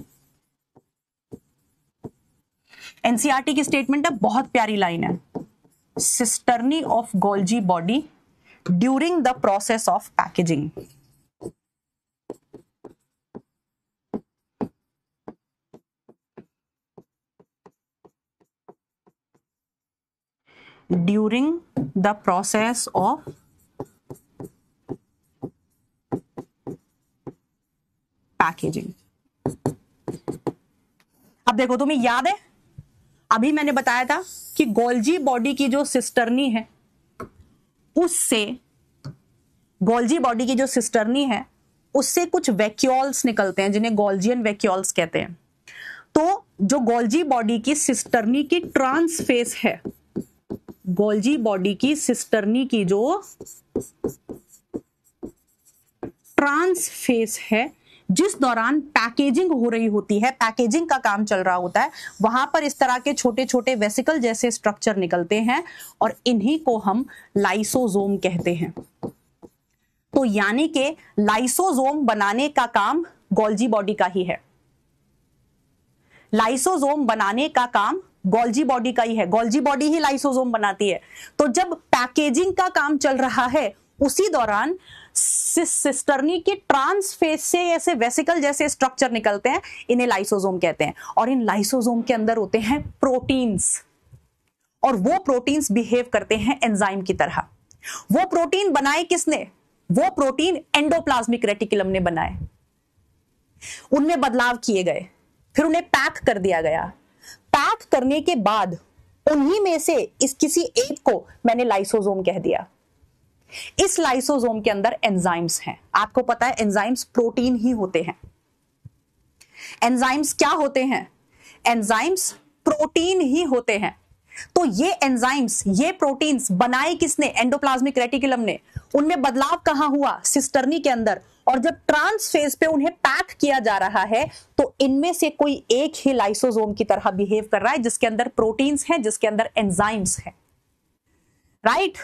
NCERT की स्टेटमेंट है, बहुत प्यारी लाइन है। cisternae of Golgi body during the process of packaging। during the process of packaging। अब देखो, तुम्हें याद है अभी मैंने बताया था कि गोल्जी बॉडी की जो सिस्टर्नी है, उससे गोल्जी बॉडी की जो सिस्टर्नी है उससे कुछ वैक्यूल्स निकलते हैं जिन्हें गोल्जियन वैक्यूल्स कहते हैं। तो जो गोल्जी बॉडी की सिस्टर्नी की ट्रांसफेस है, गोल्जी बॉडी की सिस्टर्नी की जो ट्रांसफेस है, जिस दौरान पैकेजिंग हो रही होती है, पैकेजिंग का काम चल रहा होता है, वहां पर इस तरह के छोटे छोटे वेसिकल जैसे स्ट्रक्चर निकलते हैं और इन्हीं को हम लाइसोसोम कहते हैं। तो यानी कि लाइसोसोम बनाने का काम गोल्जी बॉडी का ही है। लाइसोसोम बनाने का काम गोल्जी बॉडी का ही है, गोल्जी बॉडी ही लाइसोसोम बनाती है। तो जब पैकेजिंग का काम चल रहा है उसी दौरान सिस्टर्नी के ट्रांसफेस से ऐसे वेसिकल जैसे स्ट्रक्चर निकलते हैं, इन्हें लाइसोसोम कहते हैं। और इन लाइसोसोम के अंदर होते हैं प्रोटीन्स, और वो प्रोटीन्स बिहेव करते हैं एंजाइम की तरह। वो प्रोटीन बनाए किसने? वो प्रोटीन एंडोप्लाज्मिक रेटिकुलम ने बनाए, उनमें बदलाव किए गए, फिर उन्हें पैक कर दिया गया। पैक करने के बाद उन्हीं में से इस किसी एक को मैंने लाइसोसोम कह दिया। इस लाइसोसोम के अंदर एंजाइम्स हैं। आपको पता है एंजाइम्स प्रोटीन ही होते हैं। एंजाइम्स क्या होते हैं? एंजाइम्स प्रोटीन ही होते हैं। तो ये एंजाइम्स, ये प्रोटीन्स बनाए किसने? एंडोप्लाज्मिक रेटिकुलम ने। उनमें बदलाव कहां हुआ? सिस्टर्नी के अंदर। और जब ट्रांस फेज पे उन्हें पैक किया जा रहा है तो इनमें से कोई एक ही लाइसोसोम की तरह बिहेव कर रहा है, जिसके अंदर प्रोटीन्स हैं, जिसके अंदर एंजाइम्स हैं, राइट?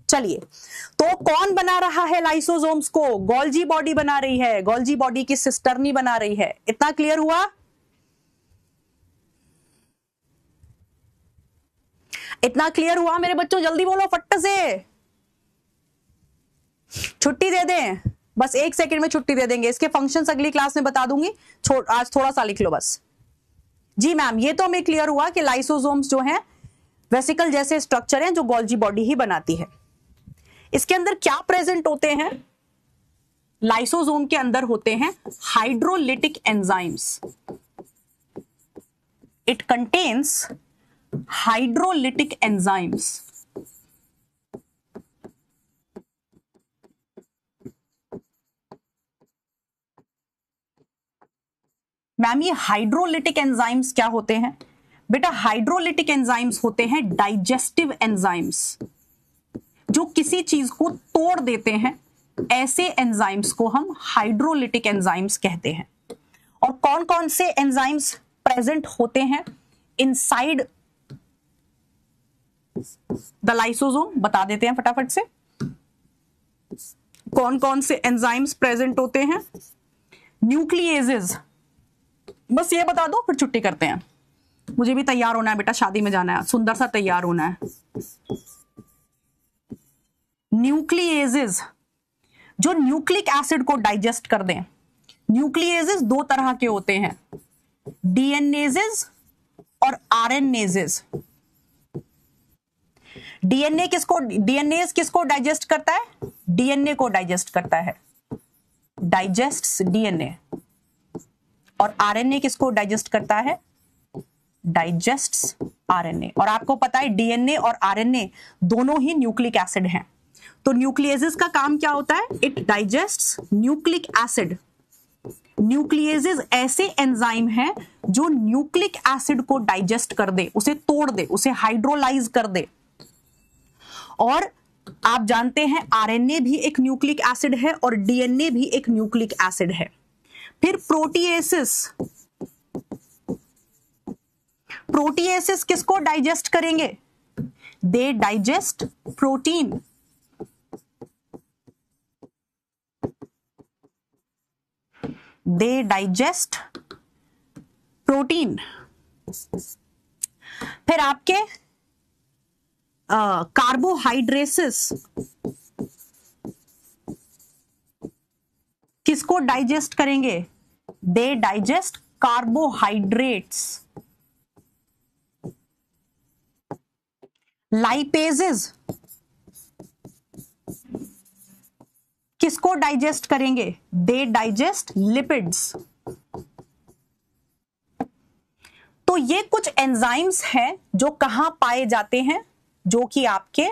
चलिए, तो कौन बना रहा है लाइसोसोम्स को? गोल्जी बॉडी बना रही है, गोल्जी बॉडी की सिस्टर्नी बना रही है। इतना क्लियर हुआ? इतना क्लियर हुआ मेरे बच्चों? जल्दी बोलो फट से। छुट्टी दे दें? बस 1 सेकंड में छुट्टी दे देंगे। इसके फंक्शंस अगली क्लास में बता दूंगी, आज थोड़ा सा लिख लो बस। जी मैम, ये तो हमें क्लियर हुआ कि लाइसोसोम्स जो हैं वेसिकल जैसे स्ट्रक्चर हैं जो गोल्जी बॉडी ही बनाती है। इसके अंदर क्या प्रेजेंट होते हैं? लाइसोसोम के अंदर होते हैं hydrolytic enzymes. It contains hydrolytic enzymes. Ma'am, ये हाइड्रोलिटिक एंजाइम्स क्या होते हैं? बेटा, हाइड्रोलिटिक एंजाइम्स होते हैं डाइजेस्टिव एंजाइम्स, जो किसी चीज को तोड़ देते हैं। ऐसे एंजाइम्स को हम हाइड्रोलिटिक एंजाइम्स कहते हैं। और कौन कौन से एंजाइम्स प्रेजेंट होते हैं इनसाइड द लाइसोसोम? बता देते हैं फटाफट से। कौन कौन से एंजाइम्स प्रेजेंट होते हैं? न्यूक्लिएजेस, बस ये बता दो, फिर छुट्टी करते हैं। मुझे भी तैयार होना है बेटा, शादी में जाना है, सुंदर सा तैयार होना है। न्यूक्लिएजेस जो न्यूक्लिक एसिड को डाइजेस्ट कर दें। न्यूक्लिएजेस 2 तरह के होते हैं, डीएनएजेस और आरएनएजेस। डीएनएज किसको डाइजेस्ट करता है? डीएनए को डाइजेस्ट करता है, डाइजेस्ट्स डीएनए। और आरएनए किसको डाइजेस्ट करता है? डाइजेस्ट्स आरएनए। और आपको पता है डीएनए और आरएनए दोनों ही न्यूक्लिक एसिड हैं। तो न्यूक्लिएजेस का काम क्या होता है? It digests nucleic acid. Nucleases ऐसे एंजाइम हैं जो न्यूक्लिक एसिड को डाइजेस्ट कर दे, उसे तोड़ दे, उसे हाइड्रोलाइज कर दे। और आप जानते हैं आरएनए भी एक न्यूक्लिक एसिड है और डीएनए भी एक न्यूक्लिक एसिड है। फिर प्रोटीएसिस किसको डाइजेस्ट करेंगे? दे डाइजेस्ट प्रोटीन। दे डाइजेस्ट प्रोटीन। फिर आपके कार्बोहाइड्रेसिस किसको डाइजेस्ट करेंगे? दे डाइजेस्ट कार्बोहाइड्रेट्स। लाइपेजेस किसको डाइजेस्ट करेंगे? दे डाइजेस्ट लिपिड्स। तो ये कुछ एंजाइम्स हैं जो कहां पाए जाते हैं, जो कि आपके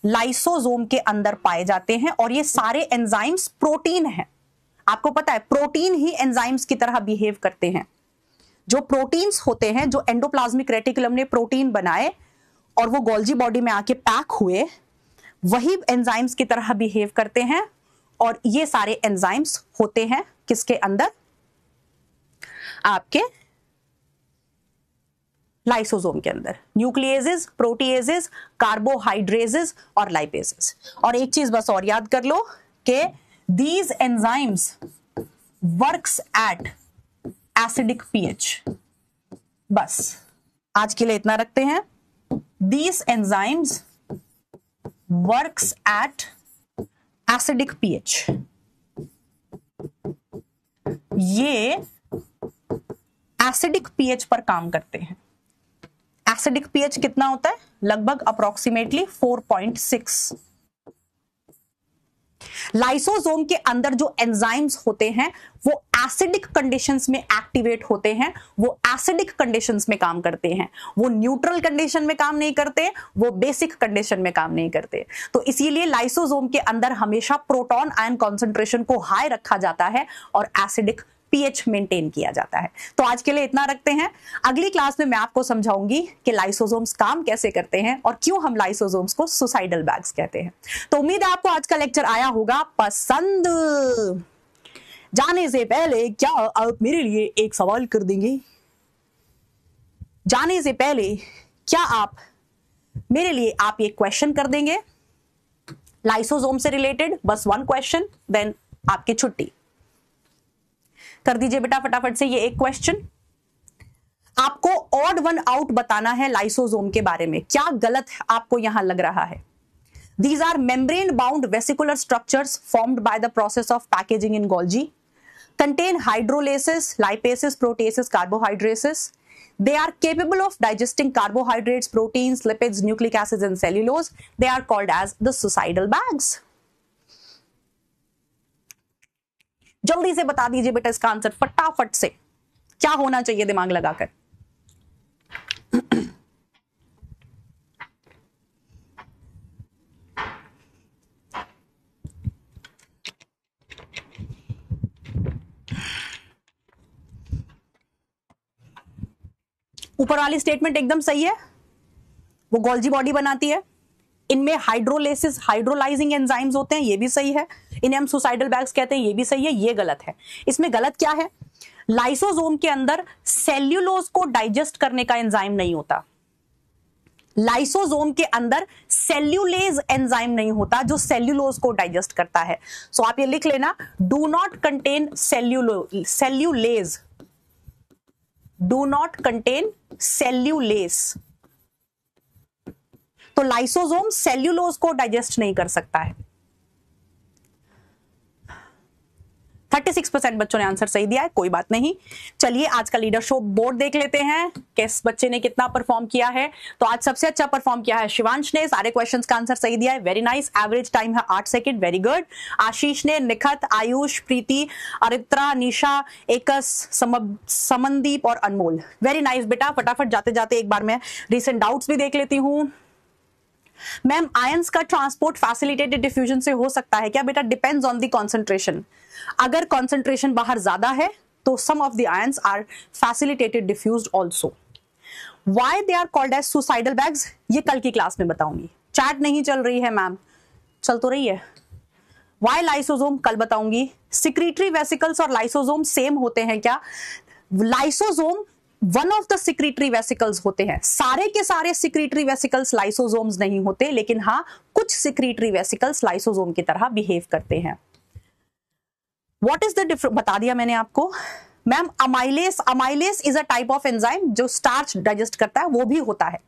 लाइसोसोम के अंदर पाए जाते हैं। और ये सारे एंजाइम्स प्रोटीन हैं। आपको पता है प्रोटीन ही एंजाइम्स की तरह बिहेव करते हैं। जो प्रोटीन्स होते हैं, जो एंडोप्लाज्मिक रेटिकुलम ने प्रोटीन बनाए और वो गोल्जी बॉडी में आके पैक हुए, वही एंजाइम्स की तरह बिहेव करते हैं। और ये सारे एंजाइम्स होते हैं किसके अंदर? आपके लाइसोसोम के अंदर। न्यूक्लिएजेस, प्रोटीएजेस, कार्बोहाइड्रेजेस और लाइपेजेस। और एक चीज बस और याद कर लो कि these enzymes works at acidic pH। बस आज के लिए इतना रखते हैं। These enzymes works at acidic pH। ये एसिडिक pH पर काम करते हैं। एसिडिक pH कितना होता है? लगभग अप्रोक्सीमेटली 4.6। लाइसोसोम के अंदर जो एंजाइम्स होते हैं वो एसिडिक कंडीशंस में एक्टिवेट होते हैं, वो एसिडिक कंडीशंस में काम करते हैं। वो न्यूट्रल कंडीशन में काम नहीं करते, वो बेसिक कंडीशन में काम नहीं करते। तो इसीलिए लाइसोसोम के अंदर हमेशा प्रोटॉन आयन कॉन्सेंट्रेशन को हाई रखा जाता है और एसिडिक पीएच मेंटेन किया जाता है। तो आज के लिए इतना रखते हैं। अगली क्लास में मैं आपको समझाऊंगी कि लाइसोसोम्स काम कैसे करते हैं और क्यों हम लाइसोसोम्स को सुसाइडल बैग्स कहते हैं। तो उम्मीद है आपको आज का लेक्चर आया होगा पसंद। जाने से पहले क्या आप मेरे लिए एक सवाल कर देंगे? जाने से पहले क्या आप मेरे लिए आप एक क्वेश्चन कर देंगे लाइसोसोम से रिलेटेड? बस वन क्वेश्चन, देन आपकी छुट्टी। कर दीजिए बेटा फटाफट से ये एक क्वेश्चन। आपको ऑड वन आउट बताना है लाइसोसोम के बारे में। क्या गलत आपको यहां लग रहा है? These are membrane bound vesicular structures formed by the process of packaging in Golgi, contain hydrolases, lipases, proteases, carbohydrases. They are capable of digesting carbohydrates, proteins, lipids, nucleic acids and cellulose. They are called as the suicidal bags. जल्दी से बता दीजिए बेटा इसका answer फटाफट से। क्या होना चाहिए दिमाग लगाकर? ऊपर वाली स्टेटमेंट एकदम सही है। वो गोल्जी बॉडी बनाती है, इनमें हाइड्रोलेसिस हाइड्रोलाइजिंग एंजाइम्स होते हैं, ये भी सही है। इन्हें हम सुसाइडल बैग्स कहते हैं, ये भी सही है। ये गलत है। इसमें गलत क्या है? लाइसोसोम के अंदर सेल्यूलोज को डाइजेस्ट करने का एंजाइम नहीं होता। लाइसोसोम के अंदर सेल्यूलेज एंजाइम नहीं होता जो सेल्यूलोज को डाइजेस्ट करता है। सो आप ये लिख लेना, do not contain cellulase, do not contain cellulase. तो लाइसोसोम सेल्यूलोज को डाइजेस्ट नहीं कर सकता है। 36% बच्चों ने आंसर सही दिया है, कोई बात नहीं। चलिए आज का लीडरशिप बोर्ड देख लेते हैं, किस बच्चे ने कितना परफॉर्म किया है। तो आज सबसे अच्छा परफॉर्म किया है शिवांश ने, सारे क्वेश्चंस का आंसर सही दिया है, वेरी नाइस। एवरेज टाइम है 8 सेकंड, वेरी गुड। आशीष ने, निखत, आयुष, प्रीति, अरित्रा, निशा, एकस, समनदीप और अनमोल, वेरी नाइस बेटा। फटाफट जाते जाते एक बार मैं रिसेंट डाउट्स भी देख लेती हूं। मैम आयंस का ट्रांसपोर्ट फैसिलिटेटेड डिफ्यूजन से हो सकता है क्या? बेटा डिपेंड्स ऑन द कंसंट्रेशन। अगर कंसंट्रेशन बाहर ज्यादा है तो some of the ions are facilitated diffused also. Why they are called as suicidal bags, ये कल की क्लास में बताऊंगी। चैट नहीं चल रही है मैम? चल तो रही है। व्हाई लाइसोसोम कल बताऊंगी। सिक्रीटरी वेसिकल्स और लाइसोसोम सेम होते हैं क्या? Lysosome one of the secretory vesicles होते हैं। सारे के सारे सिक्रीटरी वेसिकल्स लाइसोसोम्स नहीं होते, लेकिन हाँ कुछ सिक्रीटरी वेसिकल्स लाइसोसोम की तरह बिहेव करते हैं। व्हाट इज द डिफरेंस बता दिया मैंने आपको। Ma'am amylase, amylase is a type of enzyme जो स्टार्च डाइजेस्ट करता है, वो भी होता है।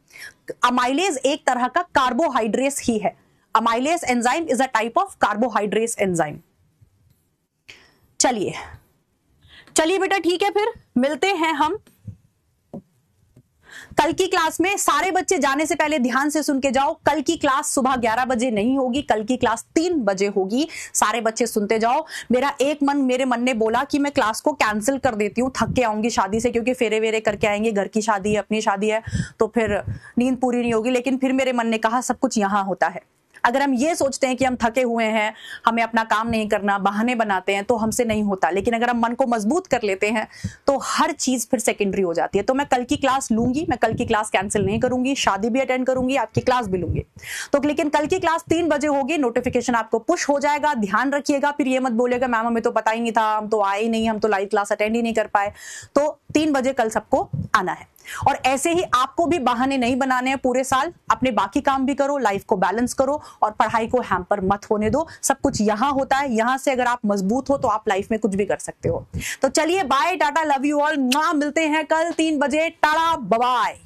अमाइलेस एक तरह का कार्बोहाइड्रेस ही है। Amylase enzyme is a type of carbohydrase enzyme. चलिए चलिए बेटा ठीक है, फिर मिलते हैं हम कल की क्लास में। सारे बच्चे जाने से पहले ध्यान से सुन के जाओ, कल की क्लास सुबह 11 बजे नहीं होगी, कल की क्लास 3 बजे होगी। सारे बच्चे सुनते जाओ। मेरे मन ने बोला कि मैं क्लास को कैंसिल कर देती हूँ, थक के आऊंगी शादी से, क्योंकि फेरे वेरे करके आएंगे, घर की शादी है, अपनी शादी है, तो फिर नींद पूरी नहीं होगी। लेकिन फिर मेरे मन ने कहा सब कुछ यहां होता है। अगर हम ये सोचते हैं कि हम थके हुए हैं, हमें अपना काम नहीं करना, बहाने बनाते हैं, तो हमसे नहीं होता। लेकिन अगर हम मन को मजबूत कर लेते हैं तो हर चीज फिर सेकेंडरी हो जाती है। तो मैं कल की क्लास लूंगी, मैं कल की क्लास कैंसिल नहीं करूंगी, शादी भी अटेंड करूंगी, आपकी क्लास भी लूंगी। तो लेकिन कल की क्लास 3 बजे होगी, नोटिफिकेशन आपको पुश हो जाएगा। ध्यान रखिएगा, फिर ये मत बोलेगा मैम हमें तो पता ही नहीं था, हम तो आए ही नहीं, हम तो लाइव क्लास अटेंड ही नहीं कर पाए। तो 3 बजे कल सबको आना है। और ऐसे ही आपको भी बहाने नहीं बनाने हैं पूरे साल। अपने बाकी काम भी करो, लाइफ को बैलेंस करो और पढ़ाई को हैम्पर मत होने दो। सब कुछ यहां होता है, यहां से अगर आप मजबूत हो तो आप लाइफ में कुछ भी कर सकते हो। तो चलिए bye, tata, love you all, मिलते हैं कल 3 बजे। Tata, bye bye.